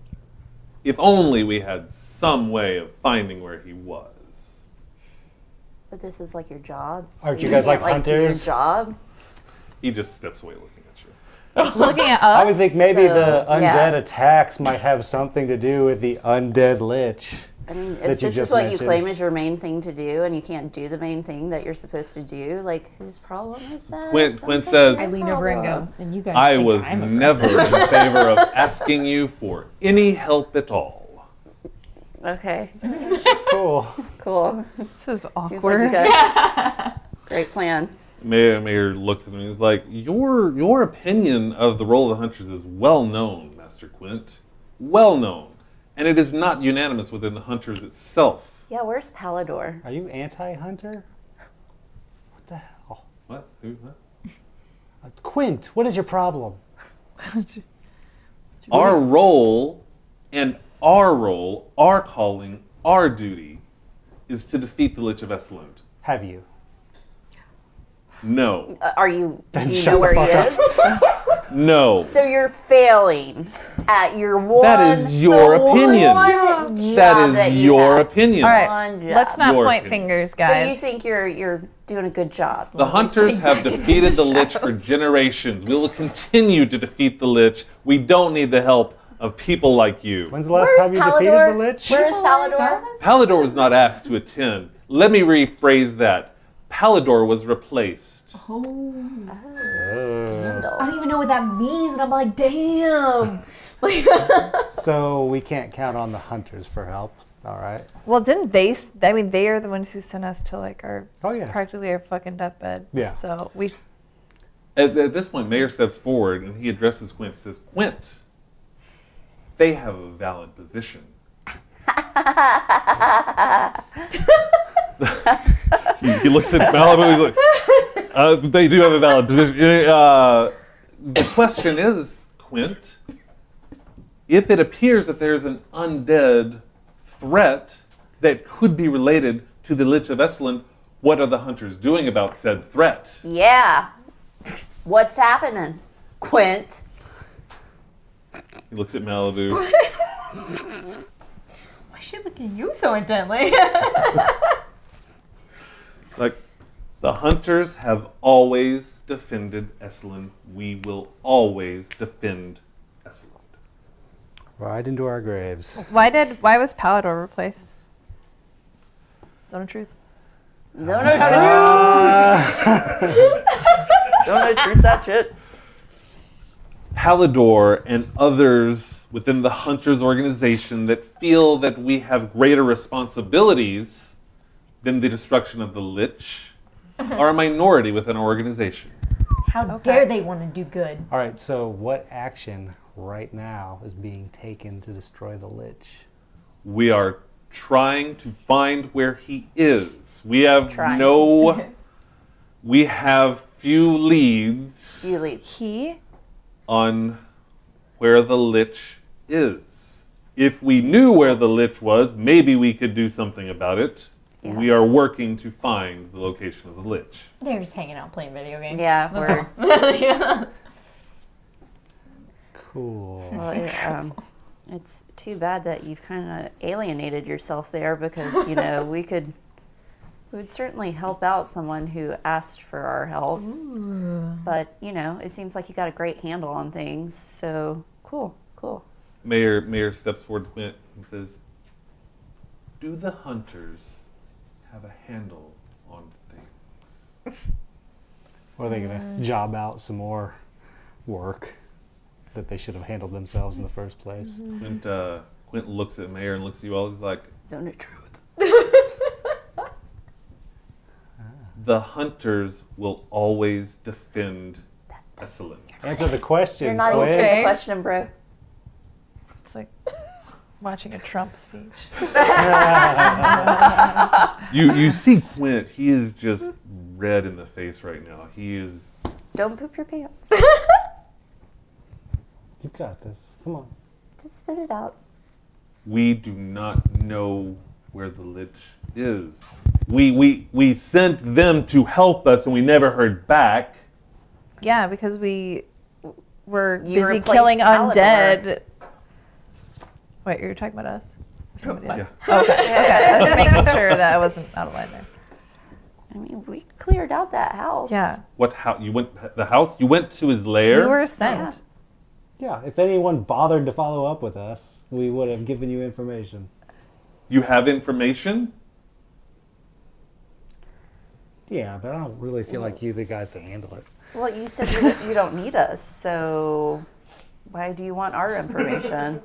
if only we had some way of finding where he was. But this is like your job. Aren't So you guys can't, like do your hunters? job. He just steps away looking at you. Looking at us. I would think maybe So, the undead yeah. attacks might have something to do with the undead Lich. I mean, that if you this is just what mentioned. you claim is your main thing to do, and you can't do the main thing that you're supposed to do, like, whose problem is that? Quint Sounds like says, your I lean over and go, problem. and you guys I think was I'm never aggressive. in favor of asking you for any help at all. Okay, Cool. cool. This is Seems like awkward. you got great plan. Mayor looks at him and he's like, your opinion of the role of the hunters is well known, Master Quint. Well known. And it is not unanimous within the hunters itself. Yeah, where's Palador? Are you anti-hunter? What the hell? What? Who's that? Quint, what is your problem? Our role and our calling, our duty is to defeat the Lich of Essalund. Have you? No. Are you? Do Then you shut know the where he fuck is? No. So you're failing at your one. That is your the opinion. one That job is you your have. opinion. All right, One job. let's not Your point opinion. fingers, So guys. you think you're doing a good job? The hunters have defeated the Lich for shadows. generations. We will continue to defeat the Lich. We don't need the help of people like you. When's the last Where's time you Palador? defeated the Lich? Where's Palador? Palador was not asked to attend. Let me rephrase that. Palador was replaced. Scandal. I don't even know what that means, and I'm like, damn. So we can't count on the hunters for help. All right. Well, didn't they? I mean, they are the ones who sent us to like our practically our fucking deathbed. Yeah. So we. At this point, Mayor steps forward and he addresses Quint and says, "Quint, they have a valid position." he looks at Malibu. He's like, "They do have a valid position." The question is, Quint, if it appears that there's an undead threat that could be related to the Lich of Essalund, what are the hunters doing about said threat? Yeah. What's happening, Quint? He looks at Malibu. Why is she looking at you so intently? Like, the hunters have always defended Essalund. We will always defend Essalund. Right into our graves. Why was Palador replaced? Zone of Truth. Don't know truth that shit. Palador and others within the Hunters organization that feel that we have greater responsibilities than the destruction of the Lich are a minority within our organization. How dare they want to do good? All right, so what action right now is being taken to destroy the Lich? We are trying to find where he is. We have we have few leads on where the Lich is. If we knew where the Lich was, maybe we could do something about it. Yeah. We are working to find the location of the Lich. They're just hanging out playing video games. Yeah, we're... Yeah. Cool. Well, it's too bad that you've kind of alienated yourself there because, you know, we would certainly help out someone who asked for our help. Ooh. But, you know, it seems like you got a great handle on things. So, cool. Mayor steps forward to Quint and says, "Do the hunters have a handle on things?" Or are they going to job out some more work that they should have handled themselves in the first place? Quint looks at Mayor and looks at you all. He's like, Zone of Truth. The hunters will always defend Esalen. Answer the question. You're not answering the question, bro. It's like watching a Trump speech. You see Quint, he is just red in the face right now. He is... Don't poop your pants. You've got this. Come on. Just spit it out. We do not know where the Lich is. We sent them to help us and we never heard back. Yeah, because we were You busy replaced killing Palador. undead. Wait, you're talking about us? Yeah. Okay. I was making sure that I wasn't out of line there. I mean, we cleared out that house. Yeah. What house? You went the house? You went to his lair? We were sent. Yeah, if anyone bothered to follow up with us, we would have given you information. You have information? Yeah, but I don't really feel like you the guys to handle it. Well, you said you don't need us, so why do you want our information?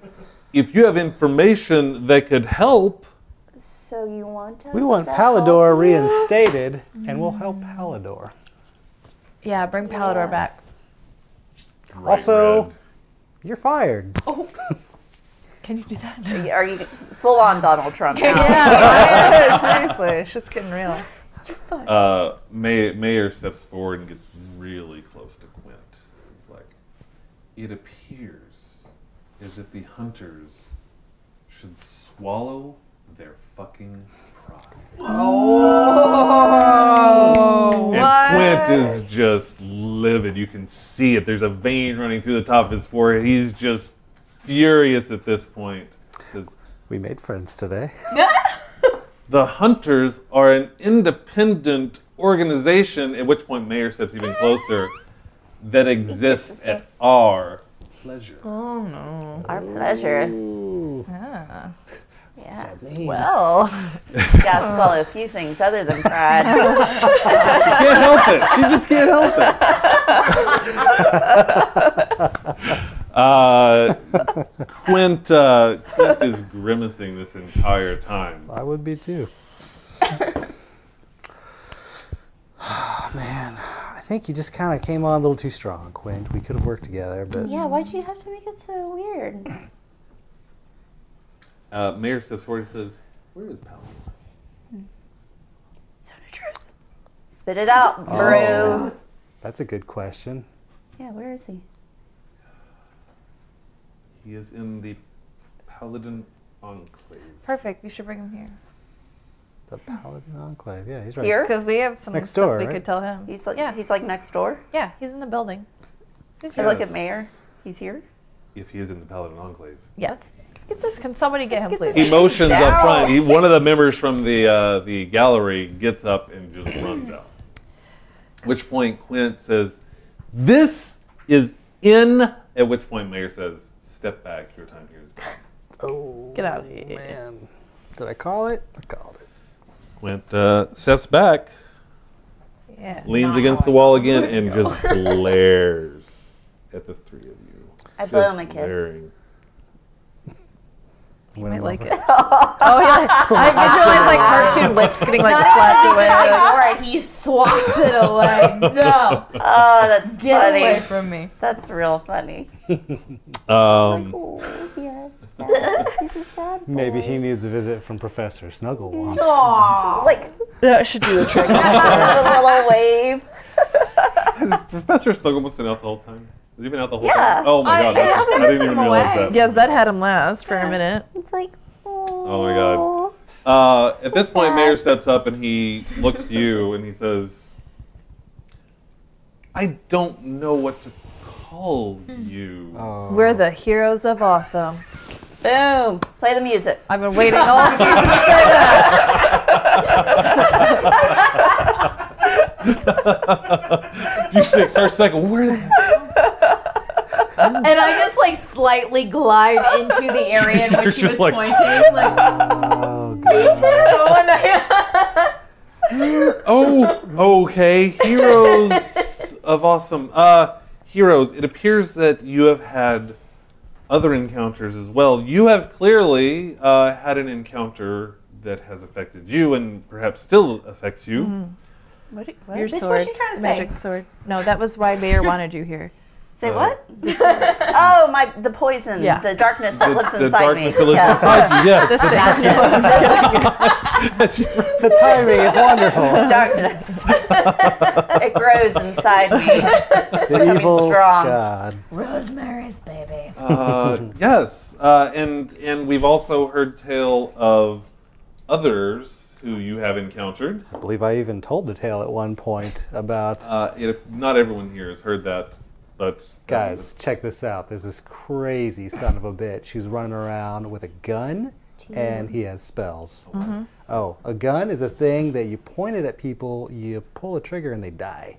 If you have information that could help... So you want us We want to Palador help you? reinstated, and we'll help Palador. Yeah, bring Palador back. Also, Red. you're fired. Oh. Can you do that? Are you full on Donald Trump now? Yeah, seriously, shit's getting real. Mayor steps forward and gets really close to Quint. He's like, "It appears as if the hunters should swallow their fucking pride." Oh, and Quint is just livid. You can see it. There's a vein running through the top of his forehead. He's just furious at this point. Says, We made friends today. "The hunters are an independent organization," at which point Mayor steps even closer, "that exists at our pleasure." Oh no. Our pleasure. Ah. Yeah. Well, You gotta swallow a few things other than pride. Can't help it. She just can't help it. Quint is grimacing this entire time. I would be too. Man, I think you just kind of came on a little too strong, Quint. We could have worked together, but Yeah, why'd you have to make it so weird? Mayor steps forward and says, "Where is Paladin?" Zone of truth. Spit it out, bro. that's a good question. Yeah, where is he? He is in the Paladin Enclave. Perfect. You should bring him here. The Paladin Enclave. Yeah, he's right. Here? Because we have some Next stuff door, we right? could tell him. He's like yeah. he's like next door. Yeah, he's in the building. He's Hey, here. look at Mayor. He's here. If he is in the Paladin Enclave. Yes. Let's get this. Can somebody get him, get please? this- Emotions up Down. front. One of the members from the gallery gets up and just runs out. At which point Quint says, "This is in." At which point Mayor says, "Step back. Your time here is done." Oh, Get out of here. man. Did I call it? I called it. Quint steps back, Yeah. leans against the wall again, and just glares at the three of you. I blow Just him a kiss. glaring. You might like it. Oh, yeah. I visualize like cartoon lips getting like Not slapped only does he away. ignore it, he swats it away. No, Oh, that's get funny. away from me. That's real funny. Um, Oh, yes. Sad. He's a sad boy. Maybe he needs a visit from Professor Snugglewumps. Aw. Like That should do the trick. a little wave. Professor Snugglebut's been out the whole time. Has he been out the whole Yeah. time? Oh my god, yeah, I didn't even him realize away. that. Yeah, Zed had him last for a minute. It's like, Oh my god. At this point, Mayor steps up and he looks to you and he says, "I don't know what to call you." We're the heroes of awesome. Boom. Play the music. I've been waiting all season to say that. You start second. Where? And I just like slightly glide into the area in You're which she was just like- pointing. Like, Oh, God. Oh, okay. Heroes of awesome. Heroes. It appears that you have had other encounters as well. You have clearly had an encounter that has affected you and perhaps still affects you. What? Your Bitch, sword. what's she trying to say? Magic sword. No, that was why Mayor wanted you here. Say what? Oh, the poison, Yeah. the darkness that lives The inside darkness me. that lives Yes. inside you, yes. The timing is wonderful. Darkness. It grows inside me. The becoming evil strong. God. Rosemary's Baby. Yes, and we've also heard tale of others who you have encountered. I believe I even told the tale at one point about, Not everyone here has heard that, but guys, check this out. There's this crazy son of a bitch who's running around with a gun and he has spells. Oh, a gun is a thing that you point it at people, you pull a trigger and they die.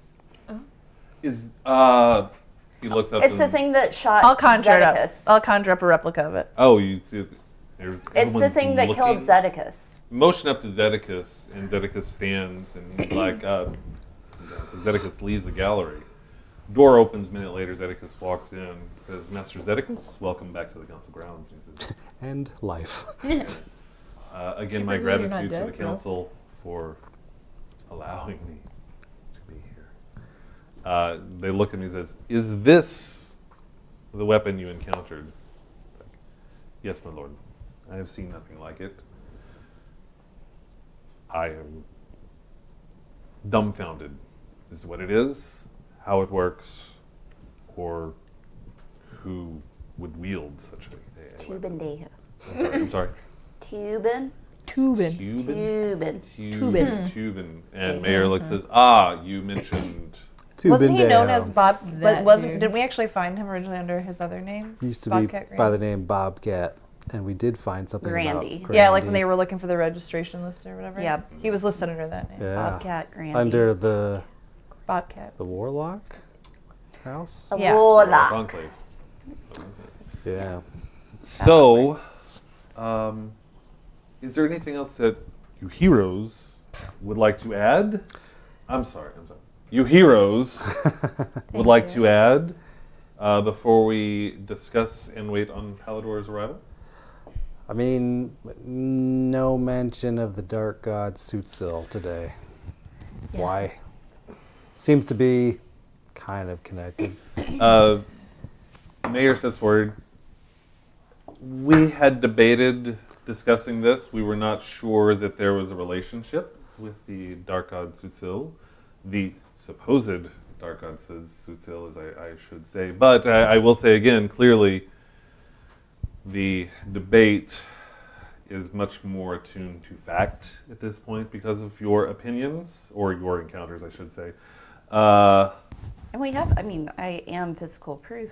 is he looks up. It's the and- thing that shot I'll conjure it up. Zedicus. I'll conjure up a replica of it. Oh, you see. It's the everyone's thing that killed looking. Zedicus. Motion up to Zedicus, and Zedicus stands, and he's like, so Zedicus leaves the gallery. Door opens a minute later. Zedicus walks in, says, "Master Zedicus, welcome back to the council grounds." And he says, And life. "Again, my Super, you're not gratitude to dead, the bro. council for allowing me to be here." They look at me and says, "Is this the weapon you encountered?" Like, "Yes, my lord. I have seen nothing like it. I am dumbfounded as to what it is, how it works, or who would wield such a weapon." Tubin. I'm sorry. Tubin. Tubin. Tubin? Tubin. Tubin. And Mayor looks says, "Ah, you mentioned." Wasn't he known as Bob? That But wasn't? dude. Didn't we actually find him originally under his other name? Used to Bobcat be by Grandy? the name Bobcat, and we did find something Grandy. about Yeah, like when Grandy they were looking for the registration list or whatever. Yeah. He was listed under that name. Yeah. Bobcat Grandy. Under the Bobcat. Warlock house. A Yeah. warlock. Enclave. Yeah. So, is there anything else that you heroes would like to add? I'm sorry. You heroes would like to add before we discuss and wait on Pallador's arrival? I mean, no mention of the Dark God Suitsil today. Yeah. Why? Seems to be kind of connected. Mayor says forward. We had debated discussing this. We were not sure that there was a relationship with the Dark God Suitsil, the supposed Dark God Suitsil, as I should say. But I will say again, clearly, the debate is much more attuned to fact at this point because of your opinions, or your encounters, I should say. And we have, I mean, I am physical proof.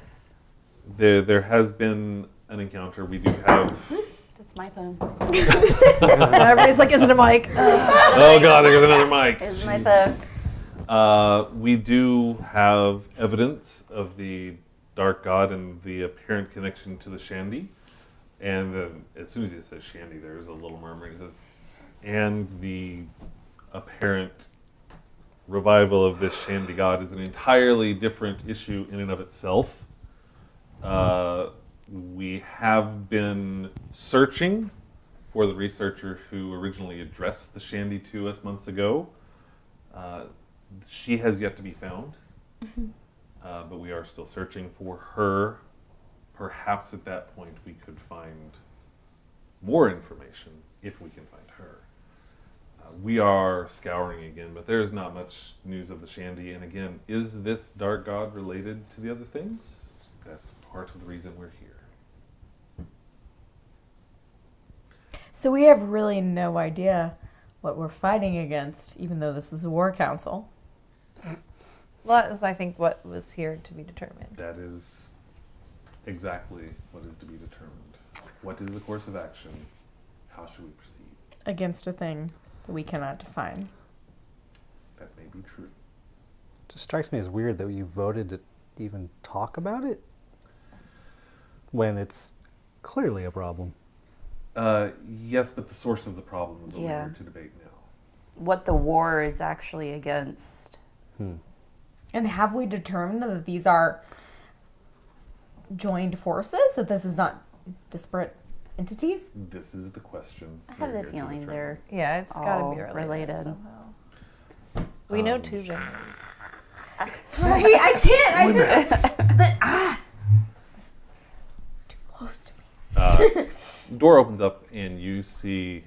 There has been an encounter. We do have... That's my phone. Everybody's like, is it a mic? Oh God, there's another mic. It's my phone. We do have evidence of the Dark God and the apparent connection to the Shandy. And then, as soon as he says Shandy, there's a little murmur. He says, and the apparent revival of this Shandy God is an entirely different issue in and of itself. We have been searching for the researcher who originally addressed the Shandy to us months ago. She has yet to be found, but we are still searching for her. Perhaps at that point we could find more information if we can find her. We are scouring again, but there is not much news of the Shandy. And again, is this Dark God related to the other things? That's part of the reason we're here. So we have really no idea what we're fighting against, even though this is a war council. Well, that is, I think, what was here to be determined. That is exactly what is to be determined. What is the course of action? How should we proceed? Against a thing that we cannot define. That may be true. It just strikes me as weird that you voted to even talk about it when it's clearly a problem. Yes, but the source of the problem is what Yeah. we're to debate now. What the war is actually against. And have we determined that these are joined forces? That this is not disparate entities? This is the question. I have we're a here to feeling determine. they're Yeah, it's got to all be related, related. somehow. We know two genders. Sorry, I can't. I just... It's too close to me. Door opens up and you see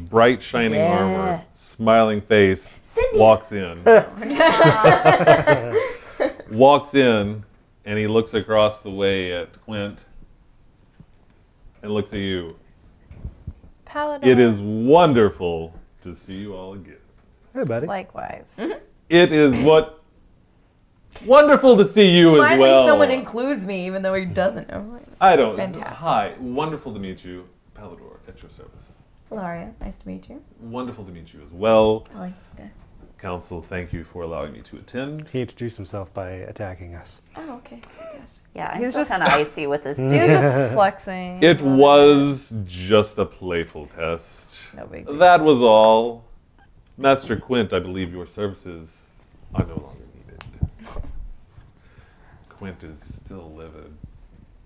bright shining armor, smiling face, Cindy. walks in. Walks in and he looks across the way at Quint and looks at you. Paladin. It is wonderful to see you all again. Hey, buddy. Likewise. It is wonderful to see you as Finally, well. someone includes me, even though he doesn't know. I don't. Fantastic. Hi, wonderful to meet you, Pallador, at your service. Hilaria, nice to meet you. Wonderful to meet you as well. I like this guy. Council, thank you for allowing me to attend. He introduced himself by attacking us. Oh, okay. Yes. Yeah, I'm He's still just- kind of icy with this He dude. was just flexing. It was just a playful test. No big deal. That was all. Master Quint, I believe your services are no longer needed. Quint is still livid.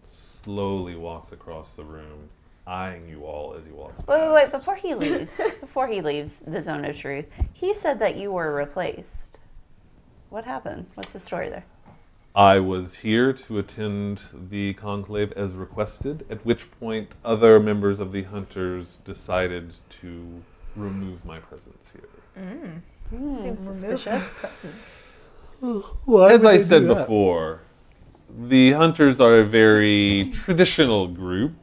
Slowly walks across the room, eyeing you all as he walks past. Wait, before he leaves the zone of truth, he said that you were replaced. What happened? What's the story there? I was here to attend the conclave as requested, at which point other members of the Hunters decided to remove my presence here. Seems suspicious. As I said before, the Hunters are a very traditional group.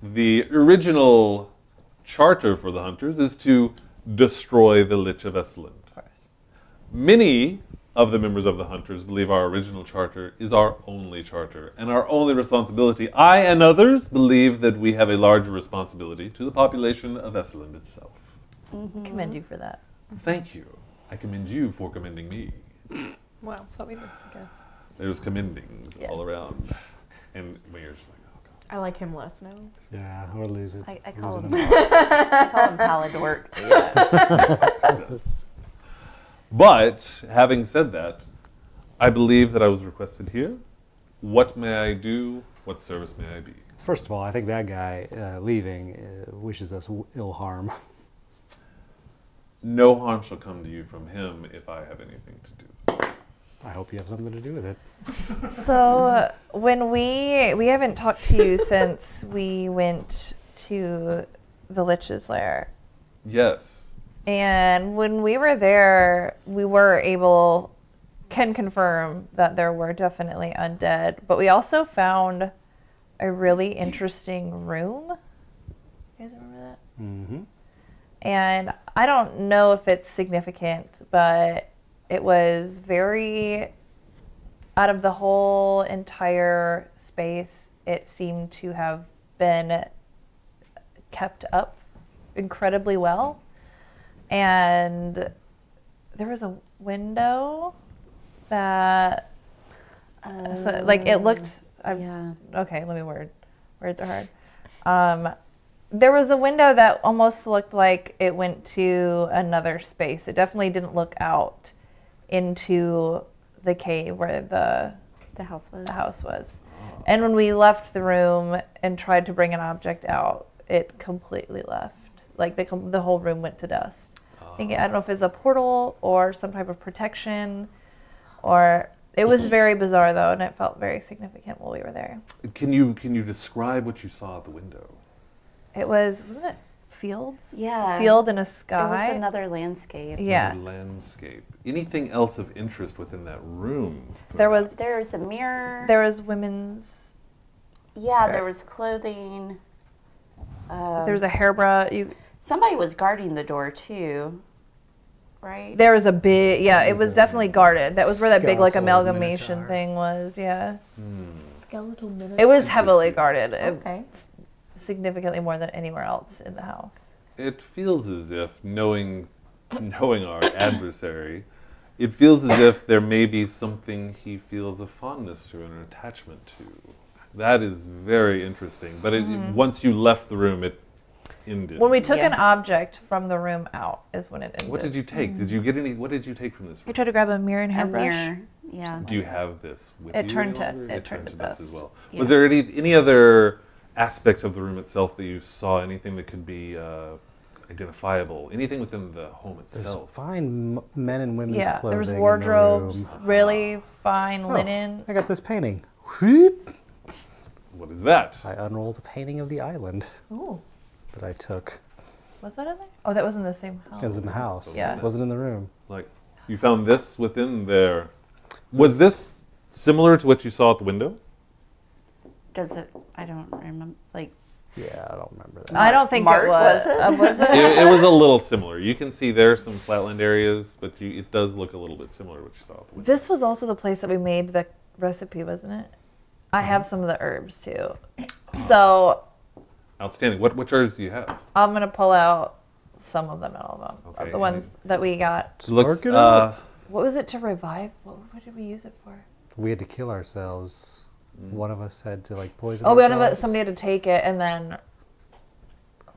The original charter for the Hunters is to destroy the Lich of Essalund. Many of the members of the Hunters believe our original charter is our only charter and our only responsibility. I and others believe that we have a larger responsibility to the population of Essalund itself. Commend you for that. Thank you. I commend you for commending me. Well, that's what we do, I guess. There's commendings Yes. all around. And Mayor's like, oh God. I like him less now. Yeah, we're losing. I call losing him Paladork. But, having said that, I believe that I was requested here. What may I do? What service may I be? First of all, I think that guy leaving wishes us ill harm. No harm shall come to you from him if I have anything to do. I hope you have something to do with it. So when we haven't talked to you since we went to the Lich's lair. Yes. And when we were there, we were able, can confirm that there were definitely undead, but we also found a really interesting room. You guys remember that? Mm-hmm. And I don't know if it's significant, but it was very, out of the whole entire space, it seemed to have been kept up incredibly well. And there was a window that, so, like, it looked, Yeah. okay, let me words are hard. There was a window that almost looked like it went to another space. It definitely didn't look out into the cave where The house was. the house was. And when we left the room and tried to bring an object out, it completely left. Like the whole room went to dust. I don't know if it's a portal or some type of protection, or it was very bizarre though, and it felt very significant while we were there. Can you describe what you saw at the window? Wasn't it fields? Yeah. A field and a It sky. was another landscape. Yeah. The landscape. Anything else of interest within that room? There's a mirror. There was women's. Yeah, there was clothing. There was a hairbrush. Somebody was guarding the door too, right? There was a big. Yeah, it was definitely guarded. That was where that big like Skeletal amalgamation minotaur. thing was. Yeah. Skeletal minotaur. It was heavily Interesting. guarded. Okay. Significantly more than anywhere else in the house. It feels as if, knowing our adversary, it feels as if there may be something he feels a fondness to and an attachment to. That is very interesting. But once you left the room, it ended. When we took Yeah. an object from the room out is when it ended. What did you take? Did you get any? What did you take from this I room? tried to grab a mirror and A hairbrush. mirror. Yeah. Do you have this with It you? turned any to- longer? it turned to this dust. as well. Yeah. Was there any other aspects of the room itself that you saw? Anything that could be identifiable? Anything within the home There's itself? fine men and women's Yeah, clothing there was in the wardrobes, room. really fine Oh, linen. I got this painting. Whoop. What is that? I unrolled the painting of the island Ooh, that I took. was that in there? Oh, that was in the same house. It was in the house. Yeah. It wasn't in the room. Like, you found this within there. Was this similar to what you saw at the window? Does it? I don't remember. Like, Yeah, I don't remember that. I don't think Mark, it was. was it? Was it? It was a little similar. You can see there are some flatland areas, but it does look a little bit similar to what you saw at the window. This was also the place that we made the recipe, wasn't it? I have some of the herbs too. So Outstanding. What herbs do you have? I'm going to pull out some of them, not all of them. Okay, The ones that we got. Spark it up. What was it to revive? What did we use it for? We had to kill ourselves. One of us had to like poison Oh, ourselves. somebody had to take it and then.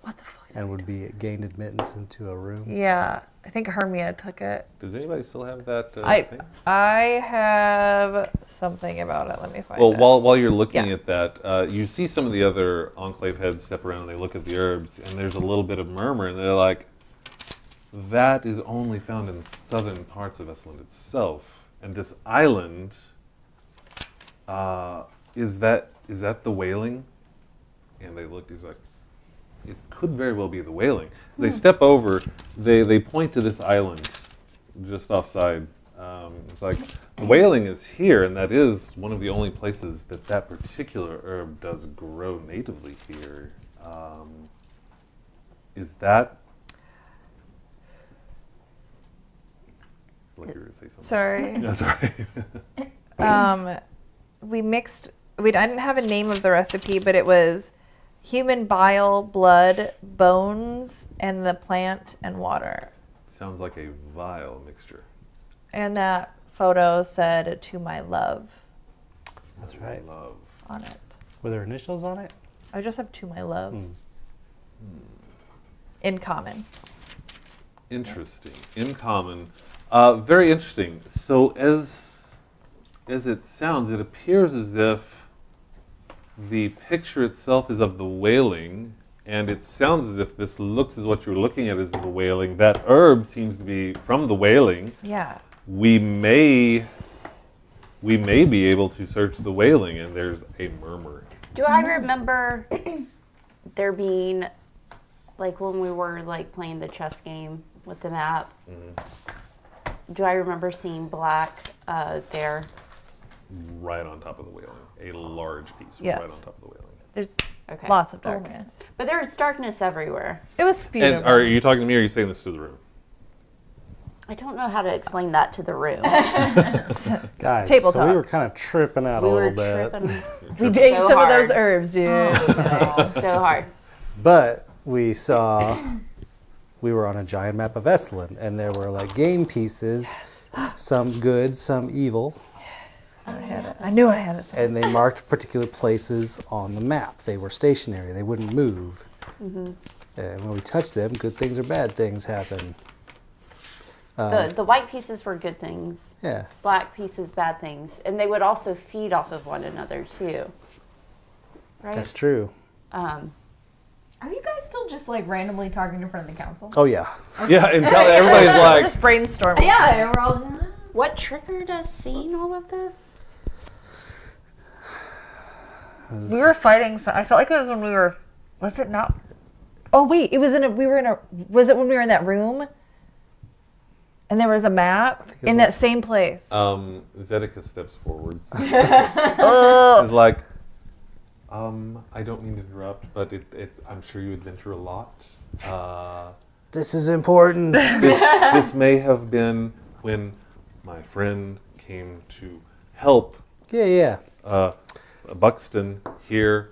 What the fuck? and would be gained admittance into a room. Yeah, I think Hermia took it. Does anybody still have that thing? I have something about it. Let me find Well, it. while you're looking Yeah. at that, you see some of the other Enclave heads step around and they look at the herbs, and there's a little bit of murmur, and they're like, that is only found in southern parts of Essalund itself. And this island, is that the Wailing? And they look, he's like, it could very well be the Wailing. They step over, they point to this island just offside. It's like, the Wailing is here, and that is one of the only places that that particular herb does grow natively here. Is that... Like you were going to say something. Sorry. That's all right. We mixed. I didn't have a name of the recipe, but it was human bile, blood, bones, and the plant and water. Sounds like a vile mixture. And that photo said "to my love" That's right. Love. on it. Were there initials on it? I just have "to my love" in common. Interesting. In common. Very interesting. So as as it sounds, it appears as if the picture itself is of the wailing, and it sounds as if this looks as what you're looking at is the wailing. That herb seems to be from the wailing. Yeah. We may be able to search the wailing, and there's a murmur. Do I remember there being, like when we were like playing the chess game with the map, do I remember seeing black there? Right on top of the wailing. A large piece Yes. right on top of the wailing. There's Okay. lots of darkness. But there's darkness everywhere. It was speed. And are you talking to me, or are you saying this to the room? I don't know how to explain that to the room. Guys, Table so we talk. were kind of tripping out We a were little bit. tripping We ate So some of those hard. herbs, dude. so hard. But we saw, we were on a giant map of Essalund, and there were like game pieces, some good, some evil, I had it. I knew I had it. and they marked particular places on the map. They were stationary, they wouldn't move. And when we touched them, good things or bad things happen. The white pieces were good things. Yeah. Black pieces, bad things. And they would also feed off of one another too. Right? That's true. Are you guys still just like randomly talking in front of the council? Oh, yeah. Yeah, and everybody's We're like, just brainstorming. Yeah, we're all. What triggered us seeing all of this? We were fighting. I felt like it was when we were. Was it not? Oh wait, it was in a. We were in a. Was it when we were in that room? And there was a map in that same place. Zedekiah steps forward. He's like, I don't mean to interrupt, but I'm sure you adventure a lot. This is important. This may have been when my friend came to help Yeah. Buxton here.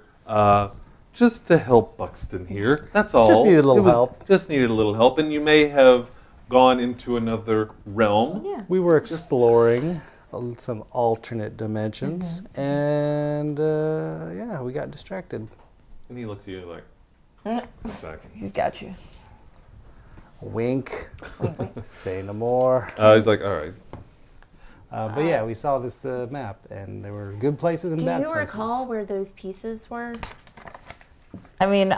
Just to help Buxton here. That's all. Just needed a little It was- help. Just needed a little help, and you may have gone into another realm. Yeah. We were exploring some alternate dimensions, and yeah, we got distracted. And he looks at you like, back. He's got you. Wink. Say no more. He's like, all right. But yeah, we saw this map, and there were good places and Do bad you places. recall where those pieces were? I mean,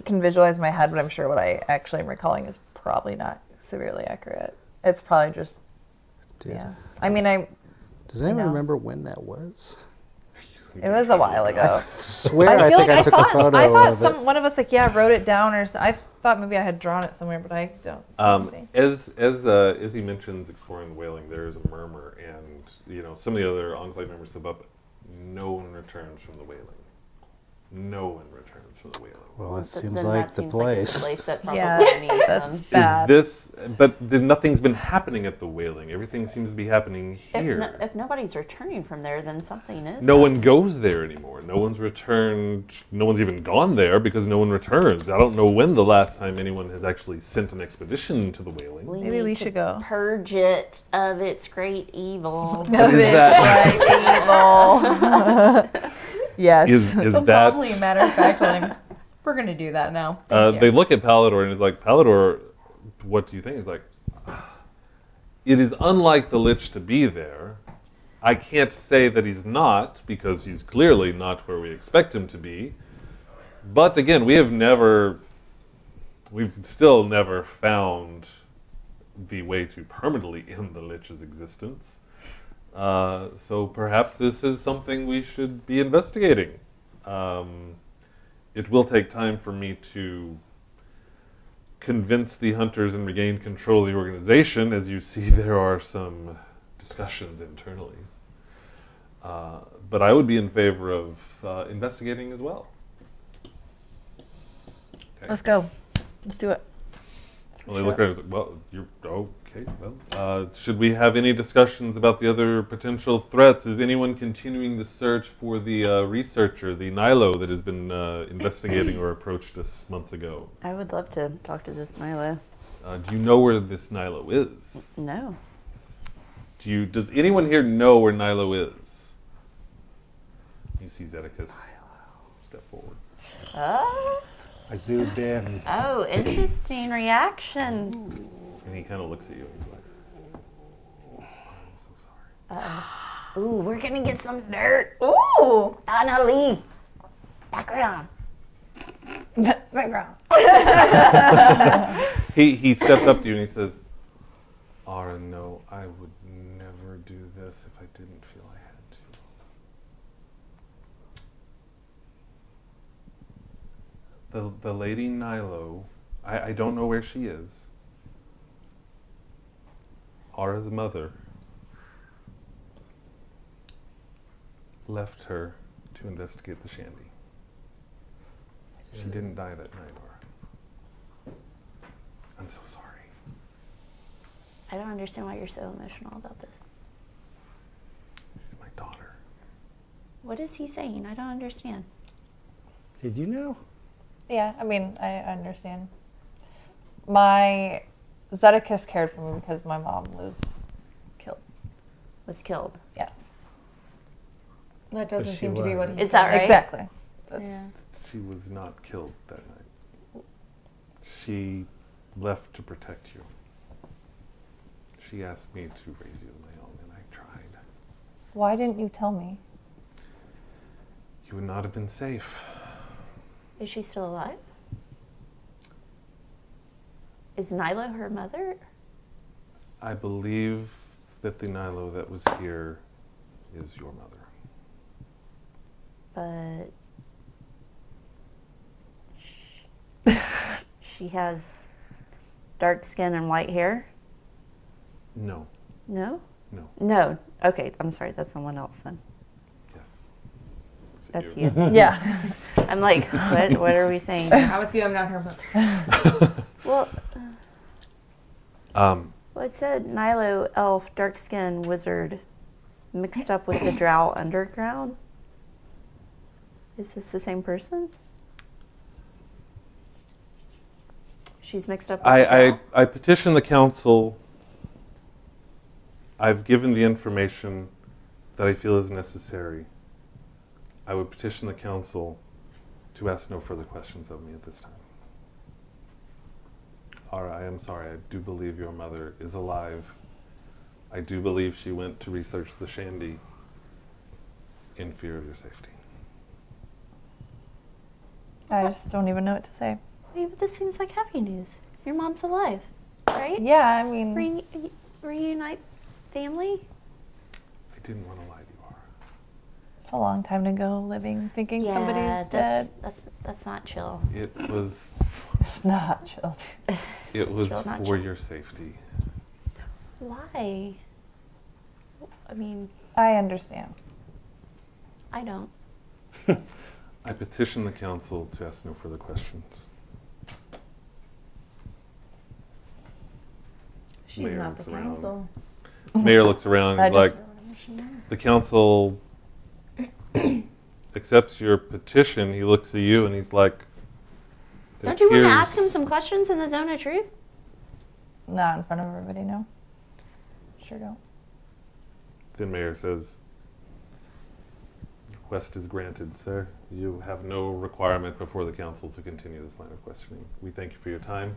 can visualize in my head, but I'm sure what I actually am recalling is probably not severely accurate. It's probably just, Dude, yeah. I mean, Does anyone No. remember when that was? it was a while ago. Swear, I think I took a photo I thought of it. one of us wrote it down, or I thought maybe I had drawn it somewhere, but I don't. see anything. As he mentions exploring the whaling, there is a murmur, and some of the other Enclave members step up. No one returns from the whaling. No one returns from the whaling. Well, that seems Then like that the seems like it's a place. place that probably Yeah, needs that's them. bad. But nothing's been happening at the whaling. Everything seems to be happening here. If nobody's returning from there, then something is. No one goes there anymore. No one's returned. No one's even gone there because no one returns. I don't know when the last time anyone has actually sent an expedition to the whaling. We Maybe need we to should go. purge it of its great evil. What is that? Evil. Yes. Is So that? probably a matter of fact, we're gonna do that now. Thank They you. look at Palador and he's like, Palador, what do you think? He's like, it is unlike the Lich to be there. I can't say that he's not, because he's clearly not where we expect him to be. But again, we've still never found the way to permanently end the Lich's existence. So perhaps this is something we should be investigating. It will take time for me to convince the hunters and regain control of the organization. As you see, there are some discussions internally. But I would be in favor of investigating as well. Okay. Let's go. Let's do it. Well, they look around and say, well, you're okay. Well, should we have any discussions about the other potential threats? Is anyone continuing the search for the researcher, the Nilo, that has been investigating or approached us months ago? I would love to talk to this Milo. Do you know where this Nilo is? No. Does anyone here know where Nilo is? You see Zedekiah step forward. I zoomed in. Oh, interesting reaction. And he kind of looks at you and he's like, oh, I'm so sorry. Ooh, we're gonna get some dirt. Ooh. Anna Lee. Background. Background. He steps up to you and he says, Ara, no, I would never do this if I didn't feel I had to. The Lady Nilo, I don't know where she is. Ara's mother left her to investigate the shandy. She didn't die that night, Ara. I'm so sorry. I don't understand why you're so emotional about this. She's my daughter. What is he saying? I don't understand. Did you know? Yeah, I mean, I understand. My Zedekis cared for me because my mom was killed. Was killed. Yes. That doesn't she seem to be what wasn't. he Is that right? Exactly. That's, Yeah. She was not killed that night. She left to protect you. She asked me to raise you on my own, and I tried. Why didn't you tell me? You would not have been safe. Is she still alive? Is Nilo her mother? I believe that the Nilo that was here is your mother. But she has dark skin and white hair? No. No? No. No. Okay, I'm sorry. That's someone else then. Yes. Is it That's you. Yeah. I'm like, what are we saying? I would assume I'm not her mother. Well, Um, well, it said Nilo, elf, dark skin, wizard, mixed up with the drow underground. Is this the same person? She's mixed up with the drow? I petition the council. I've given the information that I feel is necessary. I would petition the council to ask no further questions of me at this time. Ara, I am sorry. I do believe your mother is alive. I do believe she went to research the shandy in fear of your safety. I just don't even know what to say. Wait, but this seems like happy news. Your mom's alive, right? Yeah, I mean, Reunite family? I didn't want to lie to you, Ara. it's a long time to go living thinking somebody's dead. That's not chill. It was It's not chill. it was still not for chill. your safety. Why? I mean, I understand. I don't. I petition the council to ask no further questions. She's Mayor not the looks around. council. Mayor looks around I and is just- like, the council accepts your petition. He looks at you and he's like, "It Don't you want to appears- ask him some questions in the zone of truth? Not in front of everybody, no. Sure don't. The mayor says, request is granted, sir. You have no requirement before the council to continue this line of questioning. We thank you for your time.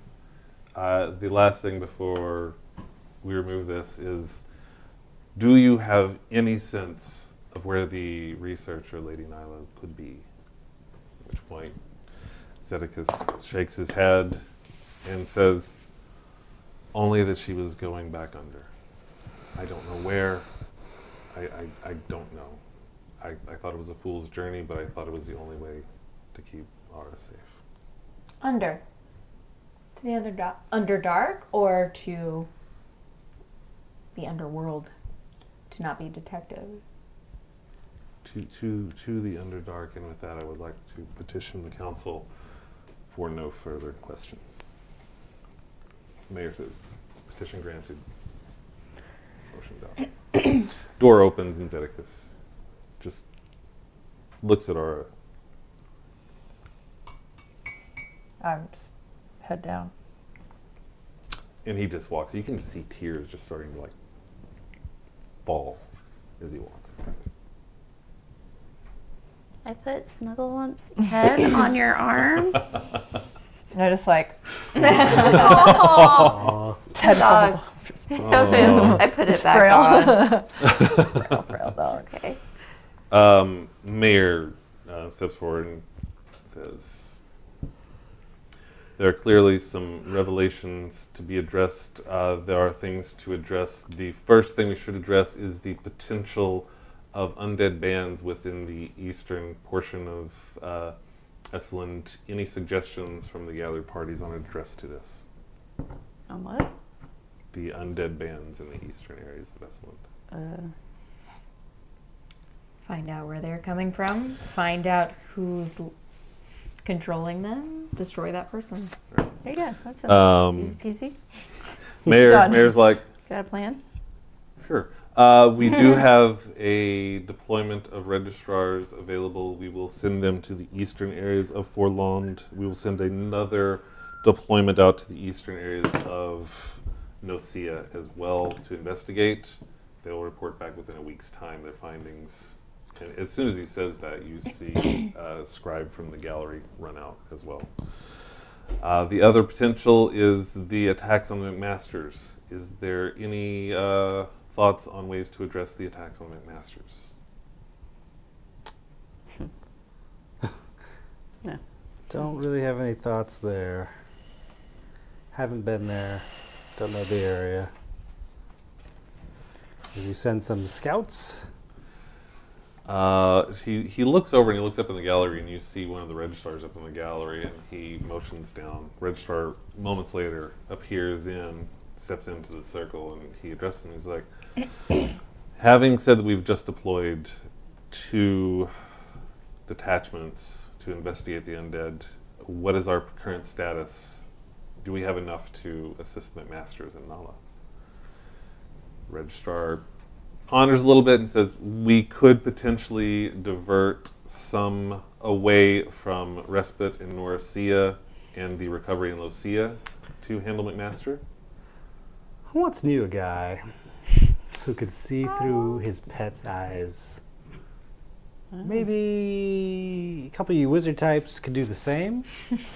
The last thing before we remove this is, do you have any sense of where the researcher, Lady Nyla, could be? At which point, Zedekis shakes his head and says, only that she was going back under. I don't know where. I don't know. I thought it was a fool's journey, but I thought it was the only way to keep Ara safe. Under. To the Underdark or to the underworld to not be detected? To the Underdark, and with that I would like to petition the council for no further questions. Mayor says, petition granted. Motion's out. Door opens and Zedekis just looks at Ara. I'm just head down. And he just walks. You can just see tears just starting to like fall as he walks. I put Snuggle Lump's head on your arm. And I just like, Oh, Ted dog. I put it back on. Frail dog. Okay. Mayor steps forward and says, there are clearly some revelations to be addressed. There are things to address. The first thing we should address is the potential of undead bands within the eastern portion of Essalund. Any suggestions from the gathered parties on address to this? On what? The undead bands in the eastern areas of Essalund. Find out where they're coming from. Find out who's controlling them. Destroy that person. There you go. That sounds easy peasy. Mayor's like, Got a plan? sure. We do have a deployment of registrars available. We will send them to the eastern areas of Forlond. We will send another deployment out to the eastern areas of Nocia as well to investigate. They will report back within a week's time their findings. And as soon as he says that, you see Scribe from the gallery run out as well. The other potential is the attacks on the McMasters. Is there any thoughts on ways to address the attacks on the McMasters? No. Don't really have any thoughts there. Haven't been there. Don't know the area. Did you send some scouts? He looks over and he looks up in the gallery, and you see one of the registrars up in the gallery, and he motions down. Registrar moments later appears in, steps into the circle, and he addresses him. He's like, having said that we've just deployed 2 detachments to investigate the undead, what is our current status? Do we have enough to assist the McMasters in Nala? Registrar ponders a little bit and says, we could potentially divert some away from Respite in Norcia and the recovery in Locia to handle McMaster. I once knew a guy who could see through his pet's eyes. Maybe a couple of you wizard types could do the same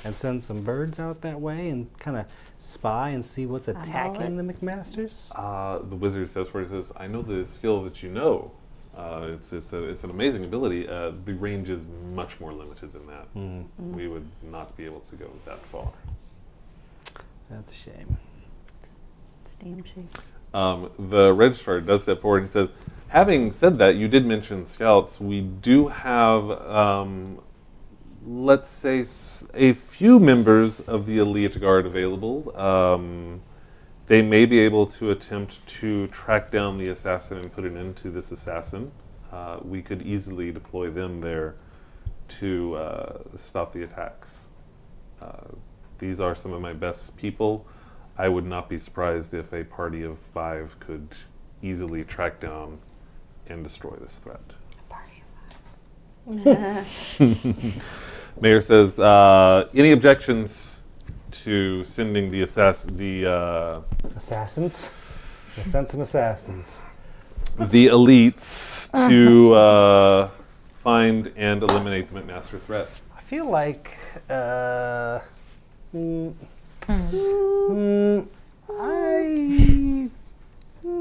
and send some birds out that way and kind of spy and see what's attacking the McMasters. The wizard steps forward and says, I know the skill that you know. It's an amazing ability. The range is much more limited than that. We would not be able to go that far. That's a shame. It's a damn shame. The registrar does step forward and says, having said that, you did mention scouts. We do have, let's say, a few members of the elite guard available. They may be able to attempt to track down the assassin and put an end to this assassin. We could easily deploy them there to stop the attacks. These are some of my best people. I would not be surprised if a party of 5 could easily track down and destroy this threat. Mayor says, any objections to sending the assassins? I sent some assassins. The elites to find and eliminate the McMaster threat? I feel like I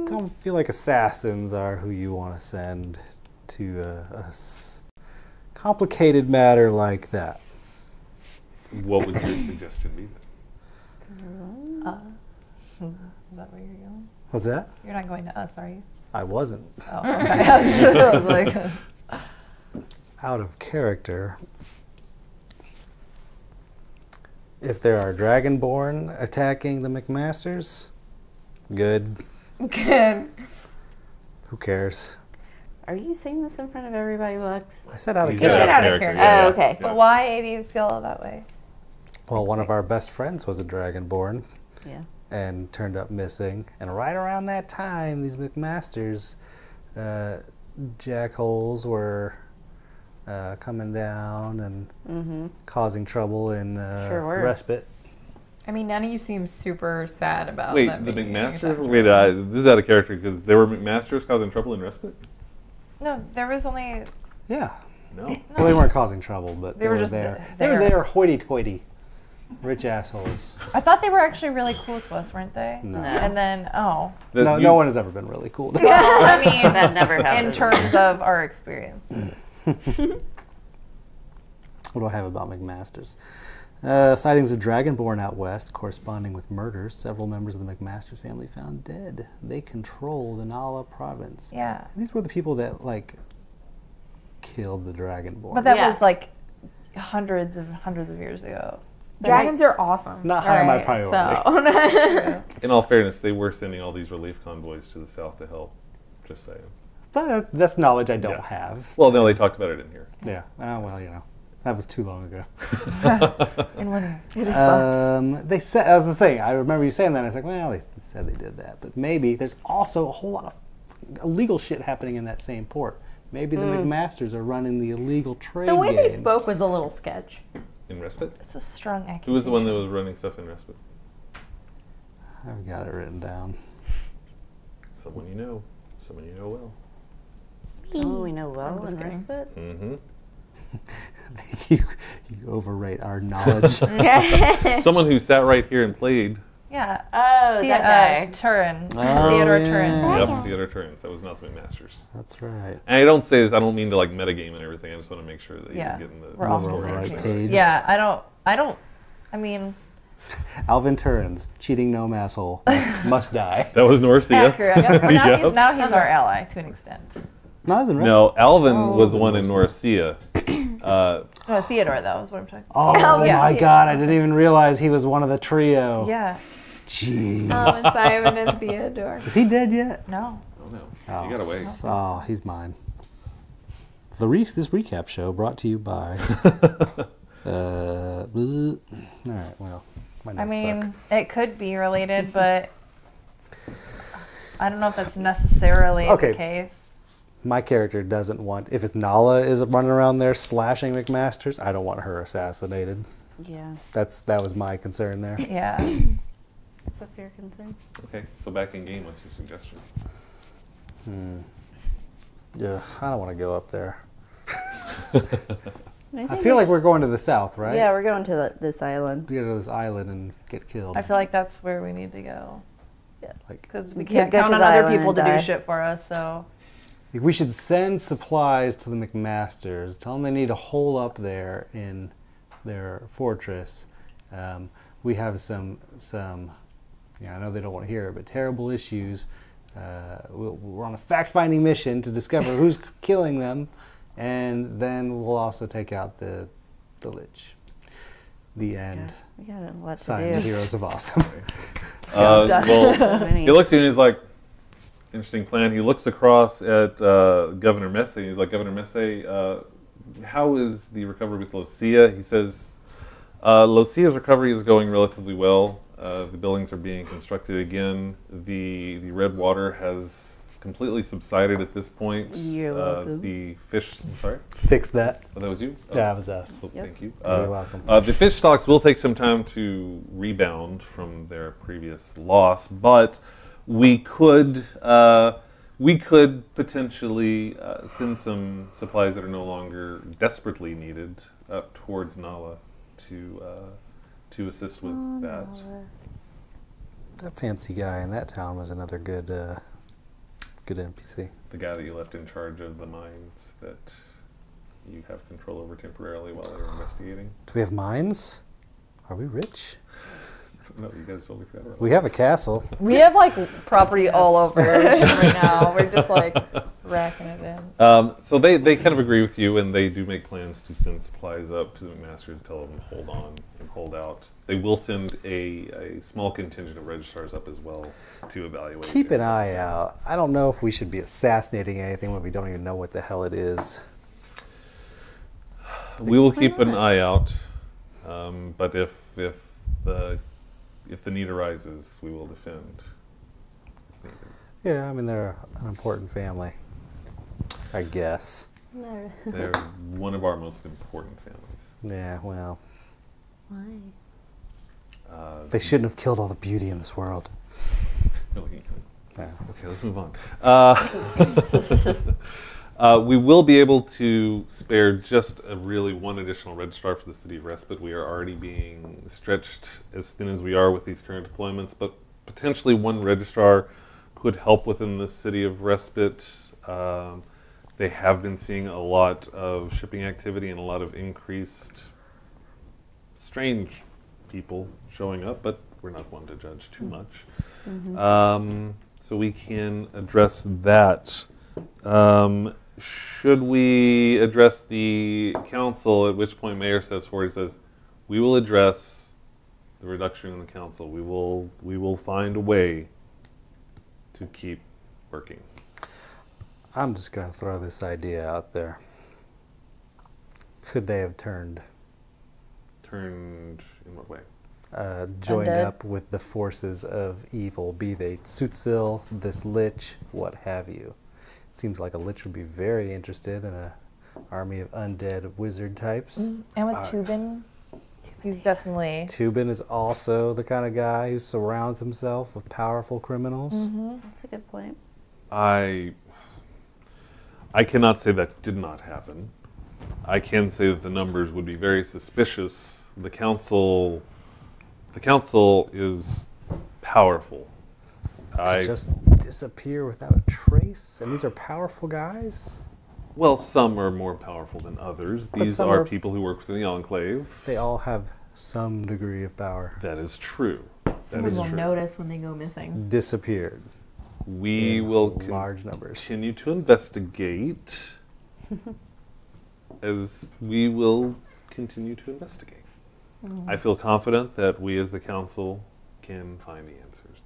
don't feel like assassins are who you want to send to a complicated matter like that. What would your suggestion be then? Is that where you're going? What's that? You're not going to us, are you? I wasn't. Oh, okay. I was like, Out of character. If there are Dragonborn attacking the McMasters, good. good. Who cares? Are you saying this in front of everybody, Lux? I said out of He's character. out of character. Oh, okay. But why do you feel that way? Well, one of our best friends was a Dragonborn Yeah. and turned up missing. And right around that time, these McMasters, jackholes were coming down and causing trouble in Sure were. Respite. I mean, none of you seem super sad about Wait, them the being McMasters? attacked. Wait, this is out of character because there were McMasters causing trouble in Respite? No, there was only. Yeah. No. Well, they weren't causing trouble, but They they were were just there. there. They were there hoity-toity. Rich assholes. I thought they were actually really cool to us, weren't they? No. And then, No one has ever been really cool to us. I mean, That never happens. in terms of our experiences. What do I have about McMasters? Sightings of Dragonborn out west, corresponding with murders. Several members of the McMasters family found dead. They control the Nala province. Yeah. And these were the people that, like, killed the Dragonborn. But that Yeah. was like hundreds of years ago. Dragons are awesome. Not high on my priority. So. In all fairness, they were sending all these relief convoys to the south to help. Just saying. That's knowledge I don't Yeah. have. Well, no, they talked about it in here. Yeah. Well, you know. That was too long ago. In one year. It is bugs. They said, that was the thing. I remember you saying that. And I was like, well, they said they did that. But maybe there's also a whole lot of illegal shit happening in that same port. Maybe the McMasters are running the illegal trade The way they game. spoke was a little sketch. In Respite? It's a strong accusation. Who was the one that was running stuff in Respite? I've got it written down. Someone you know. Someone you know well. Oh, we know well just in kidding. respite. Mm-hmm. you overrate our knowledge. Someone who sat right here and played. Yeah. Oh, that guy. Turin. Oh, Theodore yeah. Turin. Yep, Theodore Turns. That was not the McMasters. That's right. And I don't say this, I don't mean to like metagame and everything. I just want to make sure that Yeah. you're getting the We're all We're on on the the same right page. page. Yeah, I mean, Alvin Turns, cheating gnome asshole, must die. That was Norcia. accurate. But now, Yep. now he's our ally to an extent. No, that was in No, Alvin Oh, was the one in Norcia. No, Theodore, though, is what I'm talking about. Oh Yeah. my god, I didn't even realize he was one of the trio. Yeah. Jeez. Simon and Theodore. Is he dead yet? No. Oh no, Oh, you gotta wait. Oh, he's mine. This recap show brought to you by. All right, well, my I notes mean, suck. it could be related, but I don't know if that's necessarily Okay. the case. My character doesn't want, if it's Nala is running around there slashing McMasters, I don't want her assassinated. Yeah. That was my concern there. Yeah. That's a fair concern. Okay, so back in game, what's your suggestion? Yeah, I don't want to go up there. I think feel like we're going to the south, right? Yeah, we're going to this island. We go to this island and get killed. I feel like that's where we need to go. Like, Because we We can't can't go count to on the other island people and to do die. shit for us, so. we should send supplies to the McMasters. Tell them they need a hole up there in their fortress. We have some. I know they don't want to hear it, but terrible issues. We're on a fact-finding mission to discover who's killing them, and then we'll also take out the Lich. The end. We got a lot to Signed do. Heroes of Awesome. Well, So many. he looks at you and he's like, interesting plan. He looks across at Governor Messe. He's like, Governor Messe, how is the recovery with Lucia? He says, Lucia's recovery is going relatively well. The buildings are being constructed again. The red water has completely subsided at this point. You're welcome. The fish, I'm sorry, Fix that. oh, that was you? Oh, Yeah, that was us. Yep. Thank you. You're welcome. The fish stocks will take some time to rebound from their previous loss, but we could potentially send some supplies that are no longer desperately needed up towards Nala to assist with that. That fancy guy in that town was another good NPC. The guy that you left in charge of the mines that you have control over temporarily while they're investigating. Do we have mines? Are we rich? No, you guys totally forgot about We have a castle. We have like property all over right now. We're just like racking it in. So they kind of agree with you, and they do make plans to send supplies up to the McMasters, tell them to hold on and hold out. They will send a small contingent of registrars up as well to evaluate. Keep an eye out. I don't know if we should be assassinating anything when we don't even know what the hell it is. We will keep an eye out, but if the need arises, we will defend. It's needed. Yeah, I mean, they're an important family, I guess. No. They're one of our most important families. Yeah, well, Why? they shouldn't have killed all the beauty in this world. No, he- Yeah. Okay, let's move on. We will be able to spare just one additional registrar for the city of Respite. We are already being stretched as thin as we are with these current deployments, but potentially one registrar could help within the city of Respite. They have been seeing a lot of shipping activity and a lot of increased strange people showing up, but we're not one to judge too much. So we can address that. Should we address the council, at which point Mayor steps forward and says, we will address the reduction in the council. We will find a way to keep working. I'm just going to throw this idea out there. Could they have turned in what way? Joined Undead. up with the forces of evil, be they Suitsil, this lich, what have you. It seems like a lich would be very interested in an army of undead wizard types. And with Tubin, he's definitely. Tubin is also the kind of guy who surrounds himself with powerful criminals. That's a good point. I cannot say that did not happen. I can say that the numbers would be very suspicious. The council is powerful. To just disappear without a trace? And these are powerful guys? Well, some are more powerful than others. These some are are- people who work within the Enclave. They all have some degree of power. That is true. Someone is will true. notice when they go missing. Disappeared. We in will large numbers. continue to investigate as we will continue to investigate. I feel confident that we as the council can find the answers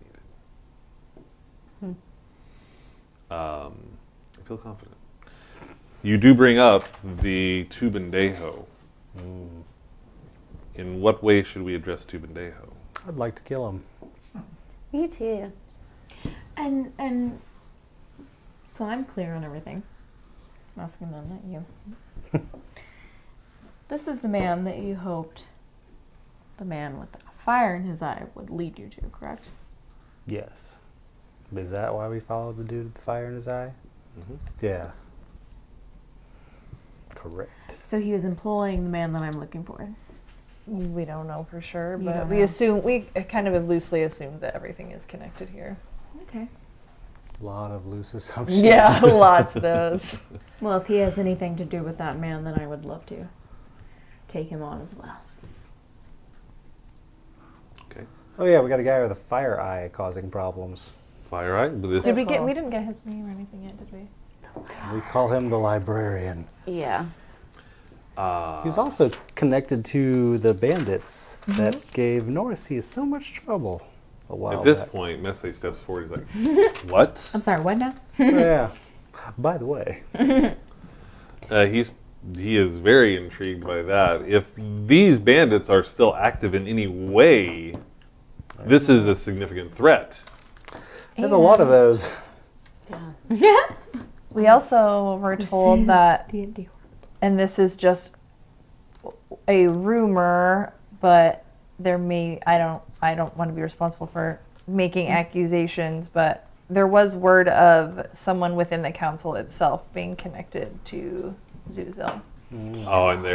needed. I feel confident. You do bring up the Tubendejo. In what way should we address Tubendejo? I'd like to kill him. Me too. And so I'm clear on everything. I'm asking them, not you. This is the man that you hoped the man with the fire in his eye would lead you to, correct? Yes. Is that why we followed the dude with the fire in his eye? Yeah. Correct. So he was employing the man that I'm looking for. We don't know for sure, You but don't we know. assume we kind of loosely assumed that everything is connected here. Okay. A lot of loose assumptions. Yeah, lots of those. Well, if he has anything to do with that man, then I would love to take him on as well. Okay. Oh yeah, we got a guy with a fire eye causing problems. Fire Eye? With this Did we get? We didn't get his name or anything yet, did we? We call him the librarian. Yeah. He's also connected to the bandits that gave Norris so much trouble a while At this back. point, Messi steps forward. He's like, "What?" I'm sorry, what now? Oh, yeah. By the way, He is very intrigued by that. If these bandits are still active in any way, this is a significant threat. there's a lot of those. Yeah. We also were told that, D&D. and this is just a rumor, but there may I don't want to be responsible for making accusations, but there was word of someone within the council itself being connected to Zuzil. Oh, and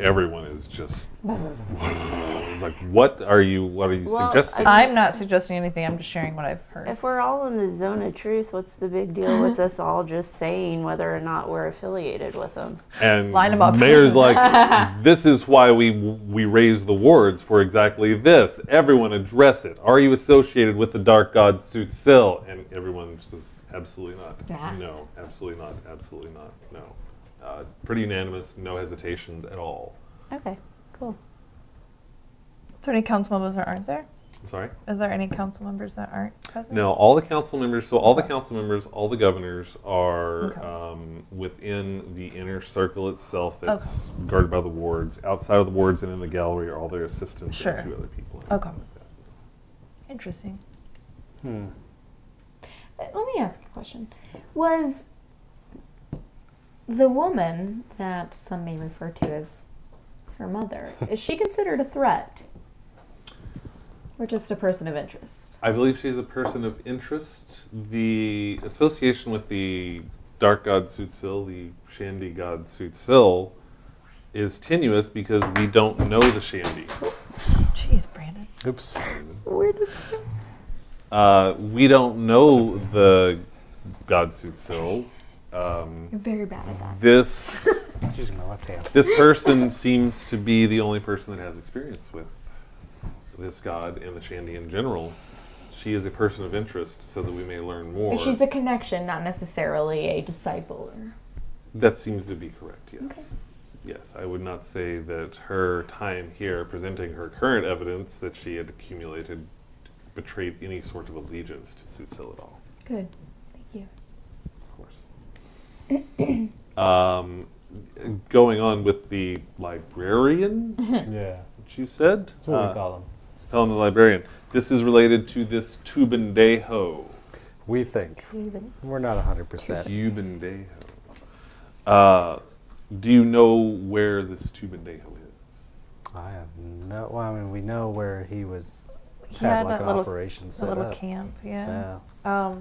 everyone is just it's like, what are you Well, suggesting? I'm not suggesting anything. I'm just sharing what I've heard. If we're all in the zone of truth, what's the big deal with us all just saying whether or not we're affiliated with them? And Line 'em up. Mayor's like, this is why we raise the wards for exactly this. Everyone address it. Are you associated with the dark god Suitsil? And everyone says, absolutely not. Nah. No, absolutely not. Absolutely not. No. Pretty unanimous, no hesitations at all. Okay, cool. Is there any council members that aren't there? I'm sorry? Is there any council members that aren't present? No, all the council members, all the governors are within the inner circle itself that's guarded by the wards. Outside of the wards and in the gallery are all their assistants Sure. and 2 other people. Okay. Interesting. Let me ask a question. Was the woman that some may refer to as her mother, is she considered a threat? Or just a person of interest? I believe she's a person of interest. The association with the dark god Sutsil, the Shandy god Sutsil, is tenuous because we don't know the Shandy. Jeez, Brandon. Oops. We don't know the god Sutsil. You're very bad at that. This I'm using my left hand. this person seems to be the only person that has experience with this god and the Shandy in general. She is a person of interest, so that we may learn more. So she's a connection, not necessarily a disciple. That seems to be correct, yes. Okay. Yes, I would not say that her time here, presenting her current evidence that she had accumulated, betrayed any sort of allegiance to Sutsil at all. Good. Thank Of course. Going on with the librarian, Yeah. which you said? That's what we call him. Call him the librarian. This is related to this Tubendeho. We think. We're not 100%. Tubendeho. Do you know where this Tubendeho is? I have no. Well, I mean, we know where he was. He Had had like that an little, operation a set little up. camp, yeah. Yeah.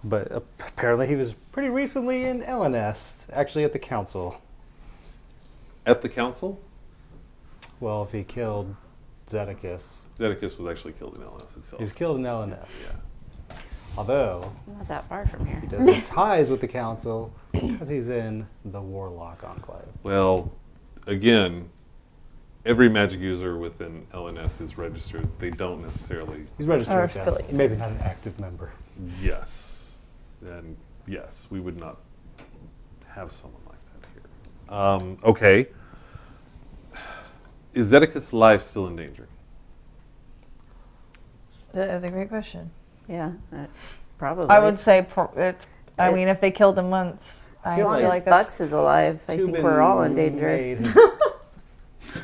But apparently he was pretty recently in Elenest, actually at the council. At the council? Well, if he killed Zedekis, Zedekis was actually killed in LS itself. he was killed in Elenest. Yeah. Although Not that far from here. he does have ties with the council because he's in the Warlock Enclave. Well, again, every magic user within LNS is registered. They don't necessarily. He's registered Or with council. affiliated. Maybe not an active member. Yes. And yes, we would not have someone like that here. Okay. Is Zedekis' life still in danger? That's a great question. Yeah, probably. I would say I mean, if they killed him once, I feel As long like as like that's Bucks is alive, I think Tubin we're all in danger. made his-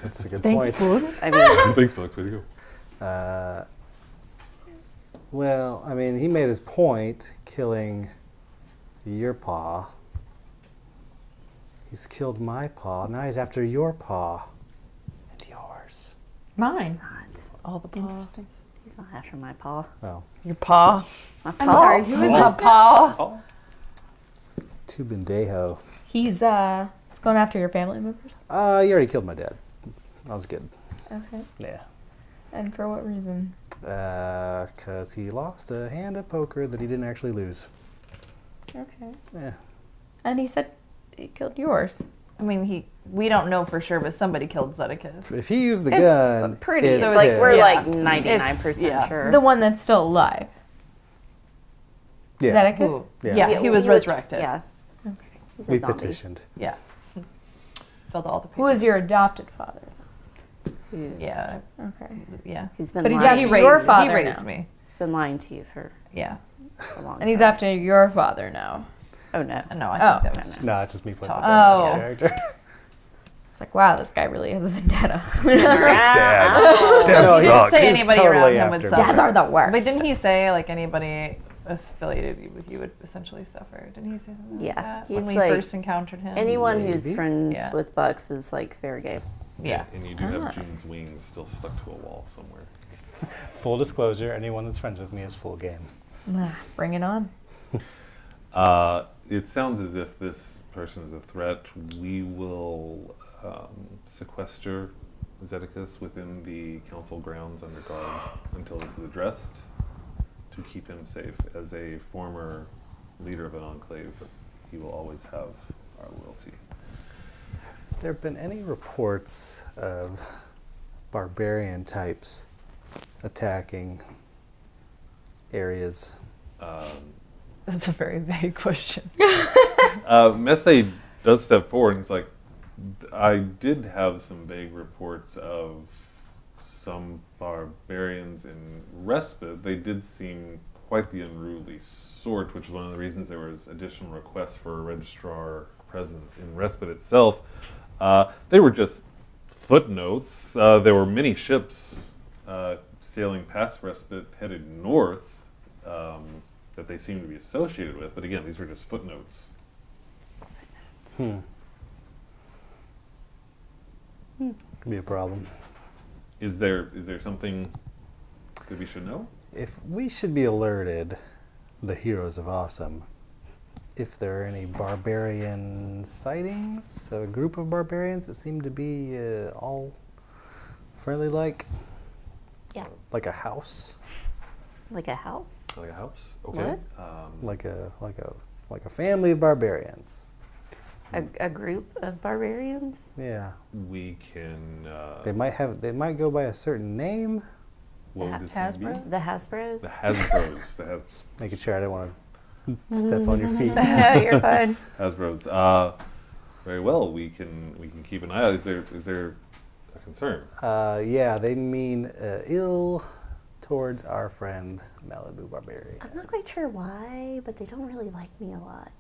That's a good Thanks, point. Bucks. I mean, Thanks, Fox. Way to go. Well, I mean, he made his point killing your paw. He's killed my paw. Now he's after your paw. And yours. Mine. all the paw. Interesting. he's not after my paw. Oh. Your paw. My I'm paw? sorry, who is My this? paw. Tubendeho. He's going after your family members. You already killed my dad. That was good. Okay. Yeah. And for what reason? Because he lost a hand at poker that he didn't actually lose. Okay. Yeah. And he said he killed yours. I mean, we don't know for sure, but somebody killed Zedekis. If he used the It's gun, pretty. it's It's like him. we're Yeah. like 99% Yeah. sure. The one that's still alive. Yeah. Zedekis? Who? Yeah. Yeah, he was resurrected. Yeah. Okay. He's a We zombie. petitioned. Yeah. Filled all the papers. Who is your adopted father? Yeah. Okay. Yeah. He's been But he's lying. after your father He raised now. me. He's been lying to you for Yeah. a long time. And he's after your father now. Oh no. No, I Oh. think that was just No, it's just me playing Talk. the badass Oh. character. It's like, wow, this guy really has a vendetta. Dad. Dad He didn't sucks. say He's anybody totally around him would after suffer. me. Dads are the worst. But didn't he say like anybody affiliated with you would essentially suffer? Didn't he say something Yeah, like that he's when we like- first encountered him? Anyone who's Maybe. friends Yeah. with Bucks is like fair game. Yeah. And you do have June's wings still stuck to a wall somewhere. Full disclosure, anyone that's friends with me is full game. Bring it on. It sounds as if this person is a threat. We will sequester Zedekis within the council grounds under guard until this is addressed to keep him safe. As a former leader of an enclave, he will always have our loyalty. Have there been any reports of barbarian types attacking areas? That's a very vague question. Messe does step forward and he's like, I did have some vague reports of some barbarians in Respite. They did seem quite the unruly sort, which is one of the reasons there was additional requests for a registrar presence in Respite itself. They were just footnotes. There were many ships sailing past Respite headed north that they seemed to be associated with, but again, these were just footnotes. Could be a problem. Is there something that we should know? If we should be alerted, the heroes of Awesome, if there are any barbarian sightings. A group of barbarians that seem to be all friendly like. Yeah. Like a house. Like a house? Like a house? Okay. What? Like a family of barbarians. A group of barbarians? Yeah. We can. They might go by a certain name. What would this be? The Hasbros? The Hasbros. Just making sure I didn't want to step on your feet. No, you're fine. Hasbros. Very well. We can keep an eye out. Is there a concern? Yeah, they mean ill towards our friend Malibu Barbarian. I'm not quite sure why, but they don't really like me a lot.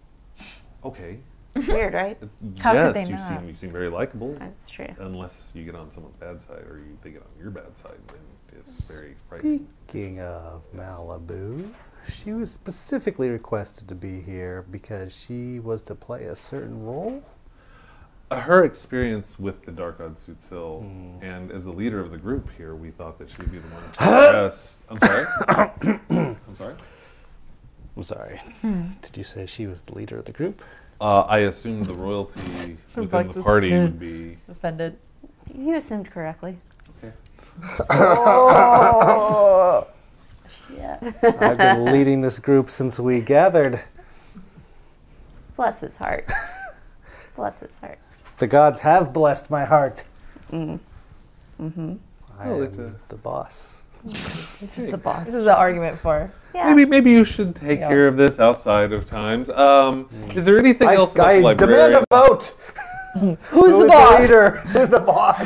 Okay. Weird, right? How yes, could they you not? seem very likable. That's true. Unless you get on someone's bad side, or they get on your bad side, then it's very frightening. Speaking of Malibu, she was specifically requested to be here because she was to play a certain role. Her experience with the Dark God Sutsil, and as the leader of the group here, we thought that she'd be the one to address. I'm sorry. I'm sorry. I'm sorry. Did you say she was the leader of the group? I assumed the royalty within the party would be. Suspended. You assumed correctly. Okay. Oh. Yeah. I've been leading this group since we gathered. Bless his heart. Bless his heart. The gods have blessed my heart. I Well, am the boss. The boss. This is the argument for. Yeah. Maybe you should take care of this outside of times. Is there anything else about the I librarian? demand a vote. Who's the boss? The leader? Who's the boss?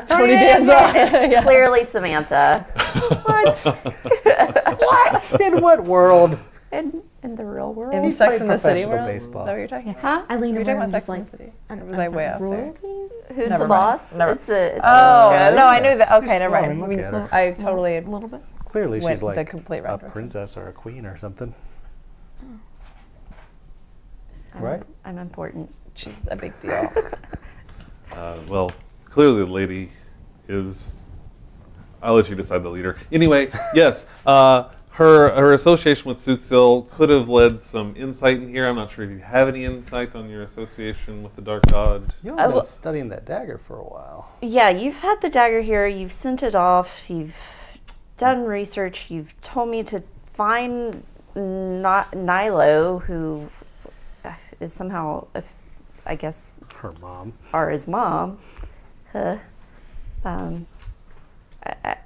Tony Danza. It's clearly Samantha. What? What? In what world? In the real world. In He Sex played in the City professional world? baseball. Is that what you're talking about? Huh? I lean You're talking over about and Sex just in like, the City. I'm Or was I way off there? royalty? Who's Never the mind. boss? Never- It's a Oh, Yeah, no, I knew that. she's Okay, never slow, mind. look at her. I totally. a little bit. Clearly, Went she's the like complete a wrong direction. princess or a queen or something. I'm Right? I'm important. She's a big deal. Well, clearly the lady is. I'll let you decide the leader. Anyway, yes, her association with Sutsil could have led some insight in here. I'm not sure if you have any insight on your association with the Dark God. Y'all have been studying that dagger for a while. Yeah, you've had the dagger here. You've sent it off. You've done research. You've told me to find Nilo, who is somehow, I guess, Her mom. or his mom.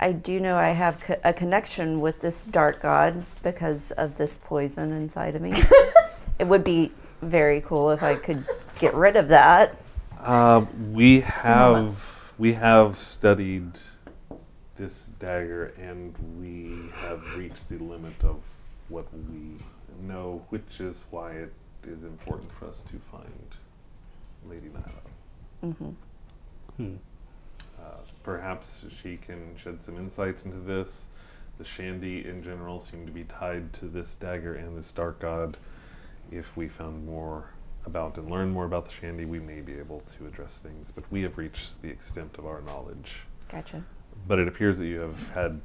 I do know I have a connection with this dark god because of this poison inside of me. It would be very cool if I could get rid of that. We have studied this dagger, and we have reached the limit of what we know, which is why it is important for us to find Lady Nilo. Perhaps she can shed some insight into this. The Shandy in general seem to be tied to this dagger and this dark god. If we found more about and learn more about the Shandy, we may be able to address things, but we have reached the extent of our knowledge. Gotcha. But it appears that you have had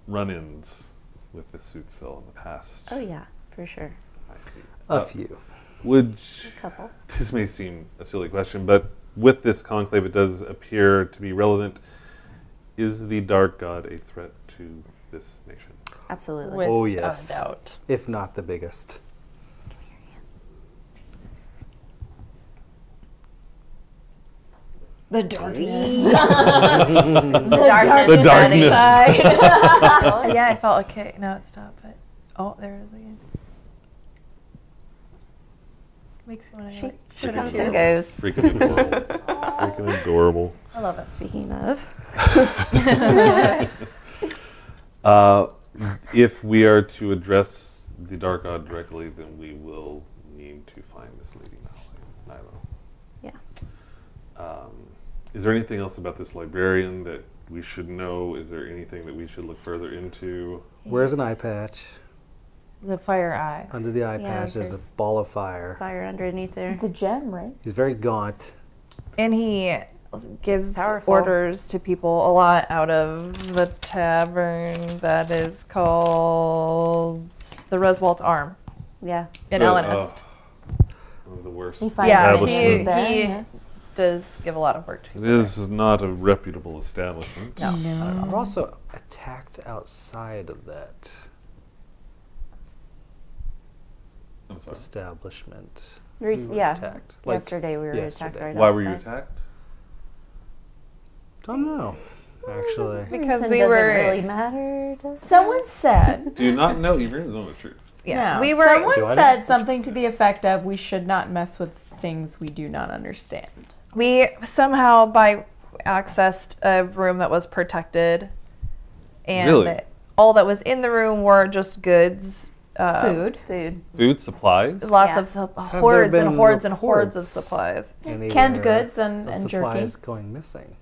run-ins with this Sutsil in the past. Oh yeah, for sure. I see. A few. Would A couple. this may seem a silly question, but with this conclave, it does appear to be relevant. Is the Dark God a threat to this nation? Absolutely. With Oh, yes. doubt. If not the biggest. The darkness. The darkness. The darkness. Yeah, I felt okay. No, it stopped. But there it is again. Makes you want to. She comes and goes. Freaking adorable. Freaking adorable. I love it. Speaking of, If we are to address the Dark God directly, then we will need to find this Lady Nilo. yeah. Is there anything else about this librarian that we should know? Is there anything that we should look further into? Wears an eye patch. The fire eye. Under the eye Yeah, patch, there's there's a ball of fire. Fire underneath there. It's a gem, right? He's very gaunt. And he gives Powerful. orders to people a lot out of the tavern that is called the Reswalt Arm. Yeah. An Ellenist. One of the worst. He finds Yeah, establishments. there, he yes. does give a lot of work to. It is not a reputable establishment. No. We're also attacked outside of that I'm sorry. establishment. Re- We were yeah. attacked. Yesterday we were yesterday. attacked right Why outside. were you attacked? Don't know, actually. Because Reason we doesn't were. really matter. Does Someone said. Do you not know? You're in the zone of truth. Yeah, No, we were. Someone Do I said know? something to the effect of, "We should not mess with things we do not understand." We somehow by accessed a room that was protected, and Really? all that was in the room were just goods, Food. Food. Food, supplies. lots Yeah. of there hordes been and hordes and hordes of reports? supplies. Any, Canned goods and jerky. supplies going missing.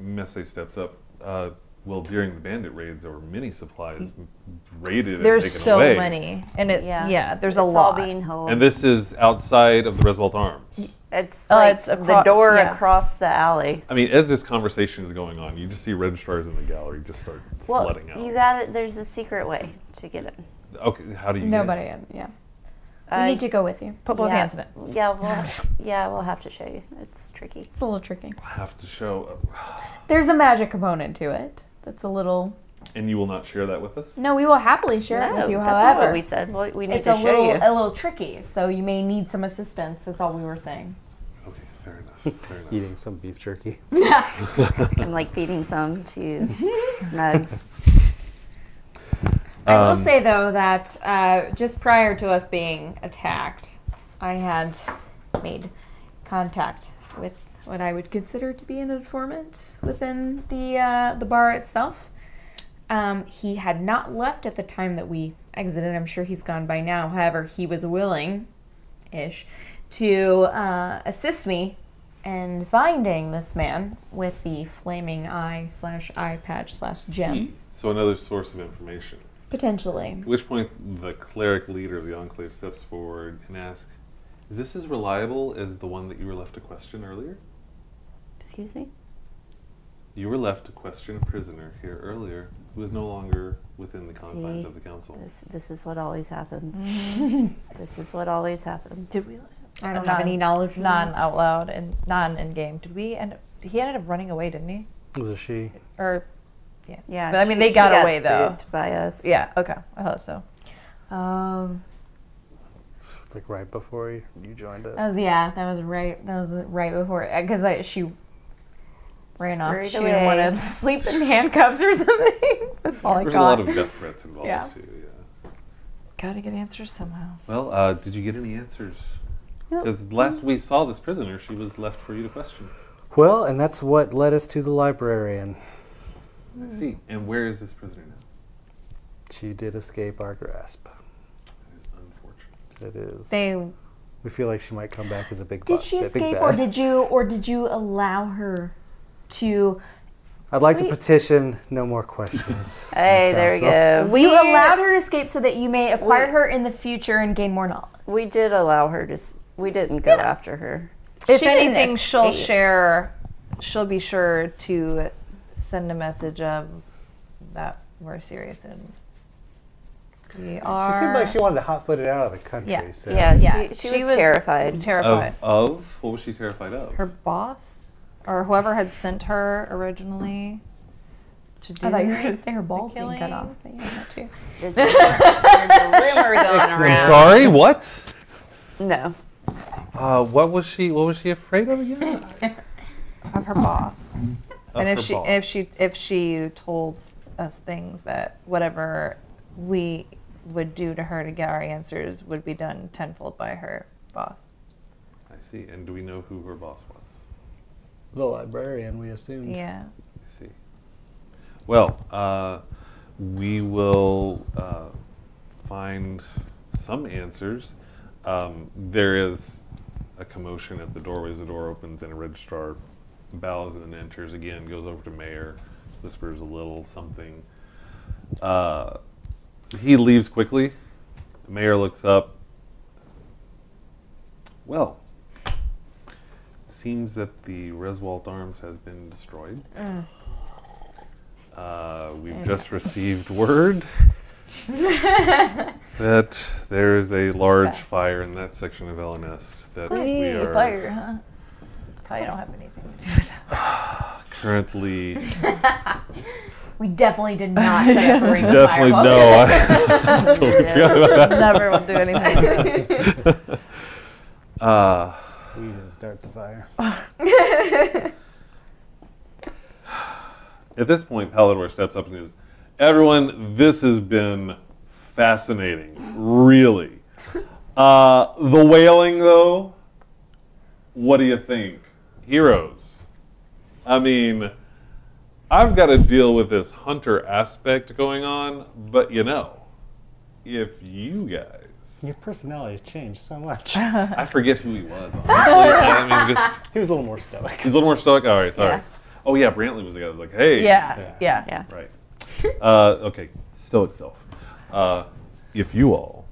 Messe steps up. Well, during the bandit raids, there were many supplies raided and There's taken so away. many, and Yeah. there's It's a all lot. being held. And this is outside of the Reswalt Arms. It's Oh, like it's the acro- door yeah. across the alley. I mean, as this conversation is going on, you just see registrars in the gallery just start Well, flooding out. you got it. There's a secret way to get in. Okay, how do you Nobody. Yeah. We Uh, need to go with you. Put both yeah. hands in it. Yeah, we'll have to show you. It's tricky. It's a little tricky. have to show, There's a magic component to it. That's a little. and you will not share that with us? No, we will happily share it with you. that's not However, what we said. Well, we need it's to a show you. little tricky. So you may need some assistance. That's all we were saying. Okay, fair enough. Fair enough. Eating some beef jerky. I'm like feeding some to Snugs. I will say though that just prior to us being attacked, I had made contact with what I would consider to be an informant within the bar itself. He had not left at the time that we exited. I'm sure he's gone by now. However, he was willing-ish to assist me in finding this man with the flaming eye/eye patch/gem. So another source of information. Potentially. At which point the cleric leader of the Enclave steps forward and asks, is this as reliable as the one that you were left to question earlier? Excuse me? You were left to question a prisoner here earlier who is no longer within the confines See? of the council. This is what always happens. This is what always happens. Did we? I don't have any knowledge. Non out loud and non in game. Did we end up? He ended up running away, didn't he? Was a she. Or yeah. Yeah, But I mean, they she got away though. spooked by us. Yeah. Okay. I thought so. Like right before you joined it. That was right before because she ran off. Scurried She didn't want away. to sleep in handcuffs or something. That's all I There's a lot got. of death threats involved Yeah. too, yeah. Got to get answers somehow. Well, did you get any answers? Nope. Because last we saw this prisoner, she was left for you to question. Well, and that's what led us to the librarian. I see. And where is this prisoner now? She did escape our grasp. It is unfortunate. It is. They We feel like she might come back as a big Did bu- she big escape, bad. or did you allow her to? I'd like to petition no more questions. Hey, there we Council. go. You allowed her to escape so that you may acquire her in the future and gain more knowledge. We did allow her to. We didn't go after her. if She didn't anything, she'll escape. share. She'll be sure to send a message of that we're serious and we are. She seemed like she wanted to hot-foot it out of the country. Yeah. So. Yeah, Yeah, she she was was terrified. terrified. Of? What was she terrified of? Her boss or whoever had sent her originally to do. I thought you were going to say her balls being killing. cut off. But yeah, that too. There's a rumor going I'm around. sorry, what? No. What was she afraid of again? Of her boss. Of And her boss. if she told us things that whatever we would do to her to get our answers would be done tenfold by her boss. I see. And do we know who her boss was? The librarian, we assumed. Yeah. I see. Well, we will find some answers. There is a commotion at the doorway as the door opens and a registrar bows and then enters again, goes over to Mayor, whispers a little something. He leaves quickly. The Mayor looks up. Well, it seems that the Reswalt Arms has been destroyed. We've just received word that there is a large fire in that section of Elenest that we are Fire, huh? Probably don't have anything to do with that. currently. We definitely did not set up a ring of Definitely fire. no. I totally forgot about that. Never will do anything. We didn't start the fire. At this point, Palador steps up and goes, "Everyone, this has been fascinating, really. The whaling, though, what do you think? Heroes. I mean, I've got to deal with this hunter aspect going on, but you know, if you guys..." Your personality has changed so much. I forget who he was, honestly. I mean, just, He was a little more stoic. he's a little more stoic. All right, sorry. Yeah. Oh, yeah, Brantley was the guy that was like, hey. Yeah. Yeah. Right. Okay, stoic self. If you all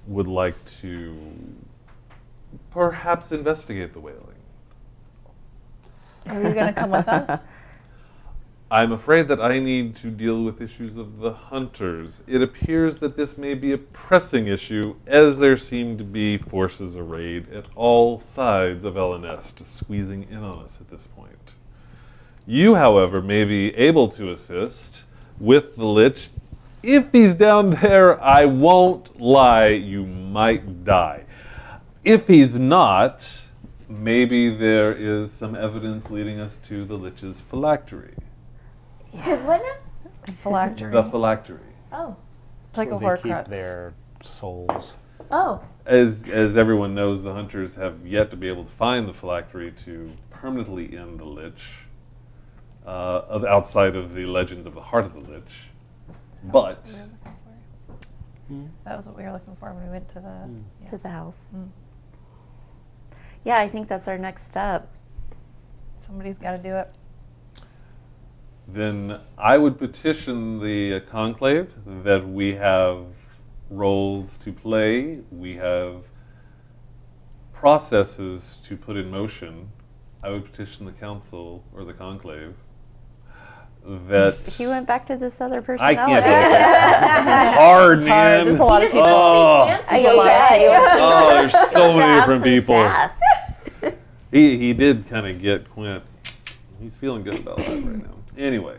would like to perhaps investigate the whaling, Are you going to come with us? I'm afraid that I need to deal with issues of the hunters. It appears that this may be a pressing issue, as there seem to be forces arrayed at all sides of Elenest squeezing in on us at this point. You, however, may be able to assist with the Lich. If he's down there, I won't lie, you might die. If he's not, maybe there is some evidence leading us to the Lich's phylactery. His what now? Phylactery. The phylactery. Oh. It's like a Where they keep Horcrux. their souls. Oh. As everyone knows, the hunters have yet to be able to find the phylactery to permanently end the Lich, outside of the legends of the Heart of the Lich. But That was what we were looking for when we went to the... To the house. Yeah, I think that's our next step. Somebody's got to do it. then I would petition the conclave that we have roles to play, we have processes to put in motion. I would petition the council or the conclave that He went back to this other I personality. can't do it. It's hard, man. There's a lot of He doesn't even speak fancy. I get a lot of Oh, there's so many different Some people. sass. He did kind of get Quint. He's feeling good about that right now. Anyway,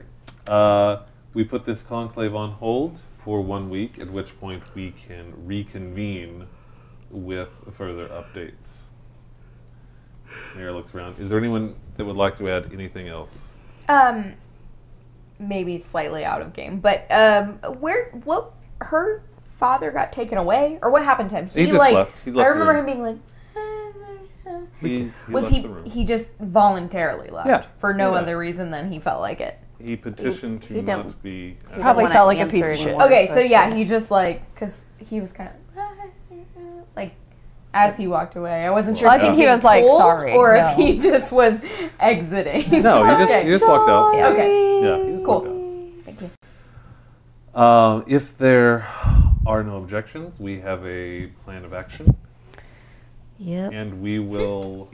we put this conclave on hold for 1 week, at which point we can reconvene with further updates. Mayor looks around. Is there anyone that would like to add anything else? Maybe slightly out of game, but what her father got taken away, or what happened to him? He just left. He left I remember the him being like, He was left he? the room. He just voluntarily left Yeah. for no Yeah. other reason than he felt like it. He petitioned He to don't- not be. He Probably don't felt wanna like a piece of answer shit. any more Okay, so yeah, he questions. just like, because he was kind of like, as he walked away. I wasn't sure Well, if I think he he was was like, told sorry, or no. if he just was exiting. No, he just walked out. Yeah, okay. Yeah, he just Cool. walked out. Thank you. If there are no objections, we have a plan of action, Yep. and we will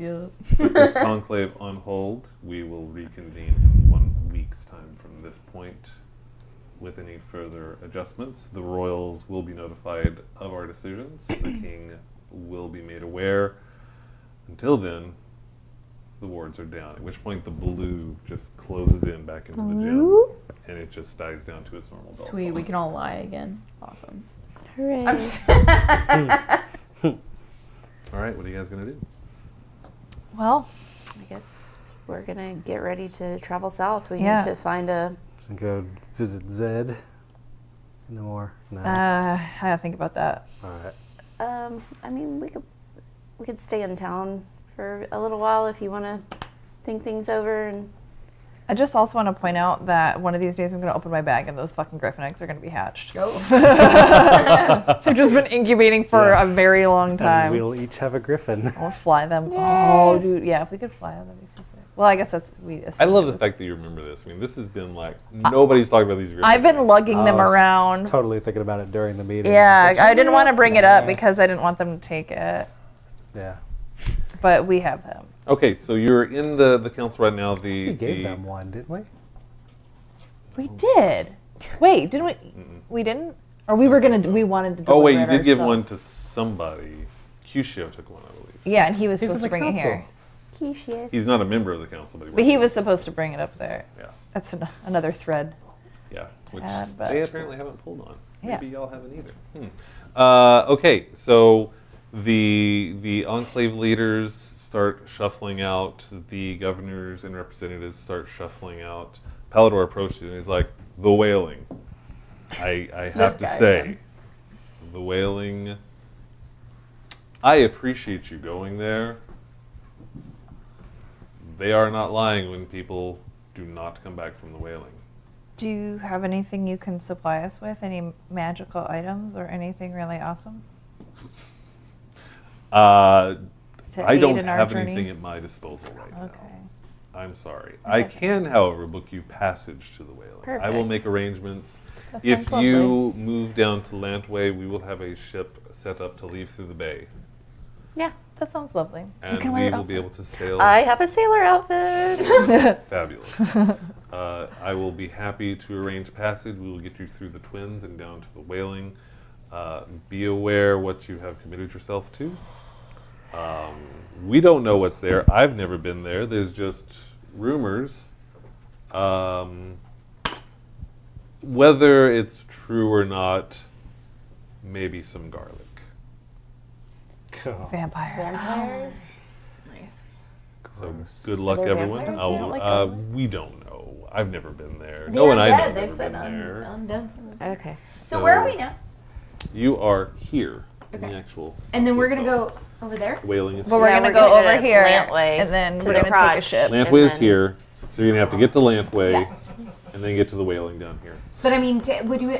put this conclave on hold. We will reconvene in 1 week's time from this point with any further adjustments. The royals will be notified of our decisions. The king will be made aware. Until then, the wards are down, at which point the blue just closes in back into the gym, and it just dies down to its normal dull Sweet, tone. we can all lie again. Awesome. Hooray. I'm just All right, what are you guys going to do? Well, I guess we're going to get ready to travel south. We Yeah. need to find a... So go visit Zed. No more. No. I gotta think about that. All right. I mean, we could stay in town for a little while if you want to think things over. And I just also want to point out that one of these days I'm going to open my bag and those fucking griffin eggs are going to be hatched. go. They've just been incubating for Yeah. a very long And time. we'll each have a griffin. I'll fly them. Yay. Oh, dude. Yeah, if we could fly them, that'd be so sick. Well, I guess that's... I love the fact that you remember this. I mean, this has been like, nobody's talked about these. I've been lugging them I was around. Totally thinking about it during the meeting. Yeah, It's like, I didn't want to bring it up Yeah. because I didn't want them to take it. Yeah. But we have them. Okay, so you're in the council right now. We gave them one, didn't we? We did. Wait, didn't we? We didn't? Or we wanted to. Oh wait, you deliver it did give ourselves. one to somebody. Cuscio took one, I believe. Yeah, and he was He's supposed in to the bring it here. council. He's not a member of the council, But he was supposed to bring it up there. Yeah, That's another thread. yeah. Which but- they apparently haven't pulled on. Yeah. Maybe y'all haven't either. Okay, so the enclave leaders start shuffling out. The governors and representatives start shuffling out. Palador approaches and he's like, "The wailing." I have to guy say, again. the wailing. I appreciate you going there. They are not lying when people do not come back from the wailing. Do you have anything you can supply us with? Any magical items or anything really awesome? I To aid don't in our have journey? anything at my disposal right now. Okay. I'm sorry. I can, however, book you passage to the whaling. I will Perfect. make arrangements. That If sounds you move down to Lantway, we will have a ship set up to leave through the bay. Yeah. That sounds lovely. And can we wear will outfit. be able to sail. I have a sailor outfit. Fabulous. I will be happy to arrange passage. We will get you through the Twins and down to the whaling. Be aware what you have committed yourself to. We don't know what's there. I've never been there. There's just rumors. Whether it's true or not, maybe some garlic. Vampire. Vampires. Nice. So good luck, there everyone. vampires? You don't like garlic? We don't know. I've never been there. The No one I know undead, has they've ever said been there. undead. Okay. So where are we now? You are here in Okay. the actual. And then we're gonna itself. go over there. Whaling is Well, here. we're Yeah, gonna we're go gonna over go here, Lantway and then to we're the gonna take a crotch. ship. Lantway and is then- here, so you're gonna have to get to Lantway, Yeah. and then get to the whaling down here. But I mean, would you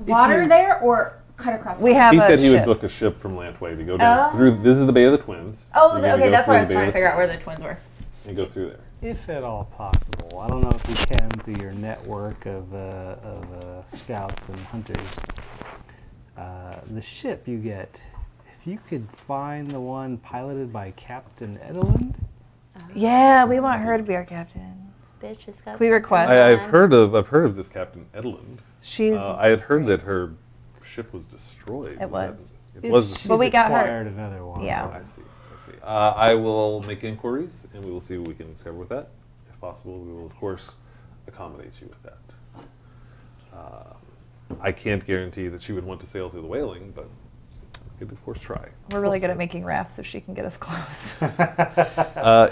water there or cut across? We the- have He a said he would ship. book a ship from Lantway to go down Oh. through. This is the Bay of the Twins. Oh, You're gonna okay. go That's through what I the was Bay trying to of figure out where the Twins twins were. and go through there. If at all possible. I don't know if you can through your network of scouts and hunters. The ship you get, if you could find the one piloted by Captain Essalund. Yeah, we want her to be our captain. Bitch has got We some request- kind I've heard of this Captain Essalund. She's. I had heard that her ship was destroyed. It was. It was. She's But we got her- acquired another one. Yeah. I see. I will make inquiries, and we will see what we can discover with that. If possible, we will, of course, accommodate you with that. I can't guarantee that she would want to sail through the whaling, but we could, of course, try. We're really We'll good see. at making rafts, so she can get us close.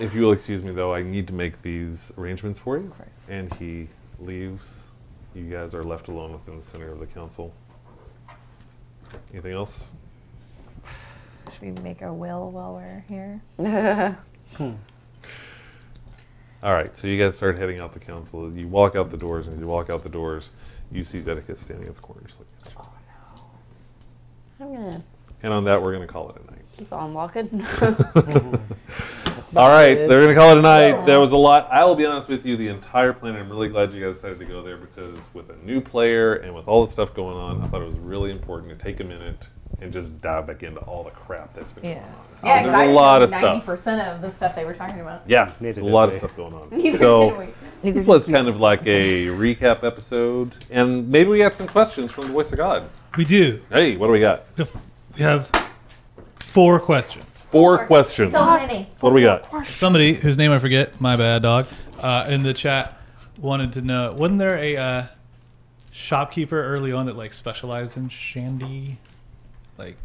If you will excuse me, though, I need to make these arrangements for you. course. And he leaves. You guys are left alone within the center of the council. Anything else? Should we make a will while we're here? All right, so you guys start heading out the council. You walk out the doors, and as you walk out the doors, you see Zedekiah standing at the corner sleeping. I'm gonna And on that, we're going to call it a night. keep on walking. All right, they're going to call it a night. There was a lot. I will be honest with you, the entire plan, I'm really glad you guys decided to go there because with a new player and with all the stuff going on, I thought it was really important to take a minute and just dive back into all the crap that's been going on. Yeah, There's exactly. a lot of stuff. 90% of the stuff they were talking about. Yeah, there's Neither a lot did of we. stuff going on. Neither So did we. this was kind of like a recap episode, and maybe we got some questions from the Voice of God. We do. Hey, what do we got? We have 4 questions. 4 questions. So many. What do we got? Somebody whose name I forget, my bad, dog, in the chat wanted to know, wasn't there a shopkeeper early on that like specialized in shandy, like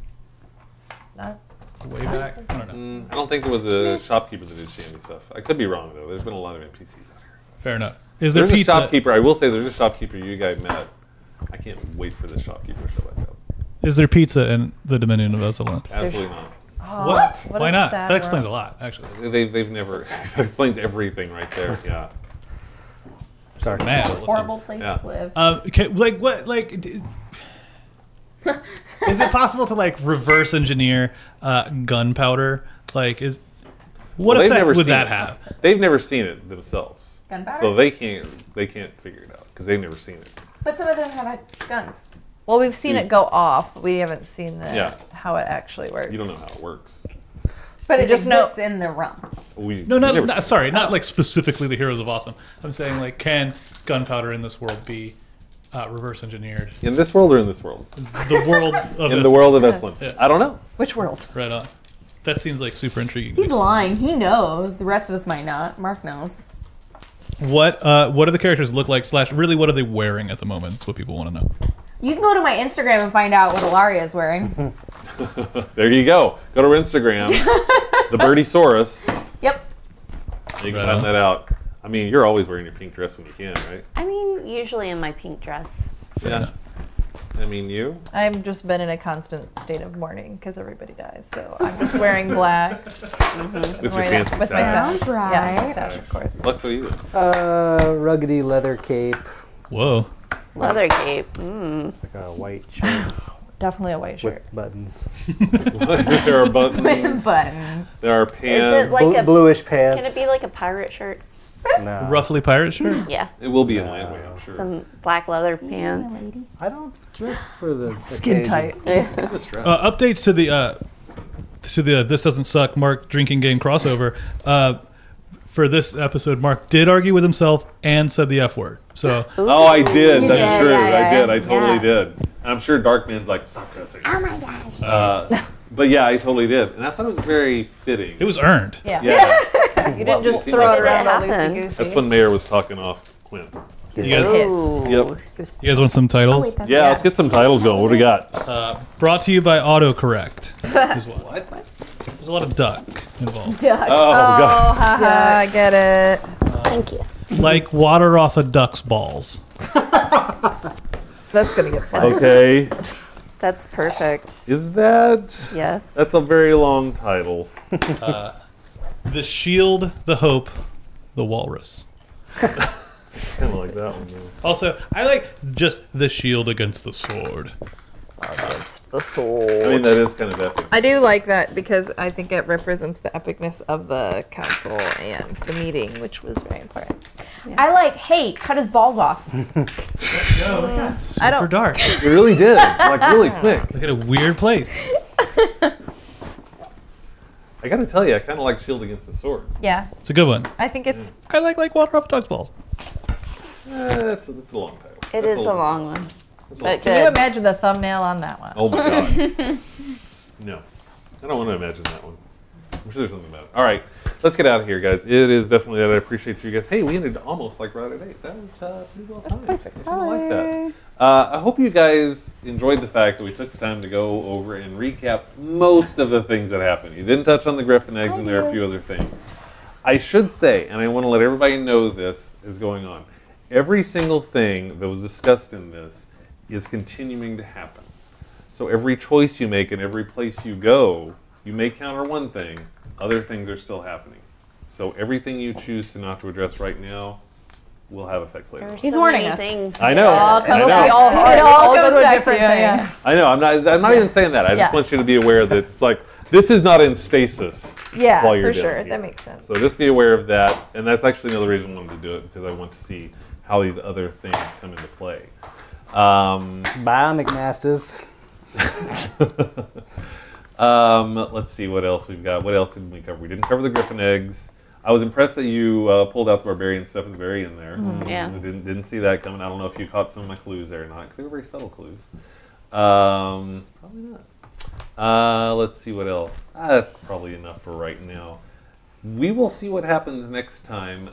Not. way back? I don't know. I don't think there was a shopkeeper that did shandy stuff. I could be wrong, though. There's been a lot of NPCs out here. Fair enough. Is there There's pizza? a shopkeeper. I will say there's a shopkeeper you guys met. I can't wait for this shopkeeper to show back up. Is there pizza in the Dominion of Essalund? Absolutely not. What? What Why a not? sad That explains a world. lot, actually. They've never. That explains everything right there. Yeah. Sorry. Man, Horrible place yeah. to live. okay, like what? Like, is it possible to like reverse engineer gunpowder? Like, what Well, they've effect never would seen that it. have? They've never seen it themselves. Gunpowder? So they can't figure it out because they've never seen it. But some of them have guns. Well, we've seen it go off. But we haven't seen the Yeah. how it actually works. You don't know how it works. But We it just know- exists in the realm. No, never not seen sorry, not like specifically the Heroes of Awesome. I'm saying like, can gunpowder in this world be reverse engineered. In this world or in this world? The world of In the world of Esalen. Esalen. Yeah. I don't know. Which world? Right on. That seems like super intriguing. He's lying. He knows. The rest of us might not. Mark knows. What do the characters look like? / really, what are they wearing at the moment? That's what people want to know. You can go to my Instagram and find out what Ilaria is wearing. There you go. Go to Instagram. The Birdiesaurus. Yep. You can Right find on. that out. I mean, you're always wearing your pink dress when you can, right? I mean, usually in my pink dress. Yeah. I mean, you? I've just been in a constant state of mourning because everybody dies. So I'm just wearing black. With your Wearing it fancy with my sash. sash. Sounds right. Yeah, my sash, of course. Lex, what are you? Ruggedy leather cape, Whoa. Leather cape. Mm. like a white shirt Definitely a white shirt. with buttons. There are buttons. Buttons. There are pants. Is it like a? Bluish Can pants. it be like a pirate shirt? No. Roughly pirate shirt? Yeah. It will be in Landway, I'm sure. Some black leather pants. I don't dress for the Skin occasion. tight. Just dress. Updates to the This Doesn't Suck Mark drinking game crossover. For this episode, Mark did argue with himself and said the F word. So Oh, I did. You That's did, true. yeah, I did. I totally yeah. did. And I'm sure Darkman's like, stop cussing. Oh my gosh. But yeah, I totally did. And I thought it was very fitting. it was earned. Yeah. Yeah. You didn't just When throw it did around all that happen? loosey That's when Mayor was talking off Quinn. You guys, Ooh. Yep. you guys want some titles? Yeah, let's get some titles going. What do we got? Brought to you by autocorrect. Is what? There's a lot of duck involved. Ducks. Oh, God. haha, I get it. Thank you. Like water off a duck's balls. That's gonna get fun. Okay. That's perfect. Is that? Yes. That's a very long title. The shield, the hope, the walrus. Kind of like that one, though. Also, I like just the shield against the sword. The soul. I mean, that is kind of epic. I do like that because I think it represents the epicness of the council and the meeting, which was very important. I like, hey, cut his balls off. Super I don't- dark. It really did. Like, really quick. Look at a weird place. I gotta tell you, I kind of like Shield Against the Sword. Yeah, It's a good one. I think it's I like water off a duck's balls. That's a long title. It That's is a long one. That's a But Can you good. imagine the thumbnail on that one? Oh my god. No. I don't want to imagine that one. I'm sure there's something about it. All right. Let's get out of here, guys. It is definitely that. I appreciate you guys. Hey, we ended almost like right at 8. That was pretty well timed. Perfect. I like that. I hope you guys enjoyed the fact that we took the time to go over and recap most of the things that happened. You didn't touch on the Griffin eggs, and there are a few other things. I should say, and I want to let everybody know this is going on, every single thing that was discussed in this is continuing to happen. So every choice you make and every place you go, you may counter one thing, other things are still happening. So everything you choose to not to address right now will have effects later. There's He's so warning many us. things. I know. all comes I know. back. We all, It all go comes to a back to different you, thing. yeah. I know. I'm not even saying that. I just Yeah. want you to be aware that it's like this is not in stasis. Yeah, while you're for down sure. here. That makes sense. So just be aware of that, and that's actually another reason I wanted to do it because I want to see how these other things come into play. Bye, McMasters. Let's see what else we've got. What else did we cover? We didn't cover the Griffin eggs. I was impressed that you pulled out the barbarian stuff at the very end there. Yeah. I didn't see that coming. I don't know if you caught some of my clues there or not because they were very subtle clues. Probably not. Let's see what else. That's probably enough for right now. We will see what happens next time.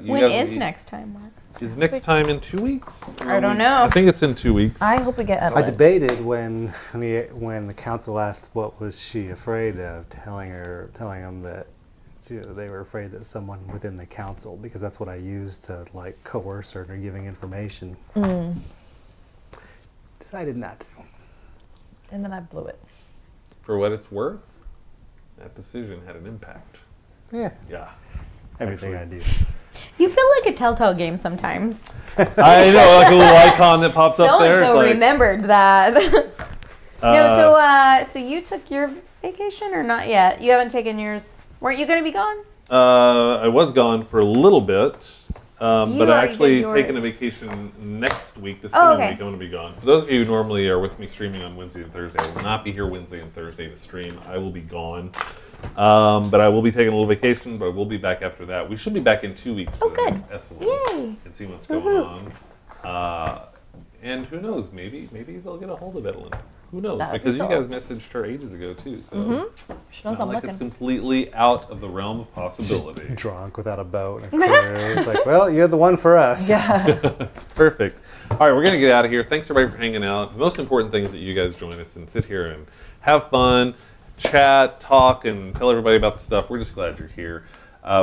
When is next time, Mark? Is next time in 2 weeks? I don't know. I think it's in 2 weeks. I hope we get I Evelyn. debated when the council asked what was she afraid of, telling them that they were afraid that someone within the council, because that's what I used to like coerce her into giving information. Decided not to. And then I blew it. For what it's worth, that decision had an impact. Yeah, Yeah. everything I do. You feel like a Telltale game sometimes. I know, like a little icon that pops up there. It's So-and-so like, remembered that. No, so you took your vacation or not yet? You haven't taken yours. Weren't you going to be gone? I was gone for a little bit, but I already actually did taken a yours. vacation next week. This Oh, coming okay. week, I'm going to be gone. For those of you who normally are with me streaming on Wednesday and Thursday, I will not be here Wednesday and Thursday to stream. I will be gone. But I will be taking a little vacation, but I will be back after that. We should be back in 2 weeks for Oh, the good. next Essalund Yay. and see what's going on. And who knows? Maybe they'll get a hold of Esalen. Who knows? That'd be Because you cool. guys messaged her ages ago too. So it's knows not I'm like it's looking. completely out of the realm of possibility. Drunk without a boat and a crew. It's like, well, you're the one for us. Yeah. Perfect. All right, we're going to get out of here. Thanks, everybody, for hanging out. The most important thing is that you guys join us and sit here and have fun, chat, talk, and tell everybody about the stuff. We're just glad you're here.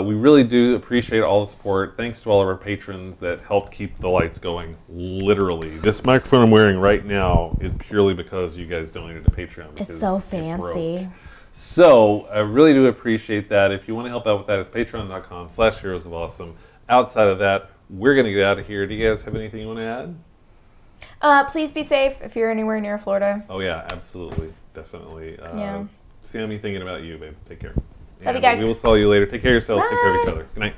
We really do appreciate all the support. Thanks to all of our patrons that help keep the lights going, literally. This microphone I'm wearing right now is purely because you guys donated to Patreon. It's so because it broke. fancy. So I really do appreciate that. If you want to help out with that, it's patreon.com/heroesofawesome. Outside of that, we're going to get out of here. Do you guys have anything you want to add? Please be safe if you're anywhere near Florida. Oh, yeah, absolutely. Definitely. Yeah. Sammy, thinking about you, babe. Take care. Love you And guys. We will see you later. Take care of yourselves. Take care of each other. Good night.